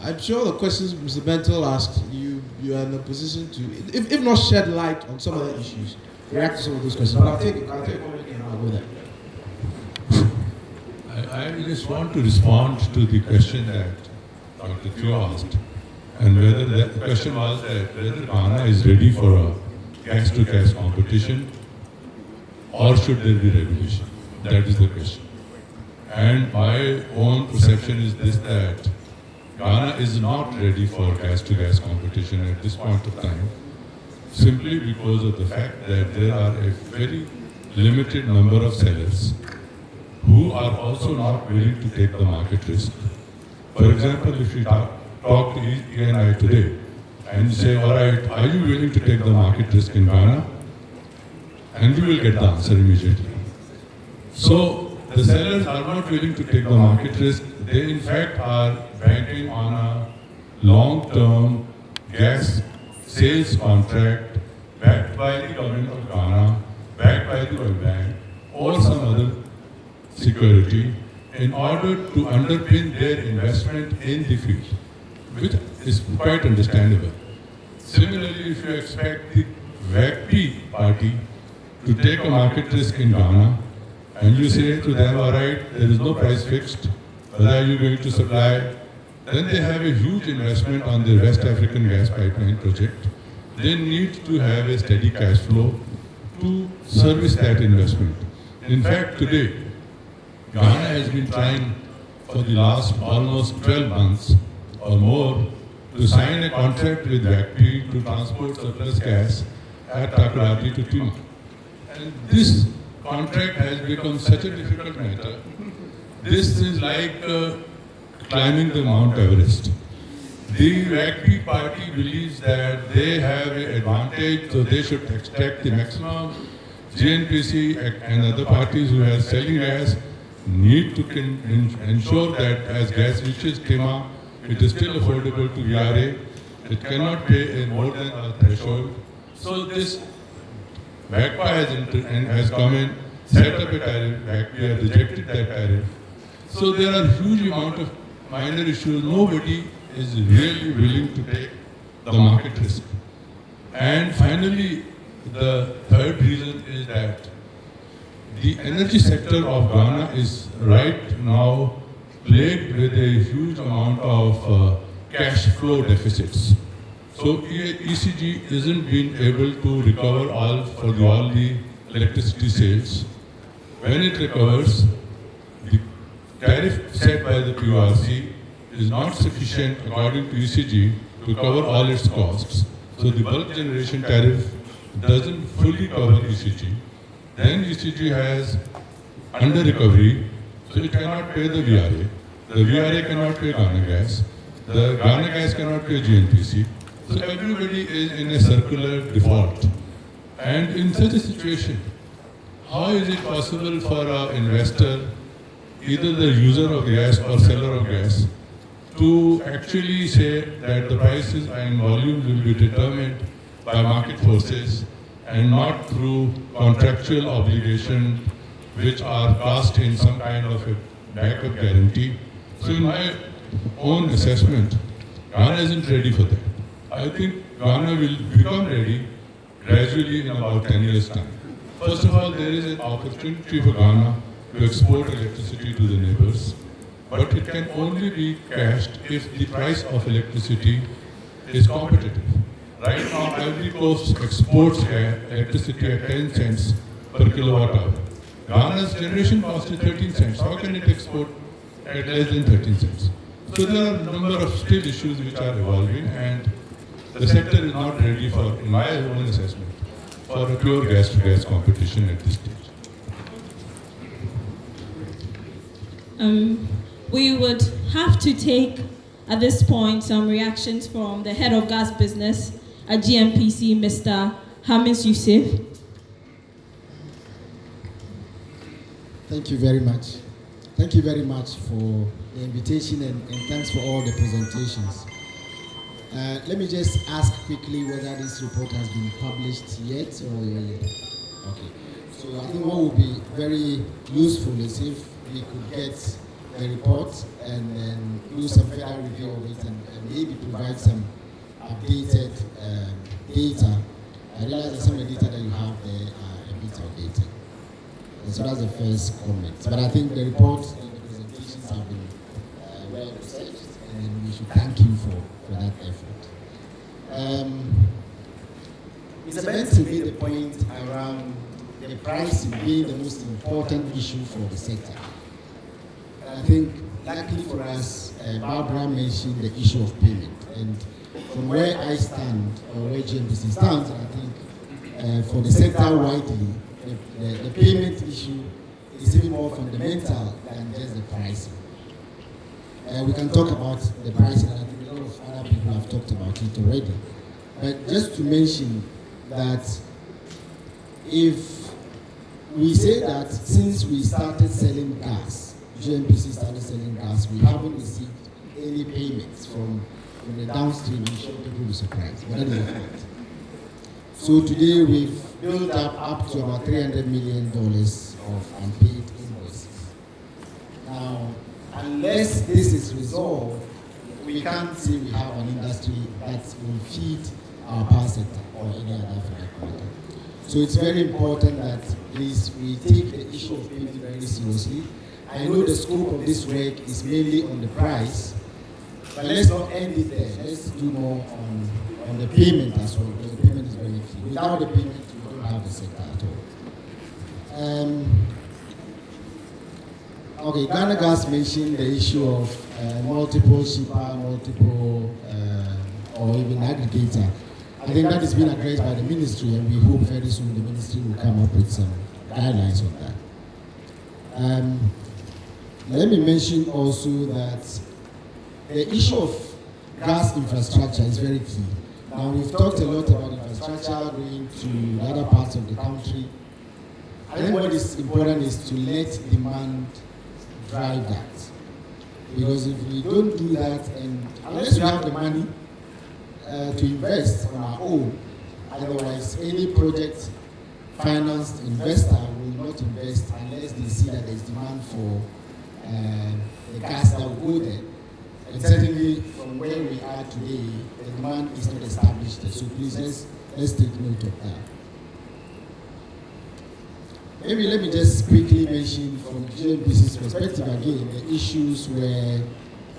I'm sure the questions Mr. Bentel asked, you are in a position to, if not shed light on some of the issues, react to some of those questions. But I'll take one minute and I'll go there.
I just want to respond to the question that Dr. Theo asked, and whether the question was that whether Ghana is ready for a gas-to-gas competition, or should there be regulation? That is the question. And my own perception is this, that Ghana is not ready for gas-to-gas competition at this point of time, simply because of the fact that there are a very limited number of sellers who are also not willing to take the market risk. For example, if you talk to ENI today and say, all right, are you willing to take the market risk in Ghana? And you will get the answer immediately. So the sellers are not willing to take the market risk. They in fact are banking on a long-term gas sales contract backed by the government of Ghana, backed by the World Bank, or some other security, in order to underpin their investment in the field, which is quite understandable. Similarly, if you expect the WACP party to take a market risk in Ghana, and you say to them, all right, there is no price fixed, whether are you going to supply, then they have a huge investment on their West African gas pipeline project. They need to have a steady cash flow to service that investment. In fact, today, Ghana has been trying for the last almost 12 months or more to sign a contract with WACP to transport surplus gas at Takoradi to Tima. And this contract has become such a difficult matter. This is like climbing the Mount Everest. The WACP party believes that they have an advantage, so they should extract the maximum. GNPC and other parties who are selling gas need to ensure that as gas reaches Tima, it is still affordable to VRA. It cannot pay more than a threshold. So this WACP has come in, set up a tariff, WACP has rejected that tariff. So there are huge amount of minor issues. Nobody is really willing to take the market risk. And finally, the third reason is that the energy sector of Ghana is right now plagued with a huge amount of cash flow deficits. So ECG isn't being able to recover all the electricity sales. When it recovers, the tariff set by the PRC is not sufficient according to ECG to cover all its costs. So the bulk generation tariff doesn't fully cover ECG. Then ECG has under recovery, so it cannot pay the VRA. The VRA cannot pay Ghana Gas. The Ghana Gas cannot pay GNPC. So everybody is in a circular default. And in such a situation, how is it possible for an investor, either the user of gas or seller of gas, to actually say that the prices and volumes will be determined by market forces and not through contractual obligation which are cast in some kind of a backup guarantee? So in my own assessment, Ghana isn't ready for that. I think Ghana will become ready gradually in about 10 years' time. First of all, there is an opportunity for Ghana to export electricity to the neighbors, but it can only be cashed if the price of electricity is competitive. Right now, Ivory Coast exports electricity at 10 cents per kilowatt hour. Ghana's generation cost is 13 cents. How can it export at less than 13 cents? So there are a number of still issues which are evolving, and the sector is not ready for, in my own assessment, for a pure gas-to-gas competition at this stage.
We would have to take, at this point, some reactions from the head of gas business at GMPC, Mr. Hamis Youssef.
Thank you very much. Thank you very much for the invitation and thanks for all the presentations. Let me just ask quickly whether this report has been published yet or yet. Okay. So I think what would be very useful is if we could get the report and then do some further review of it and maybe provide some updated data. I realize that some of the data that you have there are a bit outdated. And so that's the first comment. But I think the report and the presentations have been well researched, and we should thank you for that effort. Mr. Benson made the point around the pricing being the most important issue for the sector. I think, luckily for us, Barbara mentioned the issue of payment. And from where I stand, or where GMPC stands, I think for the sector widely, the payment issue is even more fundamental than just the pricing. We can talk about the pricing, and I think a lot of other people have talked about it already. But just to mention that if we say that since we started selling gas, GMPC started selling gas, we haven't received any payments from the downstream. I'm sure people will be surprised, but that is the fact. So today we've built up to about $300 million of unpaid invoices. Now, unless this is resolved, we can't say we have an industry that will feed our power sector or any other for that matter. So it's very important that please we take the issue of payment very seriously. I know the scope of this work is mainly on the price, but let's not end it there. Let's do more on the payment as well, because the payment is very key. Without the payment, we don't have the sector at all. Okay, Ghana Gas mentioned the issue of multiple shipper, multiple or even aggregator. I think that is being addressed by the ministry, and we hope very soon the ministry will come up with some guidelines on that. Let me mention also that the issue of gas infrastructure is very key. Now, we've talked a lot about infrastructure going to other parts of the country. I think what is important is to let demand drive that. Because if we don't do that, and unless we have the money to invest on our own, otherwise any project financed investor will not invest unless they see that there is demand for the gas that will go there. And certainly from where we are today, the demand is not established there. So please let's take note of that. Maybe let me just quickly mention from GMPC's perspective again the issues where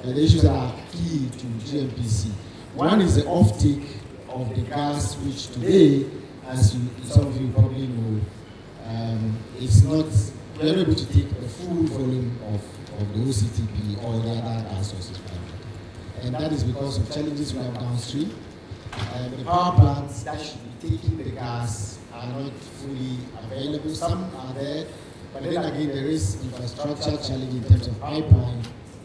the issues that are key to GMPC. One is the offtake of the gas, which today, as some of you probably know, it's not, we're not able to take the full volume of the OCTP or the other gas sources. And that is because of challenges we have downstream. The power plants that should be taking the gas are not fully available. Some are there, but then again there is infrastructure challenge in terms of pipeline.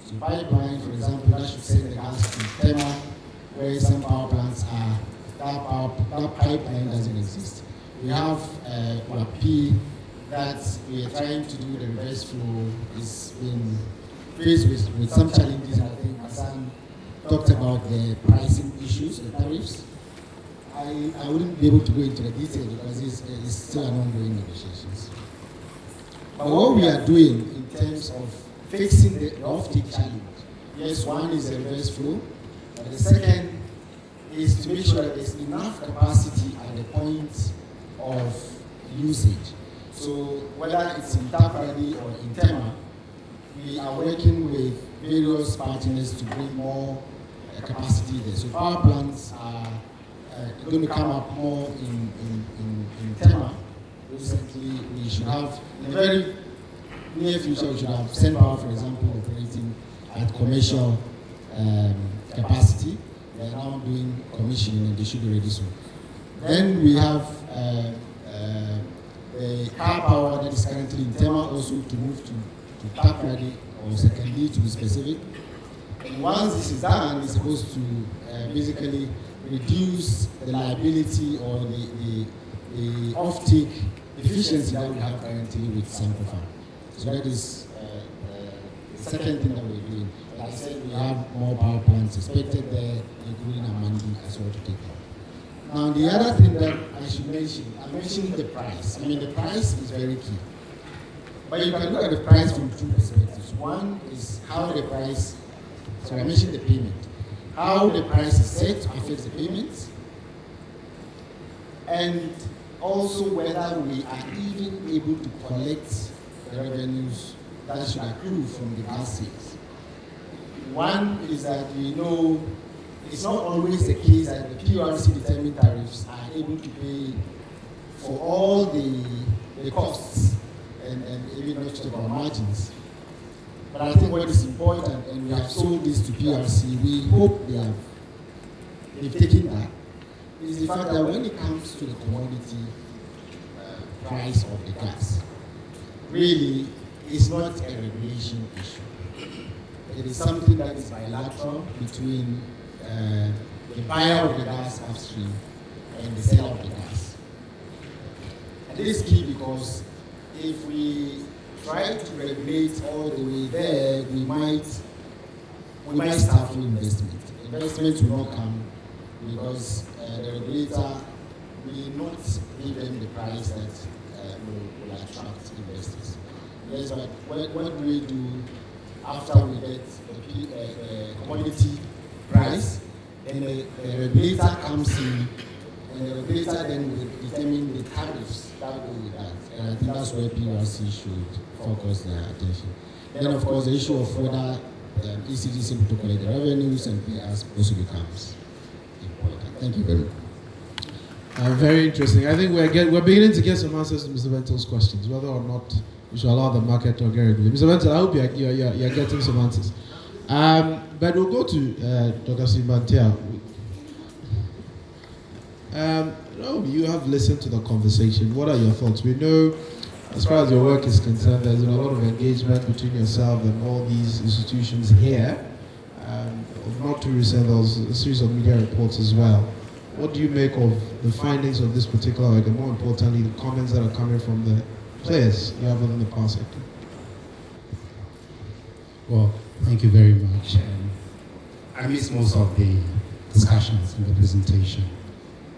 So pipeline, for example, that should send the gas to Tema, where some power plants are, that pipeline doesn't exist. We have WAP that we are trying to do the reverse flow. It's been faced with some challenges. I think Hassan talked about the pricing issues, the tariffs. I wouldn't be able to go into the detail because it's still an ongoing negotiations. But what we are doing in terms of fixing the offtake challenge, yes, one is the reverse flow, but the second is to make sure that there's enough capacity at the point of usage. So whether it's in Tapradi or in Tema, we are working with various partners to bring more capacity there. So power plants are going to come up more in Tema, recently we should have, in the very near future, we should have Senpower, for example, operating at commercial capacity. They are now doing commissioning and they should be ready soon. Then we have the car power that is currently in Tema also to move to tap ready or secondly to be specific. And once this is done, it's supposed to basically reduce the liability or the off-take efficiency that we have currently with Sempower. So that is the second thing that we're doing. Like I said, we have more power plants expected there, including IMANI as well to take care. Now, the other thing that I should mention, I mentioned the price. I mean, the price is very key. But you can look at the price from two perspectives. One is how the price, so I mentioned the payment. How the price is set affects the payments. And also whether we are even able to collect the revenues that should accrue from the gas sales. One is that we know it's not always the case that the PRC determined tariffs are able to pay for all the costs and even not to talk about margins. But I think what is important, and we have sold this to PRC, we hope they've taken that, is the fact that when it comes to the commodity price of the gas, really it's not a regulation issue. It is something that is bilateral between the buyer of the gas upstream and the seller of the gas. And this is key because if we try to regulate all the way there, we might stifle investment. Investment will not come because the regulator will not give them the price that will attract investors. Yes, but what do we do after we get the commodity price? Then the regulator comes in, and the regulator then will determine the tariffs that go with that. And I think that's where PRC should focus their attention. Then, of course, the issue of whether ECG is able to collect the revenues and pay us also becomes important. Thank you very much.
Very interesting. I think we're beginning to get some answers to Mr. Bentel's questions, whether or not we should allow the market to get regulated. Mr. Bentel, I hope you're getting some answers. But we'll go to Dr. Sivantia. You have listened to the conversation. What are your thoughts? We know, as far as your work is concerned, there's been a lot of engagement between yourself and all these institutions here. Not too recent, there was a series of media reports as well. What do you make of the findings of this particular work, and more importantly, the comments that are coming from the players you have within the power sector?
Well, thank you very much. I missed most of the discussions in the presentation,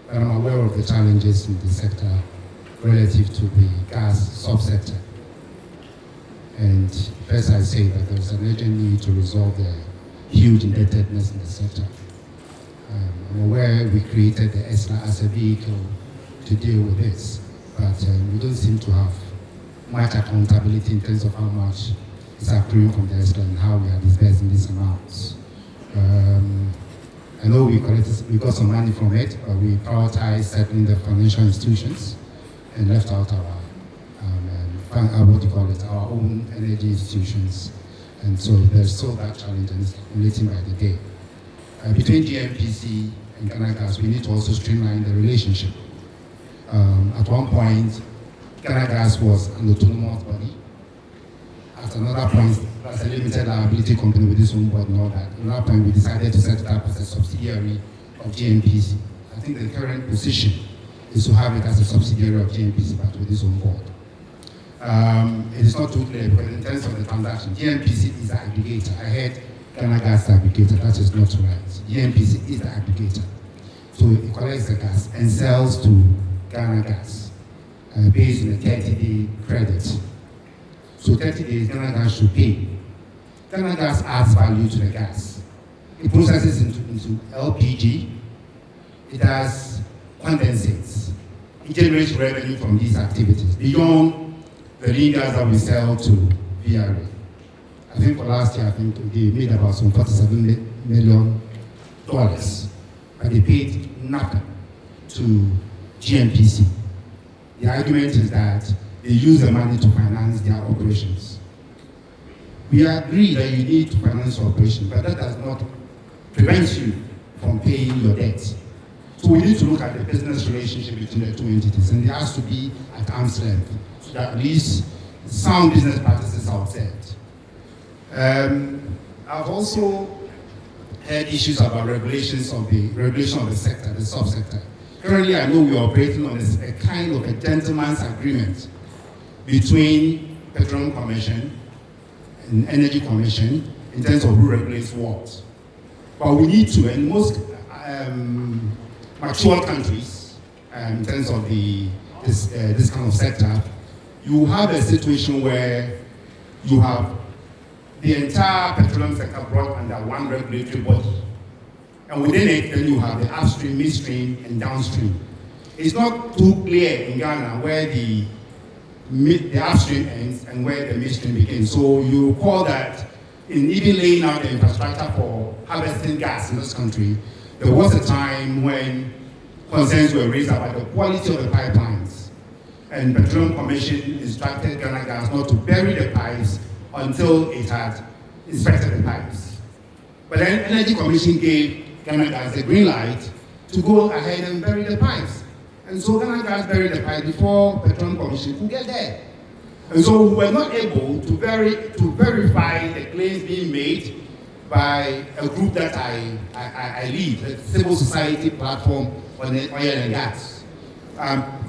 but I'm aware of the challenges in the sector relative to the gas subsector. And first I say that there's an urgent need to resolve the huge indebtedness in the sector. I'm aware we created the ESNA as a vehicle to deal with this, but we don't seem to have much accountability in terms of how much is accruing from the ESNA and how we are disbursing these amounts. I know we got some money from it, but we prioritized settling the financial institutions and left out our our own energy institutions. And so there's still that challenge, and it's accumulating by the day. Between GNPC and Ghana Gas, we need to also streamline the relationship. At one point, Ghana Gas was an autonomous body. At another point, as a limited liability company with its own board and all that. At another point, we decided to set it up as a subsidiary of GNPC. I think the current position is to have it as a subsidiary of GNPC, but with its own board. It is not too clear, but in terms of the transaction, GNPC is the aggregator. I heard Ghana Gas aggregator. That is not right. GNPC is the aggregator. So it collects the gas and sells to Ghana Gas based on a 30-day credit. So 30 days, Ghana Gas should pay. Ghana Gas adds value to the gas. It processes into LPG. It has condensates. It generates revenue from these activities beyond the lean gas that we sell to VRA. I think for last year, I think they made about some $47 million, but they paid nothing to GNPC. The argument is that they use the money to finance their operations. We agree that you need to finance your operation, but that does not prevent you from paying your debt. So we need to look at the business relationship between the two entities, and it has to be at arm's length, so that at least sound business practices are observed. I've also heard issues about regulation of the sector, the subsector. Currently, I know we are operating on a kind of a gentleman's agreement between Petroleum Commission and Energy Commission in terms of who regulates what. But we need to, in most mature countries, in terms of this kind of sector, you have a situation where you have the entire petroleum sector brought under one regulatory body. And within it, then you have the upstream, midstream, and downstream. It's not too clear in Ghana where the upstream ends and where the midstream begins. So you recall that in even laying out the infrastructure for harvesting gas in this country, there was a time when concerns were raised about the quality of the pipelines. And the Petroleum Commission instructed Ghana Gas not to bury the pipes until it had inspected the pipes. But then Energy Commission gave Ghana Gas the green light to go ahead and bury the pipes. And so Ghana Gas buried the pipe before Petroleum Commission could get there. And so we were not able to verify the claims being made by a group that I lead, the civil society platform on oil and gas.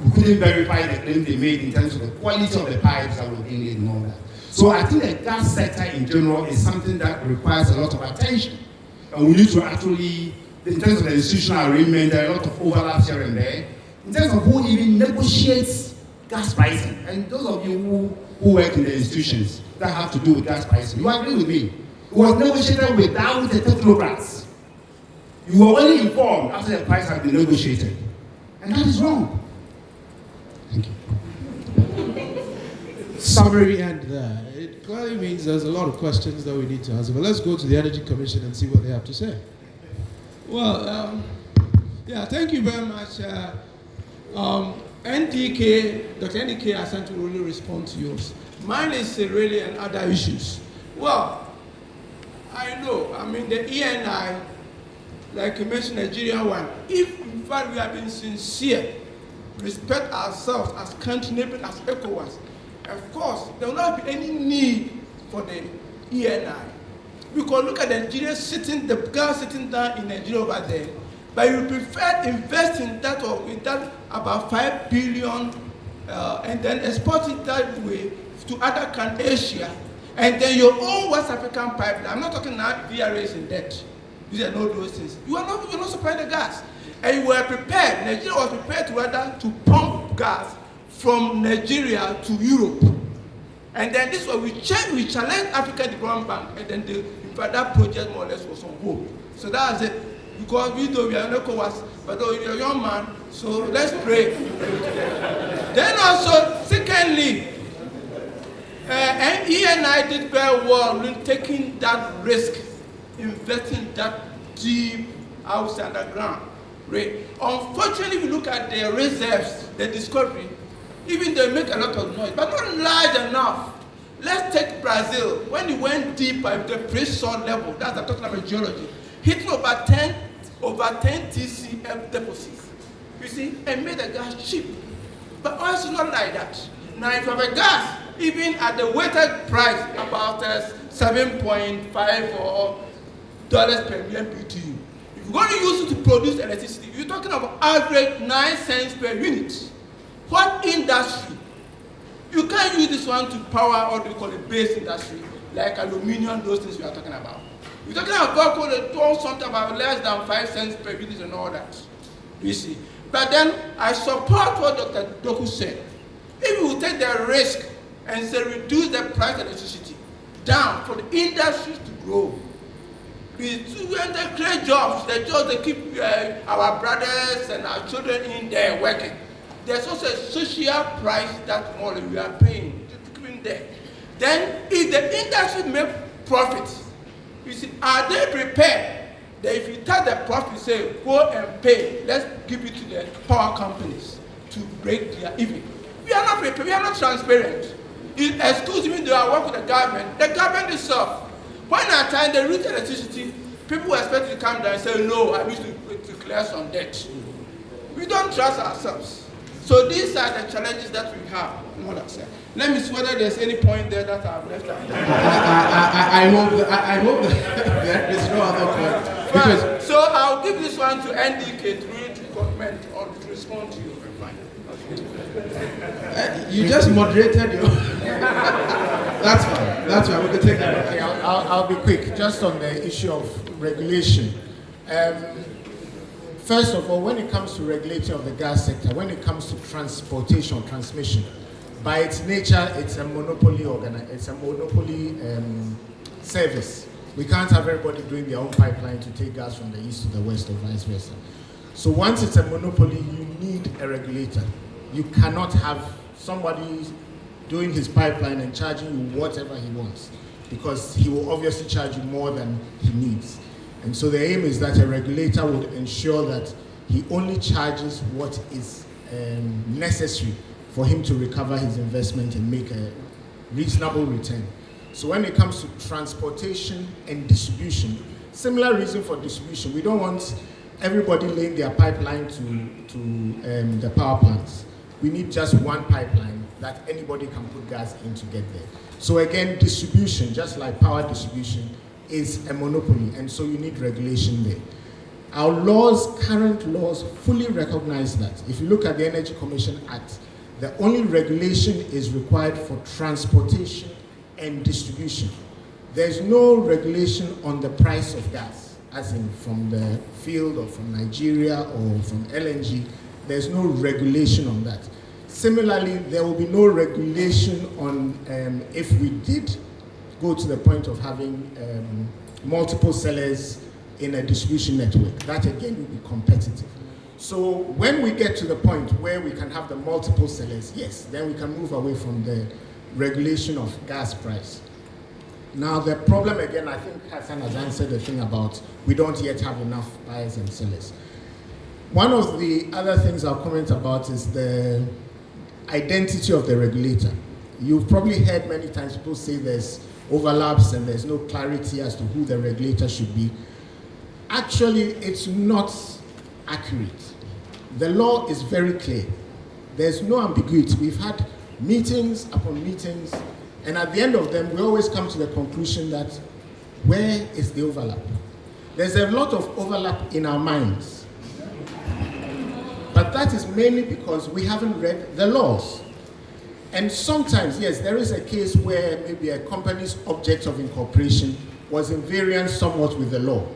We couldn't verify the claims they made in terms of the quality of the pipes that were being laid and all that. So I think the gas sector in general is something that requires a lot of attention. And we need to actually, in terms of the institutional arrangement, there are a lot of overlaps here and there. In terms of who even negotiates gas pricing, and those of you who work in the institutions that have to do with gas pricing, you agree with me. It was negotiated without the technocrats. You were only informed after the price had been negotiated. And that is wrong. Thank you.
Summary end there. It clearly means there's a lot of questions that we need to answer. But let's go to the Energy Commission and see what they have to say.
Well, yeah, thank you very much. NDK, Dr. NDK has sent to really respond to yours. Mine is really on other issues. Well, I know, I mean, the ENI, like you mentioned, Nigeria one, if in fact we have been sincere, respect ourselves as country neighbors, as ECOWAS, of course, there will not be any need for the ENI. Because look at Nigeria the girl sitting down in Nigeria over there, but you prefer investing that or with that about 5 billion and then export it that way to other countries, Asia, and then your own West African pipeline. I'm not talking now VRAs in debt. These are not those things. You're not supplying the gas. And you were prepared, Nigeria was prepared to pump gas from Nigeria to Europe. And then this was, we challenged African Development Bank, and then in fact that project more or less was on hold. So that's it. Because we know we are not ECOWAS, but you're a young man, so let's pray. Then also, secondly, ENI did very well in taking that risk, investing that deep outside underground. Right? Unfortunately, if you look at the reserves, the discovery, even they make a lot of noise, but not large enough. Let's take Brazil. When it went deeper at the pre-salt level, that's I'm talking about geology, hitting over 10 TCF deposits. You see, and made the gas cheap. But oil is not like that. Now, if you have a gas, even at the weighted price, about $7.5 or dollars per million BTU, if you're going to use it to produce electricity, you're talking about average 9 cents per unit. What industry? You can't use this one to power what we call a base industry, like aluminium, those things we are talking about. We're talking about they told something about less than 5 cents per unit and all that. You see. But then I support what Dr. Doku said. If we take the risk and say reduce the price of electricity down for the industries to grow, we create jobs, the jobs they keep our brothers and our children in there working. There's also a social price that more we are paying to keep in there. Then if the industry make profits, you see, are they prepared that if you take the profit, say, go and pay, let's give it to the power companies to break their even? We are not prepared, we are not transparent. Excuse me, though I work with the government itself. When at time they reach electricity, people expect you to come down and say, no, I wish to clear some debt. We don't trust ourselves. So these are the challenges that we have. Let me see whether there's any point there that I've left out.
I hope that there is no other point.
Because so I'll give this one to NDK to comment or to respond to you.
You just moderated your... That's fine. That's fine. We can take that.
Okay, I'll be quick. Just on the issue of regulation. First of all, when it comes to regulating of the gas sector, when it comes to transportation, transmission, by its nature, it's a monopoly service. We can't have everybody doing their own pipeline to take gas from the east to the west or vice versa. So once it's a monopoly, you need a regulator. You cannot have somebody doing his pipeline and charging you whatever he wants, because he will obviously charge you more than he needs. And so the aim is that a regulator would ensure that he only charges what is necessary for him to recover his investment and make a reasonable return. So when it comes to transportation and distribution, similar reason for distribution. We don't want everybody laying their pipeline to the power plants. We need just one pipeline that anybody can put gas in to get there. So again, distribution, just like power distribution, is a monopoly, and so you need regulation there. Our laws, current laws, fully recognize that. If you look at the Energy Commission Act, the only regulation is required for transportation and distribution. There's no regulation on the price of gas, as in from the field or from Nigeria or from LNG. There's no regulation on that. Similarly, there will be no regulation on if we did go to the point of having multiple sellers in a distribution network. That again will be competitive. So when we get to the point where we can have the multiple sellers, yes, then we can move away from the regulation of gas price. Now the problem again, I think Hassan has answered the thing about we don't yet have enough buyers and sellers. One of the other things I'll comment about is the identity of the regulator. You've probably heard many times people say there's overlaps and there's no clarity as to who the regulator should be. Actually, it's not accurate. The law is very clear. There's no ambiguity. We've had meetings upon meetings, and at the end of them, we always come to the conclusion that where is the overlap? There's a lot of overlap in our minds. But that is mainly because we haven't read the laws. And sometimes, yes, there is a case where maybe a company's object of incorporation was in variance somewhat with the law.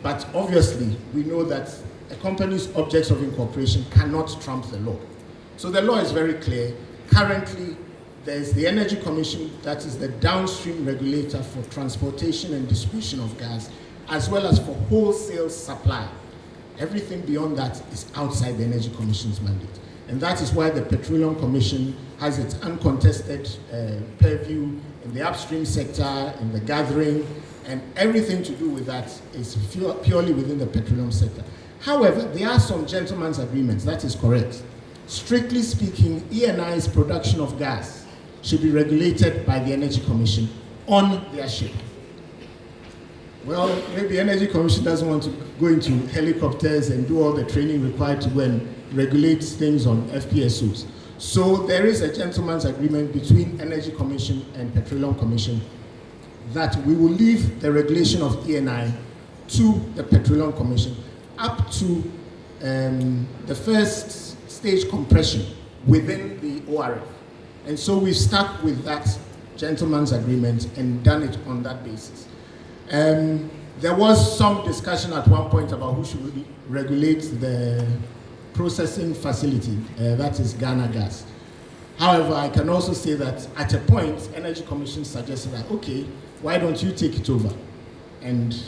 But obviously, we know that a company's objects of incorporation cannot trump the law. So the law is very clear. Currently, there's the Energy Commission, that is the downstream regulator for transportation and distribution of gas, as well as for wholesale supply. Everything beyond that is outside the Energy Commission's mandate. And that is why the Petroleum Commission has its uncontested purview in the upstream sector, in the gathering, and everything to do with that is purely within the petroleum sector. However, there are some gentlemen's agreements, that is correct. Strictly speaking, Eni's production of gas should be regulated by the Energy Commission on their ship. Well, maybe the Energy Commission doesn't want to go into helicopters and do all the training required to go and regulate things on FPSOs. So there is a gentleman's agreement between Energy Commission and Petroleum Commission that we will leave the regulation of Eni to the Petroleum Commission up to the first stage compression within the ORF. And so we've stuck with that gentleman's agreement and done it on that basis. There was some discussion at one point about who should regulate the processing facility, that is Ghana Gas. However, I can also say that at a point, Energy Commission suggested that, okay, why don't you take it over? And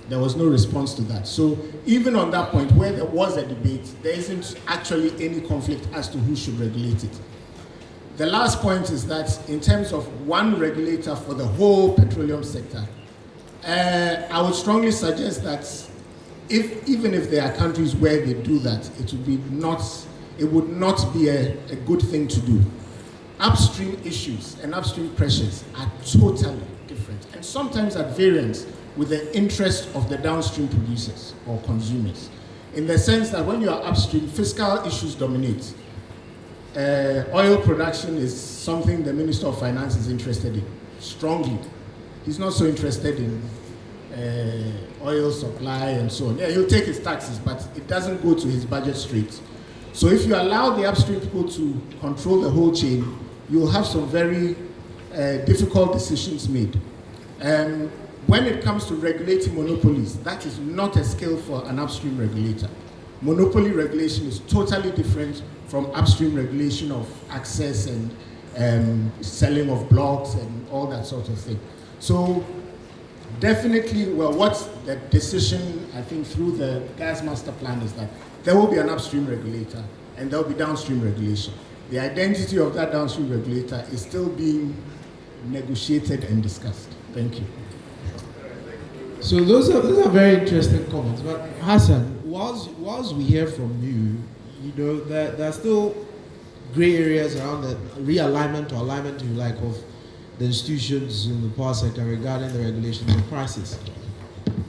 there was no response to that. So even on that point where there was a debate, there isn't actually any conflict as to who should regulate it. The last point is that in terms of one regulator for the whole petroleum sector, I would strongly suggest that even if there are countries where they do that, it would be not it would not be a good thing to do. Upstream issues and upstream pressures are totally different and sometimes at variance with the interest of the downstream producers or consumers. In the sense that when you are upstream, fiscal issues dominate. Oil production is something the Minister of Finance is interested in, strongly. He's not so interested in oil supply and so on. Yeah, he'll take his taxes, but it doesn't go to his budget straight. So if you allow the upstream people to control the whole chain, you'll have some very difficult decisions made. When it comes to regulating monopolies, that is not a skill for an upstream regulator. Monopoly regulation is totally different from upstream regulation of access and selling of blocks and all that sort of thing. So definitely, well, what's the decision, I think, through the gas master plan is that there will be an upstream regulator and there will be downstream regulation. The identity of that downstream regulator is still being negotiated and discussed. Thank you.
So those are very interesting comments. But Hassan, whilst we hear from you, there are still gray areas around the realignment or alignment, if you like, of the institutions in the power sector regarding the regulation of prices.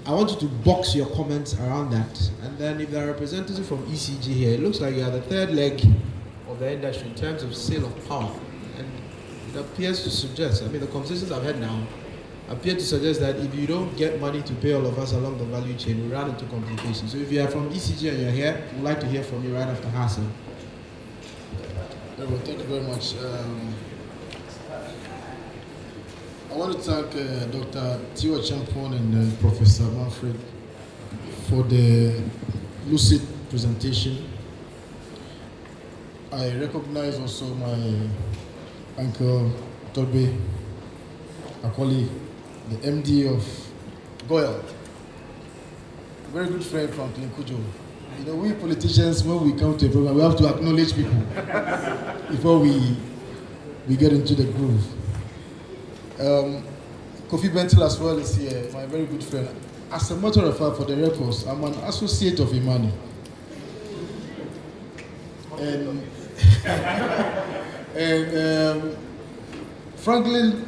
I want you to box your comments around that. And then if there are representatives from ECG here, it looks like you are the third leg of the industry in terms of sale of power. And it appears to suggest, the conversations I've had now appear to suggest that if you don't get money to pay all of us along the value chain, we run into complications. So if you are from ECG and you're here, we'd like to hear from you right after Hassan.
Well, thank you very much. I want to thank Dr. Theophilus Acheampong and Professor Manfred for the lucid presentation. I recognize also my uncle Tobe Akoli, the MD of Goyle, a very good friend from Kujo. We politicians, when we come to a program, we have to acknowledge people before we get into the groove. Kofi Bentil as well is here, my very good friend. As a matter of fact, for the records, I'm an associate of IMANI. And Franklin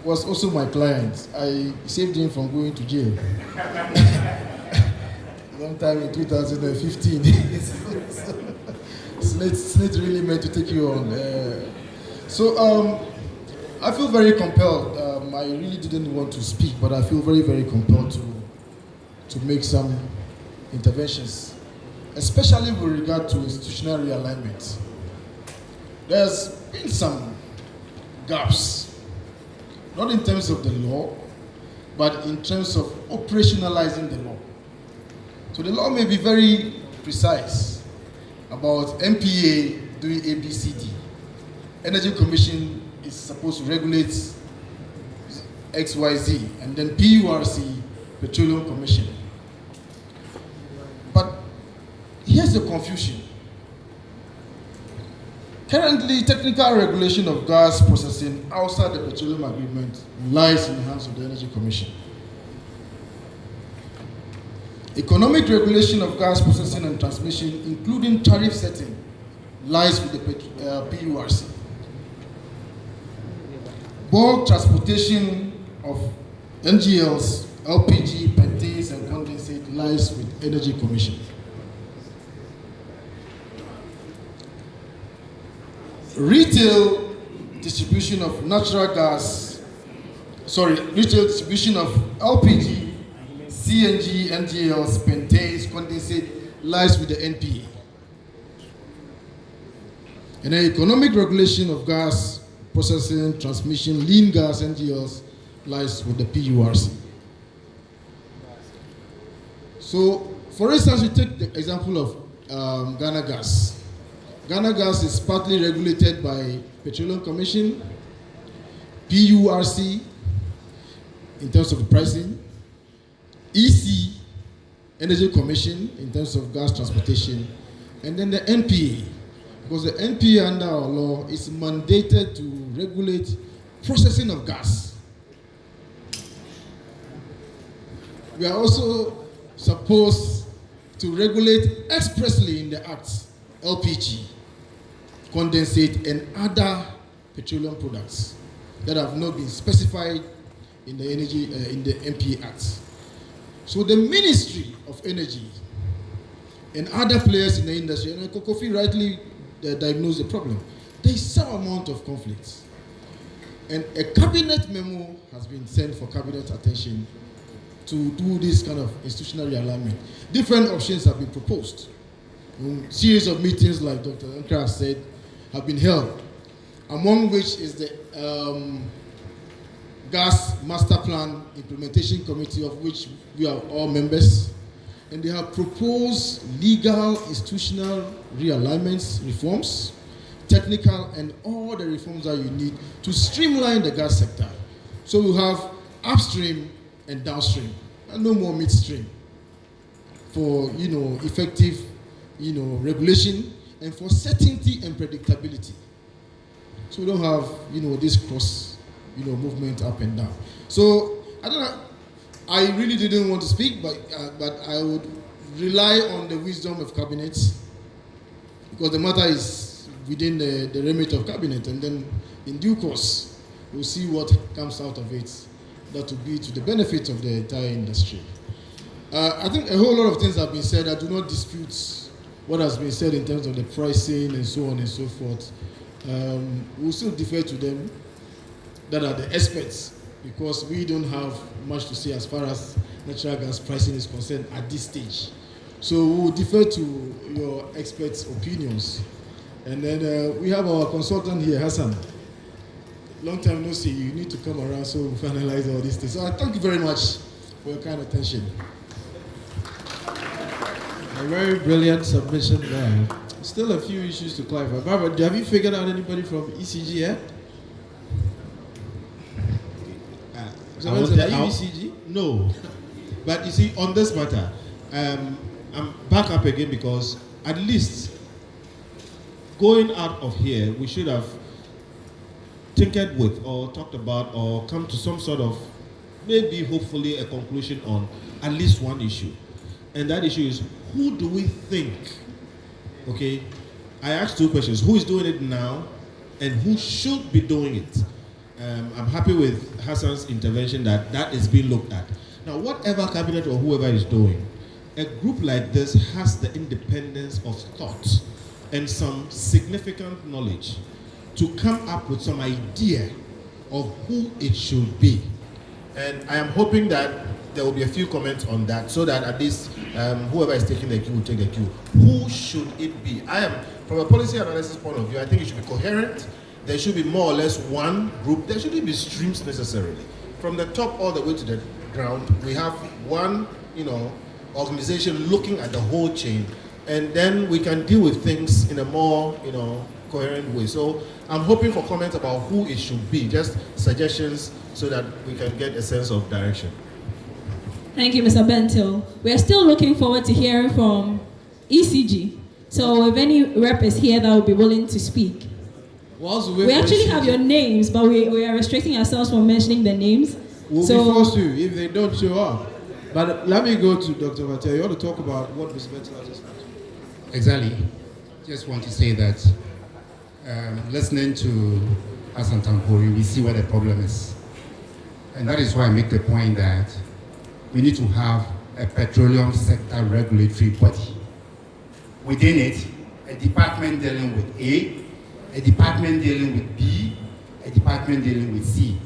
was also my client. I saved him from going to jail. Long time in 2015. It's not really meant to take you on. I feel very compelled. I really didn't want to speak, but I feel very, very compelled to make some interventions, especially with regard to institutional realignment. There's been some gaps, not in terms of the law, but in terms of operationalizing the law. So the law may be very precise about MPA doing ABCD. Energy Commission is supposed to regulate XYZ, and then PURC, Petroleum Commission. But here's the confusion. Currently, technical regulation of gas processing outside the petroleum agreement lies in the hands of the Energy Commission. Economic regulation of gas processing and transmission, including tariff setting, lies with the PURC. Bulk transportation of NGLs, LPG, pentanes, and condensate lies with Energy Commission. Retail distribution of natural gas, retail distribution of LPG, CNG, NGLs, pentanes, condensate lies with the NPA. And then economic regulation of gas processing, transmission, lean gas, NGLs lies with the PURC. So, for instance, we take the example of Ghana Gas. Ghana Gas is partly regulated by Petroleum Commission, PURC, in terms of the pricing, EC, Energy Commission, in terms of gas transportation, and then the NPA, because the NPA under our law is mandated to regulate processing of gas. We are also supposed to regulate expressly in the Act LPG, condensate, and other petroleum products that have not been specified in the MPA Act. So the Ministry of Energy and other players in the industry, and Kofi rightly diagnosed the problem, there is some amount of conflict. And a cabinet memo has been sent for cabinet attention to do this kind of institutional realignment. Different options have been proposed. A series of meetings, like Dr. Ankara said, have been held, among which is the Gas Master Plan Implementation Committee, of which we are all members. And they have proposed legal, institutional realignments, reforms, technical, and all the reforms that you need to streamline the gas sector. So we have upstream and downstream, and no more midstream, for effective regulation, and for certainty and predictability. So we don't have this cross movement up and down. So I don't know. I really didn't want to speak, but I would rely on the wisdom of cabinet, because the matter is within the remit of cabinet, and then in due course we'll see what comes out of it. That will be to the benefit of the entire industry. I think a whole lot of things have been said. I do not dispute what has been said in terms of the pricing and so on and so forth. We'll still defer to them that are the experts, because we don't have much to say as far as natural gas pricing is concerned at this stage. So we'll defer to your experts' opinions. And then we have our consultant here, Hassan. Long time no see, you need to come around so we'll finalize all these things. So I thank you very much for your kind attention.
A very brilliant submission there. Still a few issues to clarify. Barbara, have you figured out anybody from ECG yet? ECG?
No. But you see, on this matter, I'm back up again, because at least going out of here, we should have tinkered with or talked about or come to some sort of, maybe hopefully a conclusion on at least one issue. And that issue is, who do we think, okay, I asked two questions, who is doing it now and who should be doing it? I'm happy with Hassan's intervention that is being looked at. Now, whatever cabinet or whoever is doing, a group like this has the independence of thought and some significant knowledge to come up with some idea of who it should be. And I am hoping that there will be a few comments on that, so that at least whoever is taking the cue will take the cue. Who should it be? From a policy analysis point of view, I think it should be coherent. There should be more or less one group. There shouldn't be streams necessarily. From the top all the way to the ground, we have one, organization looking at the whole chain, and then we can deal with things in a more, coherent way. So I'm hoping for comments about who it should be, just suggestions so that we can get a sense of direction.
Thank you, Mr. Bentil. We are still looking forward to hearing from ECG. So if any rep is here that will be willing to speak. We actually have your names, but we are restricting ourselves from mentioning the names.
We'll be forced to if they don't show up. But let me go to Dr. Mattei. You want to talk about what Mr. Bentil has just mentioned?
Exactly. Just want to say that listening to Hassan Tampori, we see where the problem is. And that is why I make the point that we need to have a petroleum sector regulatory body. Within it, a department dealing with A department dealing with B, a department dealing with C,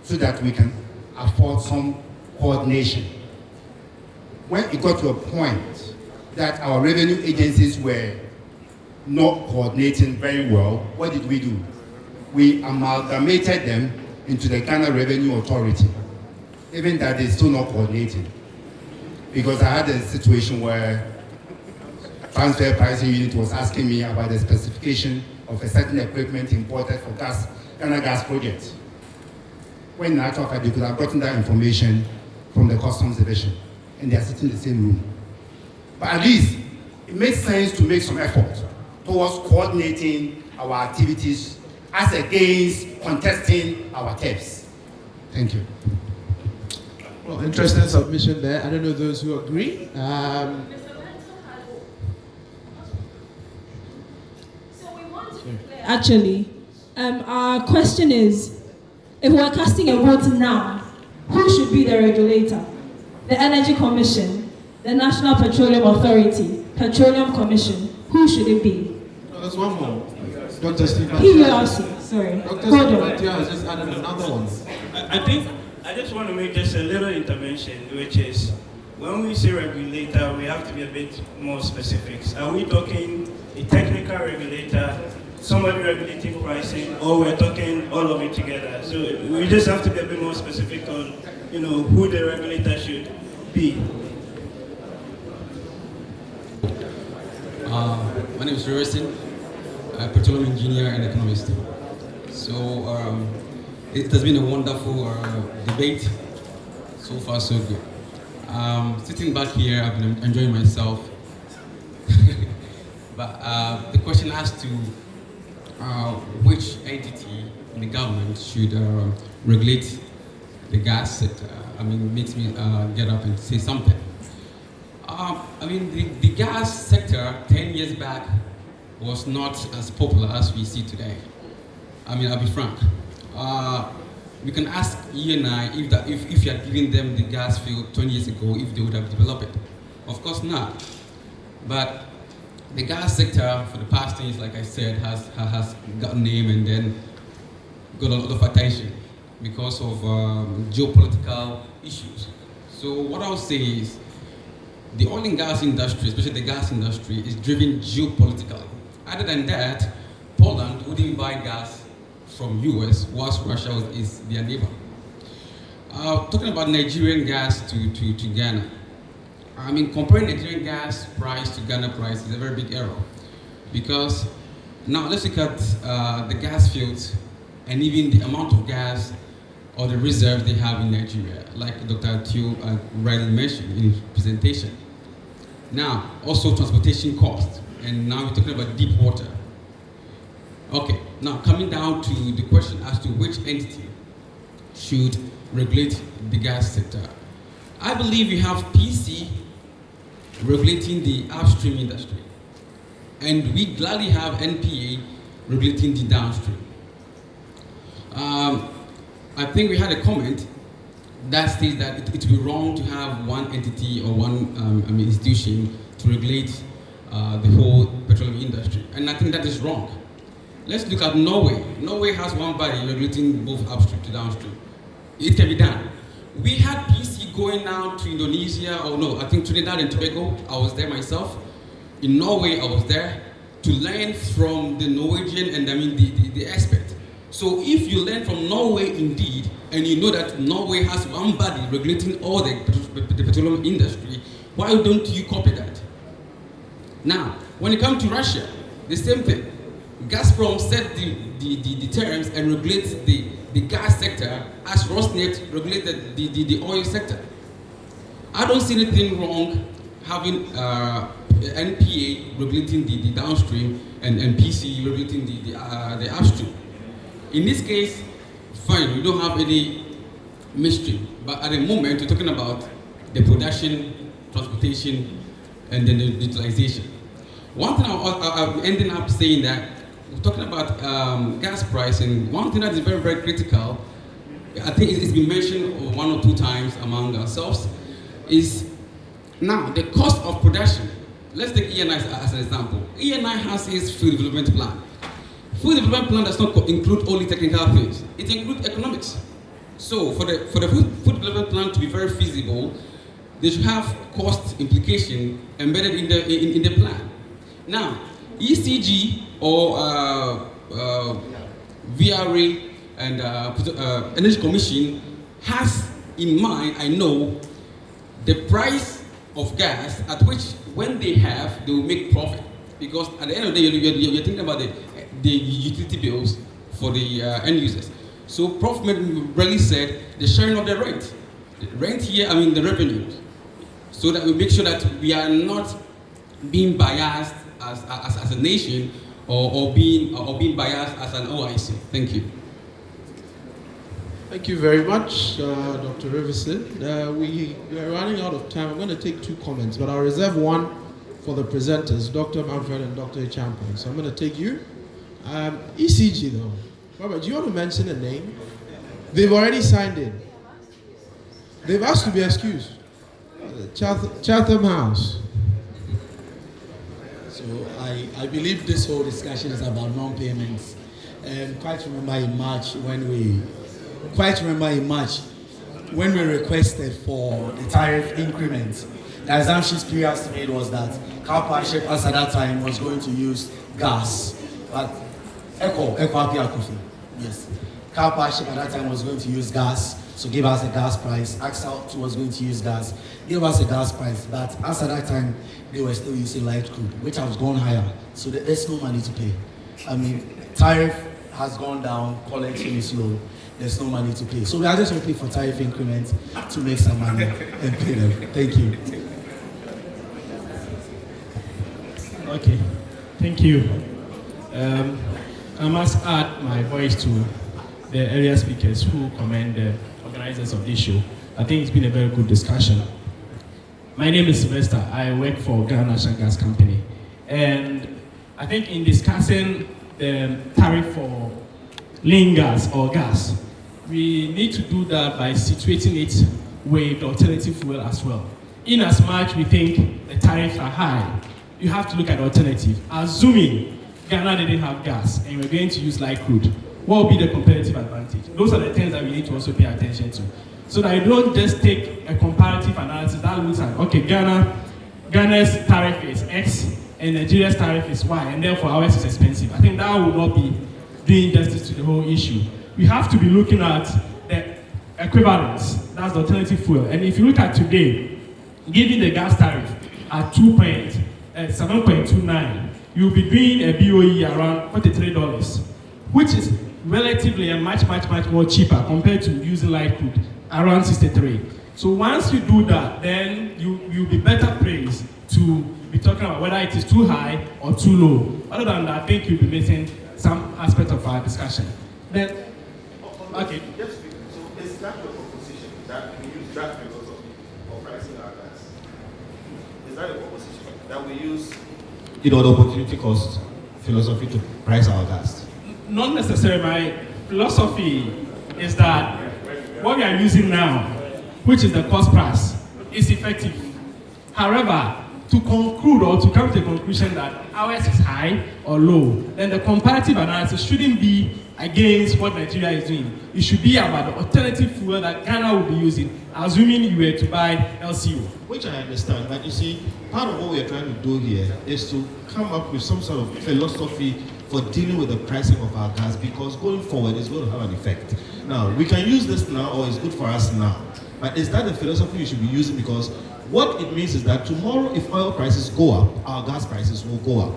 so that we can afford some coordination. When it got to a point that our revenue agencies were not coordinating very well, what did we do? We amalgamated them into the Ghana Revenue Authority, even that they're still not coordinating. Because I had a situation where transfer pricing unit was asking me about the specification of a certain equipment imported for Ghana gas project. When in actual fact, they could have gotten that information from the customs division, and they are sitting in the same room. But at least it makes sense to make some effort towards coordinating our activities as against contesting our TEPs. Thank you.
Well, interesting submission there. I don't know those who agree.
actually. Our question is, if we're casting a vote now, who should be the regulator? The Energy Commission, the National Petroleum Authority, Petroleum Commission. Who should it be?
No, there's one more. Dr. Steve.
PURC, sorry.
Dr.
Hold
Steve
on.
has just added another one.
I think I just want to make just a little intervention, which is when we say regulator, we have to be a bit more specific. Are we talking a technical regulator, somebody regulating pricing, or we're talking all of it together? So we just have to be a bit more specific on, who the regulator should be.
My name is Reverson, petroleum engineer and economist. So it has been a wonderful debate. So far, so good. Sitting back here, I've been enjoying myself. But the question as to which entity in the government should regulate the gas sector, makes me get up and say something. The gas sector 10 years back was not as popular as we see today. I'll be frank. We can ask ENI if you had given them the gas field 20 years ago, if they would have developed it. Of course not. But the gas sector for the past 10 years, like I said, has got a name and then got a lot of attention because of geopolitical issues. So what I would say is, the oil and gas industry, especially the gas industry, is driven geopolitically. Other than that, Poland wouldn't buy gas from US, whilst Russia is their neighbor. Talking about Nigerian gas to Ghana, comparing Nigerian gas price to Ghana price is a very big error. Because now let's look at the gas fields and even the amount of gas or the reserves they have in Nigeria, like Dr. Theo rightly mentioned in his presentation. Now, also transportation costs, and now we're talking about deep water. Okay, now coming down to the question as to which entity should regulate the gas sector. I believe you have PC regulating the upstream industry, and we gladly have NPA regulating the downstream. I think we had a comment that states that it would be wrong to have one entity or one institution to regulate the whole petroleum industry, and I think that is wrong. Let's look at Norway. Norway has one body regulating both upstream to downstream. It can be done. We had PC going down to Indonesia, or no, I think Trinidad and Tobago. I was there myself. In Norway, I was there to learn from the Norwegian and the expert. So if you learn from Norway indeed, and you know that Norway has one body regulating all the petroleum industry, why don't you copy that? Now, when it comes to Russia, the same thing. Gazprom set the terms and regulates the gas sector as Rosneft regulated the oil sector. I don't see anything wrong having NPA regulating the downstream and PC regulating the upstream. In this case, fine, we don't have any mystery, but at the moment we're talking about the production, transportation, and then the utilization. One thing I'm ending up saying that we're talking about gas pricing. One thing that is very, very critical, I think it's been mentioned 1 or 2 times among ourselves, is now the cost of production. Let's take ENI as an example. ENI has its field development plan. Field development plan does not include only technical things. It includes economics. So for the food development plan to be very feasible, they should have cost implication embedded in the plan. Now, ECG or VRA and Energy Commission has in mind, I know, the price of gas at which when they will make profit. Because at the end of the day, you're thinking about the utility bills for the end users. So Prof. really said the sharing of the rent. The rent here, the revenues. So that we make sure that we are not being biased as a nation or being biased as an OIC. Thank you.
Thank you very much, Dr. Riverson. We are running out of time. I'm going to take 2 comments, but I'll reserve one for the presenters, Dr. Manfred and Dr. Acheampong. So I'm going to take you, ECG though. Robert, do you want to mention a name? They've already signed in. They've asked to be excused. Chatham House.
So I believe this whole discussion is about non-payments. And quite remember in March when we requested for the tariff increment, the assumptions previously made was that Car Partnership us at that time was going to use gas. But Echo Apiakufi, yes. Car Partnership at that time was going to use gas, so give us a gas price. AXA was going to use gas, give us a gas price. But as at that time, they were still using light crude, which has gone higher. So there's no money to pay. I mean, tariff has gone down, collection is low. There's no money to pay. So we are just hoping for tariff increments to make some money and pay them. Thank you.
Okay, thank you. I must add my voice to the earlier speakers who commend the organizers of this show. I think it's been a very good discussion. My name is Sylvester. I work for Ghana National Gas Company. And I think in discussing the tariff for lean gas or gas, we need to do that by situating it with the alternative fuel as well. In as much we think the tariffs are high, you have to look at the alternative. Assuming Ghana didn't have gas and we're going to use light crude, what will be the competitive advantage? Those are the things that we need to also pay attention to. So that you don't just take a comparative analysis that looks at, okay, Ghana's tariff is X and Nigeria's tariff is Y, and therefore ours is expensive. I think that would not be doing justice to the whole issue. We have to be looking at the equivalence, that's the alternative fuel. And if you look at today, given the gas tariff at 7.29, you'll be doing a BOE around $43, which is relatively and much more cheaper compared to using light crude, around 63. So once you do that, then you'll be better placed to be talking about whether it is too high or too low. Other than that, I think you'll be missing some aspect of our discussion. Then, okay.
So is that your proposition that we use that philosophy for pricing our gas? Is that your proposition that we use the opportunity cost philosophy to price our gas?
Not necessarily. My philosophy is that what we are using now, which is the cost price, is effective. However, to conclude or to come to the conclusion that ours is high or low, then the comparative analysis shouldn't be against what Nigeria is doing. It should be about the alternative fuel that Ghana will be using, assuming you were to buy LCO.
Which I understand, but you see, part of what we are trying to do here is to come up with some sort of philosophy for dealing with the pricing of our gas, because going forward it's going to have an effect. Now, we can use this now, or it's good for us now, but is that the philosophy you should be using? Because what it means is that tomorrow, if oil prices go up, our gas prices will go up.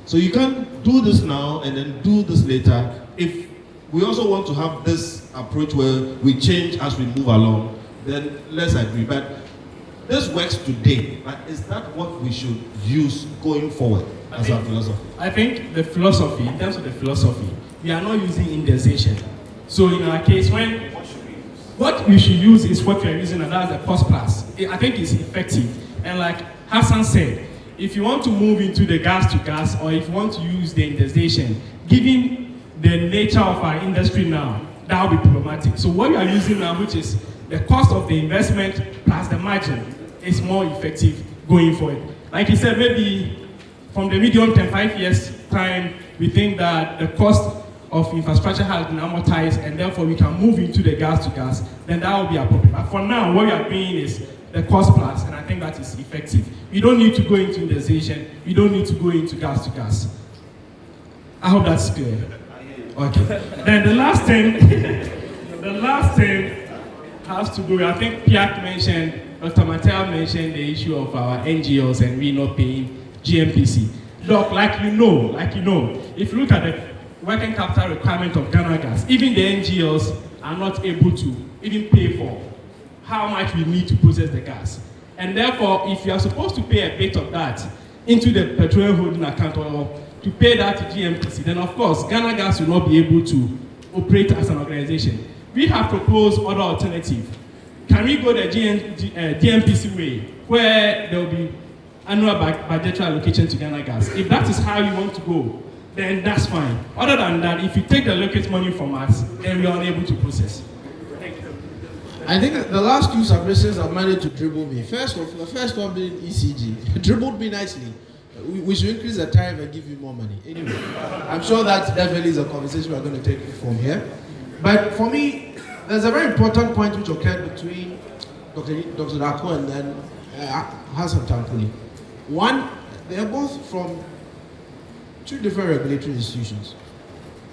So you can't do this now and then do this later. If we also want to have this approach where we change as we move along, then let's agree. But this works today, but is that what we should use going forward as our philosophy?
I think the philosophy, in terms of the philosophy, we are not using indexation. So in our case, what we should use is what we are using, and that's the cost plus. I think it's effective. And like Hassan said, if you want to move into the gas to gas, or if you want to use the indexation, given the nature of our industry now, that will be problematic. So what we are using now, which is the cost of the investment plus the margin, is more effective going forward. Like you said, maybe from the medium term, 5 years time, we think that the cost of infrastructure has been amortized, and therefore we can move into the gas to gas, then that will be appropriate. But for now, what we are doing is the cost plus, and I think that is effective. We don't need to go into indexation, we don't need to go into gas to gas. I hope that's clear. Okay. Then the last thing has to do, I think Piak mentioned, Dr. Mattei mentioned the issue of our NGOs and we not paying GMPC. Look, like you know, if you look at the working capital requirement of Ghana Gas, even the NGOs are not able to even pay for how much we need to process the gas. And therefore, if you are supposed to pay a bit of that into the petroleum holding account or to pay that to GMPC, then of course, Ghana Gas will not be able to operate as an organization. We have proposed other alternatives. Can we go the GMPC way, where there will be annual budgetary allocation to Ghana Gas? If that is how you want to go, then that's fine. Other than that, if you take the locate money from us, then we are unable to process. Thank you.
I think the last two submissions have managed to dribble me. The first one being ECG, dribbled me nicely. We should increase the tariff and give you more money. Anyway, I'm sure that definitely is a conversation we're going to take from here. But for me, there's a very important point which occurred between Dr. Dako and then Hassan Tampuli. One, they are both from two different regulatory institutions.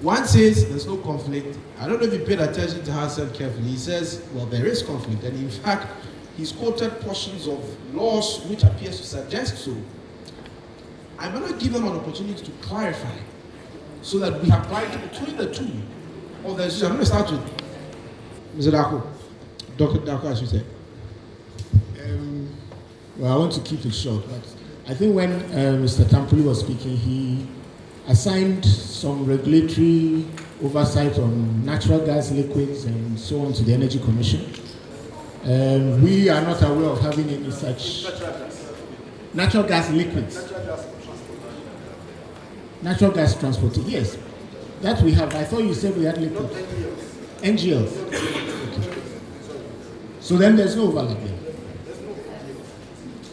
One says there's no conflict. I don't know if you paid attention to Hassan carefully. He says, well, there is conflict. And in fact, he's quoted portions of laws which appears to suggest so. I'm going to give them an opportunity to clarify so that we have clarity between the two. I'm going to start with Mr. Dako. Dr. Dako, as you said.
Well, I want to keep it short, but I think when Mr. Tampuli was speaking, he assigned some regulatory oversight on natural gas liquids and so on to the Energy Commission. We are not aware of having any such natural gas liquids. Natural gas transportation, yes. That we have. I thought you said we had liquids. NGLs. Okay. So then there's no overlap there.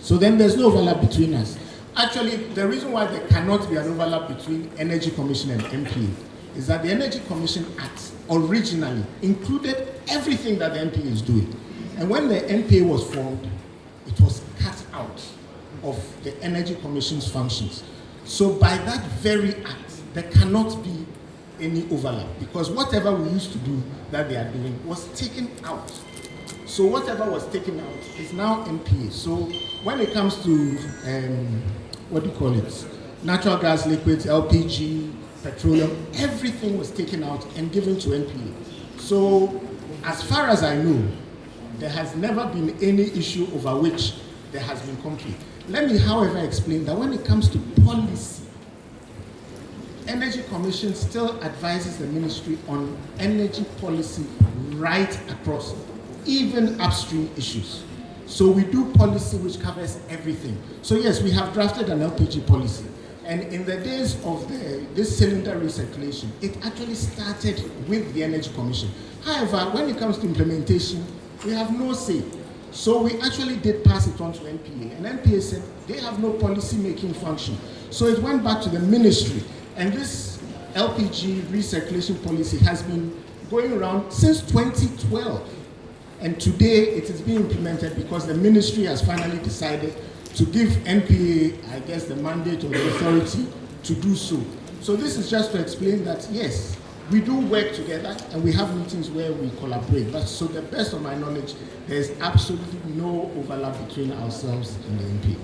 So then there's no overlap between us. Actually, the reason why there cannot be an overlap between Energy Commission and MPA is that the Energy Commission Act originally included everything that the MPA is doing. And when the MPA was formed, it was cut out of the Energy Commission's functions. So by that very act, there cannot be any overlap because whatever we used to do that they are doing was taken out. So whatever was taken out is now MPA. So when it comes to, natural gas liquids, LPG, petroleum, everything was taken out and given to MPA. So as far as I know, there has never been any issue over which there has been conflict. Let me, however, explain that when it comes to policy, Energy Commission still advises the ministry on energy policy right across, even upstream issues. So we do policy which covers everything. So yes, we have drafted an LPG policy. And in the days of this cylinder recirculation, it actually started with the Energy Commission. However, when it comes to implementation, we have no say. So we actually did pass it on to NPA. And NPA said they have no policy-making function. So it went back to the ministry. And this LPG recirculation policy has been going around since 2012. And today it is being implemented because the ministry has finally decided to give NPA, I guess, the mandate or the authority to do so. So this is just to explain that, yes, we do work together and we have meetings where we collaborate. But so the best of my knowledge, there's absolutely no overlap between ourselves and the NPA.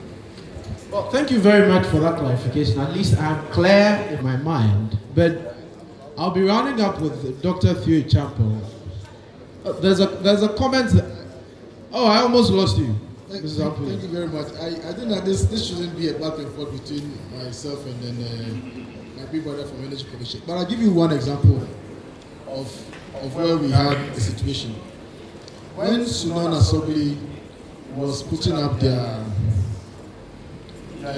Well, thank you very much for that clarification. At least I'm clear in my mind. But I'll be rounding up with Dr. Theophilus Acheampong. There's a comment that, I almost lost you.
Thank you very much. I think that this shouldn't be a back and forth between myself and then my big brother from Energy Commission. But I'll give you one example of where we had a situation. When Sunan Asobli was putting up their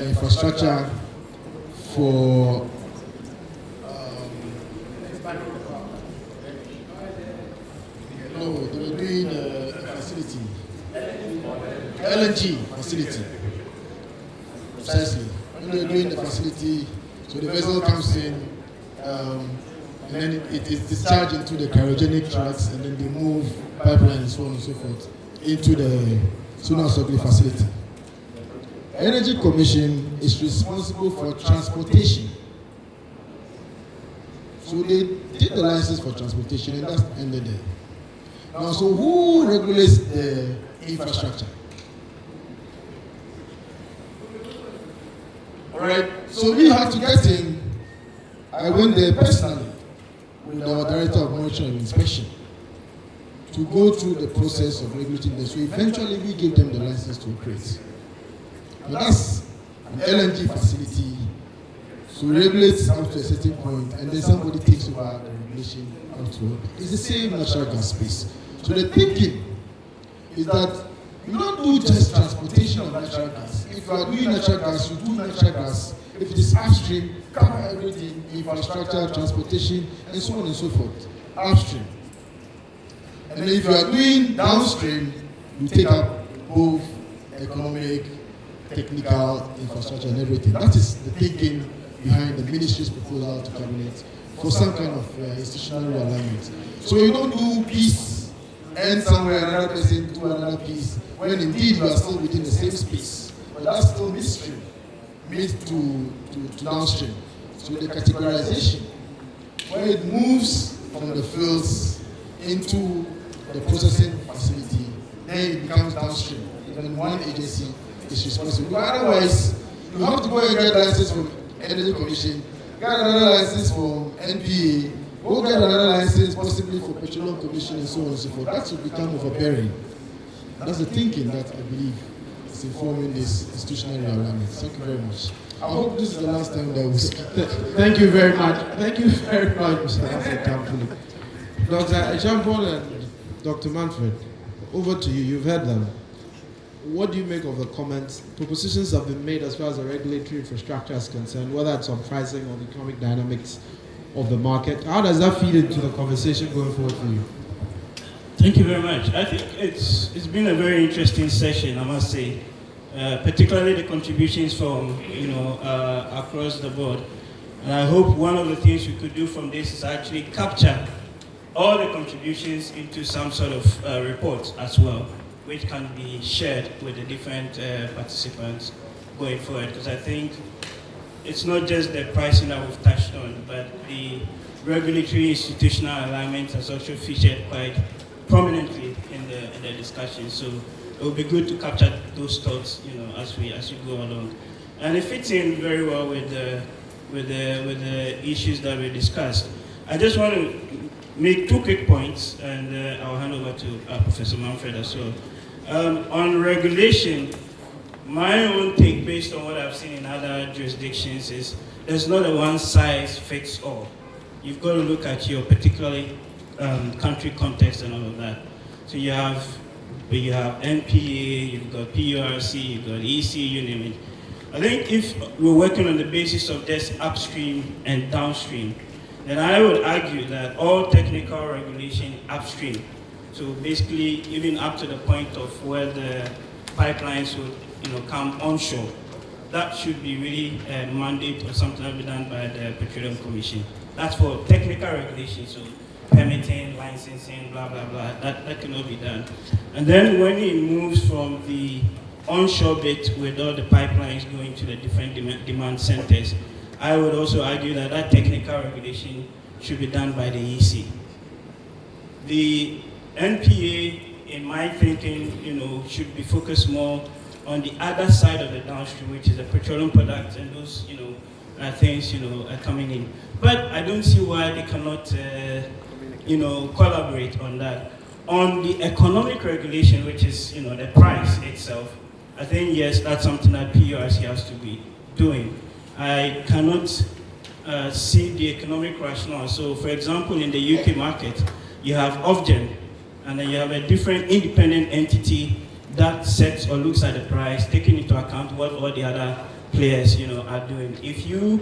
infrastructure for they were doing a facility, LNG facility, precisely. When they were doing the facility, so the vessel comes in, and then it is discharged into the cryogenic trucks, and then they move pipelines and so on and so forth into the Sunan Asobli facility. Energy Commission is responsible for transportation. So they did the license for transportation and that ended there. Now, so who regulates the infrastructure? Alright, so we have to get in. I went there personally with our Director of Monitoring and Inspection to go through the process of regulating this. So eventually we gave them the license to operate. Now that's an LNG facility, so it regulates up to a certain point, and then somebody takes over the regulation up to. It's the same natural gas space. So the thinking is that we don't do just transportation of natural gas. if you are doing natural gas, you do natural gas. If it is upstream, cover everything, infrastructure, transportation, and so on and so forth. Upstream. And if you are doing downstream, you take up both economic, technical, infrastructure, and everything. That is the thinking behind the ministry's proposal to cabinet for some kind of institutional realignment. So you don't do peace and somewhere another person do another piece, when indeed you are still within the same space. But that's still midstream, mid to downstream. So the categorization, where it moves from the fields into the processing facility, then it becomes downstream. Then one agency is responsible. But otherwise, you have to go and get license from Energy Commission, get another license from NPA, go get another license possibly for Petroleum Commission and so on and so forth. That should become overbearing. That's the thinking that I believe is informing this institutional realignment. Thank you very much. I hope this is the last time that we speak.
Thank you very much. Thank you very much, Mr. Acheampong. Dr. Acheampong and Dr. Manfred, over to you. You've heard them. What do you make of the comments? Propositions have been made as far as the regulatory infrastructure is concerned, whether it's on pricing or the economic dynamics of the market. How does that feed into the conversation going forward for you?
Thank you very much. I think it's been a very interesting session, I must say, particularly the contributions from across the board. And I hope one of the things we could do from this is actually capture all the contributions into some sort of report as well, which can be shared with the different participants going forward. Because I think it's not just the pricing that we've touched on, but the regulatory institutional alignment has also featured quite prominently in the discussion. So it would be good to capture those thoughts, as we go along. And it fits in very well with the issues that we discussed. I just want to make two quick points, and I'll hand over to Professor Manfred as well. On regulation, my own take based on what I've seen in other jurisdictions is there's not a one size fits all. You've got to look at your particularly country context and all of that. So you have NPA, you've got PURC, you've got EC, you name it. I think if we're working on the basis of just upstream and downstream, then I would argue that all technical regulation upstream, so basically even up to the point of where the pipelines would come onshore, that should be really a mandate or something that will be done by the Petroleum Commission. That's for technical regulation, so permitting, licensing, blah, blah, blah, that cannot be done. And then when it moves from the onshore bit with all the pipelines going to the different demand centers, I would also argue that that technical regulation should be done by the EC. The NPA, in my thinking, should be focused more on the other side of the downstream, which is the petroleum products and those, things, are coming in. But I don't see why they cannot, collaborate on that. On the economic regulation, which is, the price itself, I think, yes, that's something that PURC has to be doing. I cannot see the economic rationale. So, for example, in the UK market, you have Ofgem, and then you have a different independent entity that sets or looks at the price, taking into account what all the other players, are doing. If you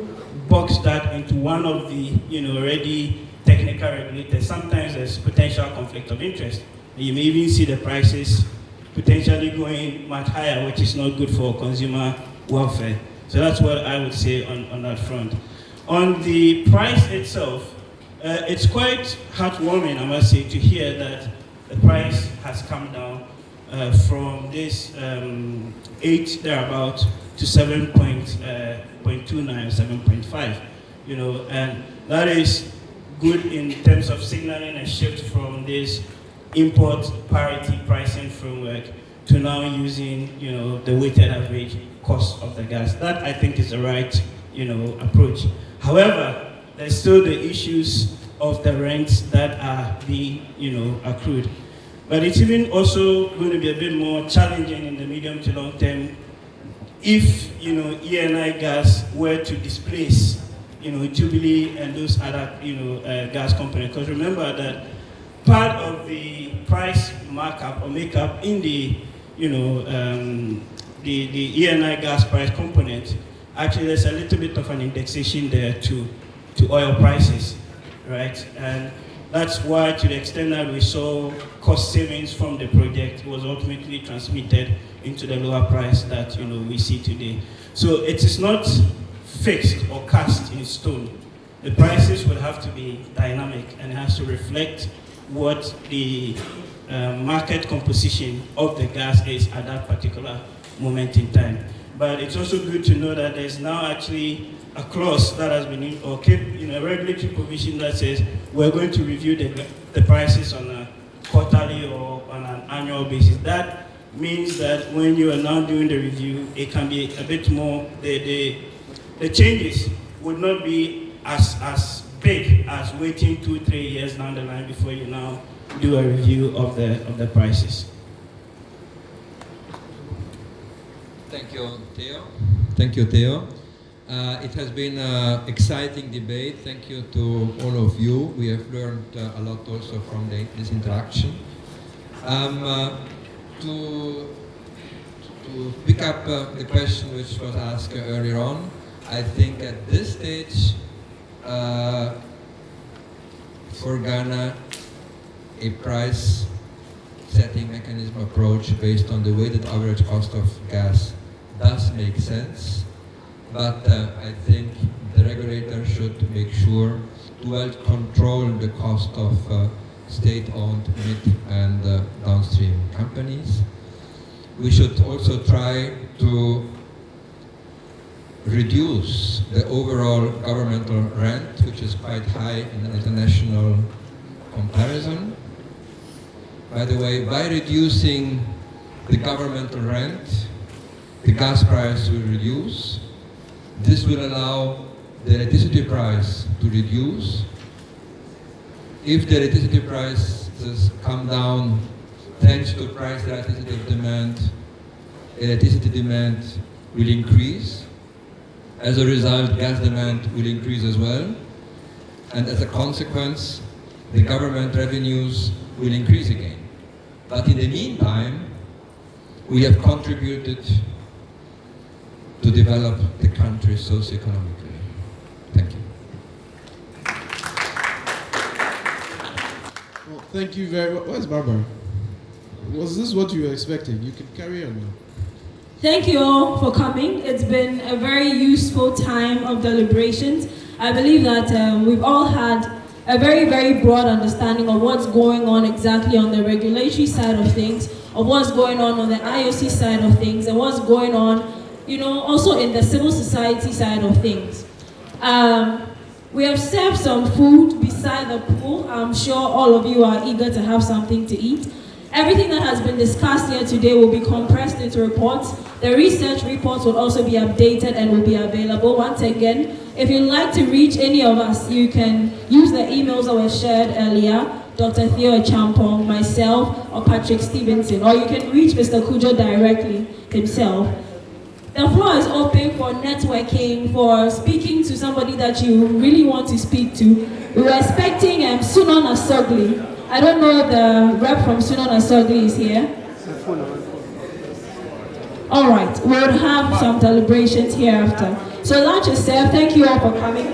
box that into one of the, already technical regulators, sometimes there's potential conflict of interest. You may even see the prices potentially going much higher, which is not good for consumer welfare. So that's what I would say on that front. On the price itself, it's quite heartwarming, I must say, to hear that the price has come down from this 8 thereabout to 7.29 or 7.5, and that is good in terms of signaling a shift from this import parity pricing framework to now using, the weighted average cost of the gas. That, I think, is the right, approach. However, there's still the issues of the rents that are being, accrued. But it's even also going to be a bit more challenging in the medium to long term if, Eni gas were to displace, Jubilee and those other, gas companies. Because remember that part of the price markup or makeup in the, the ENI gas price component, actually there's a little bit of an indexation there to oil prices, right? And that's why, to the extent that we saw cost savings from the project, was ultimately transmitted into the lower price that we see today. So it is not fixed or cast in stone. The prices will have to be dynamic and it has to reflect what the market composition of the gas is at that particular moment in time. But it's also good to know that there's now actually a clause that has been a regulatory provision that says we're going to review the prices on a quarterly or on an annual basis. That means that when you are now doing the review, it can be a bit more, the changes would not be as big as waiting 2-3 years down the line before you now do a review of the prices.
Thank you, Theo. Thank you, Theo. It has been an exciting debate. Thank you to all of you. We have learned a lot also from this interaction. To pick up the question which was asked earlier on, I think at this stage, for Ghana, a price setting mechanism approach based on the weighted average cost of gas does make sense, but I think the regulator should make sure to well control the cost of state-owned mid and downstream companies. We should also try to reduce the overall governmental rent, which is quite high in an international comparison. By the way, by reducing the governmental rent, the gas price will reduce. This will allow the electricity price to reduce. If the electricity prices come down thanks to price elasticity of demand, electricity demand will increase. As a result, gas demand will increase as well. And as a consequence, the government revenues will increase again. But in the meantime, we have contributed to develop the country socio-economically. Thank you.
Well, thank you very much. Where's Barbara? Was this what you were expecting? You can carry on now.
Thank you all for coming. It's been a very useful time of deliberations. I believe that we've all had a very, very broad understanding of what's going on exactly on the regulatory side of things, of what's going on the IOC side of things, and what's going on, also in the civil society side of things. We have served some food beside the pool. I'm sure all of you are eager to have something to eat. Everything that has been discussed here today will be compressed into reports. The research reports will also be updated and will be available. Once again, if you'd like to reach any of us, you can use the emails that were shared earlier, Dr. Theophilus Acheampong, myself, or Patrick Stevenson, or you can reach Mr. Kujo directly himself. The floor is open for networking, for speaking to somebody that you really want to speak to. We were expecting Sunon Asogli. I don't know if the rep from Sunon Asogli is here. All right, we'll have some deliberations hereafter. So lunch is served. Thank you all for coming.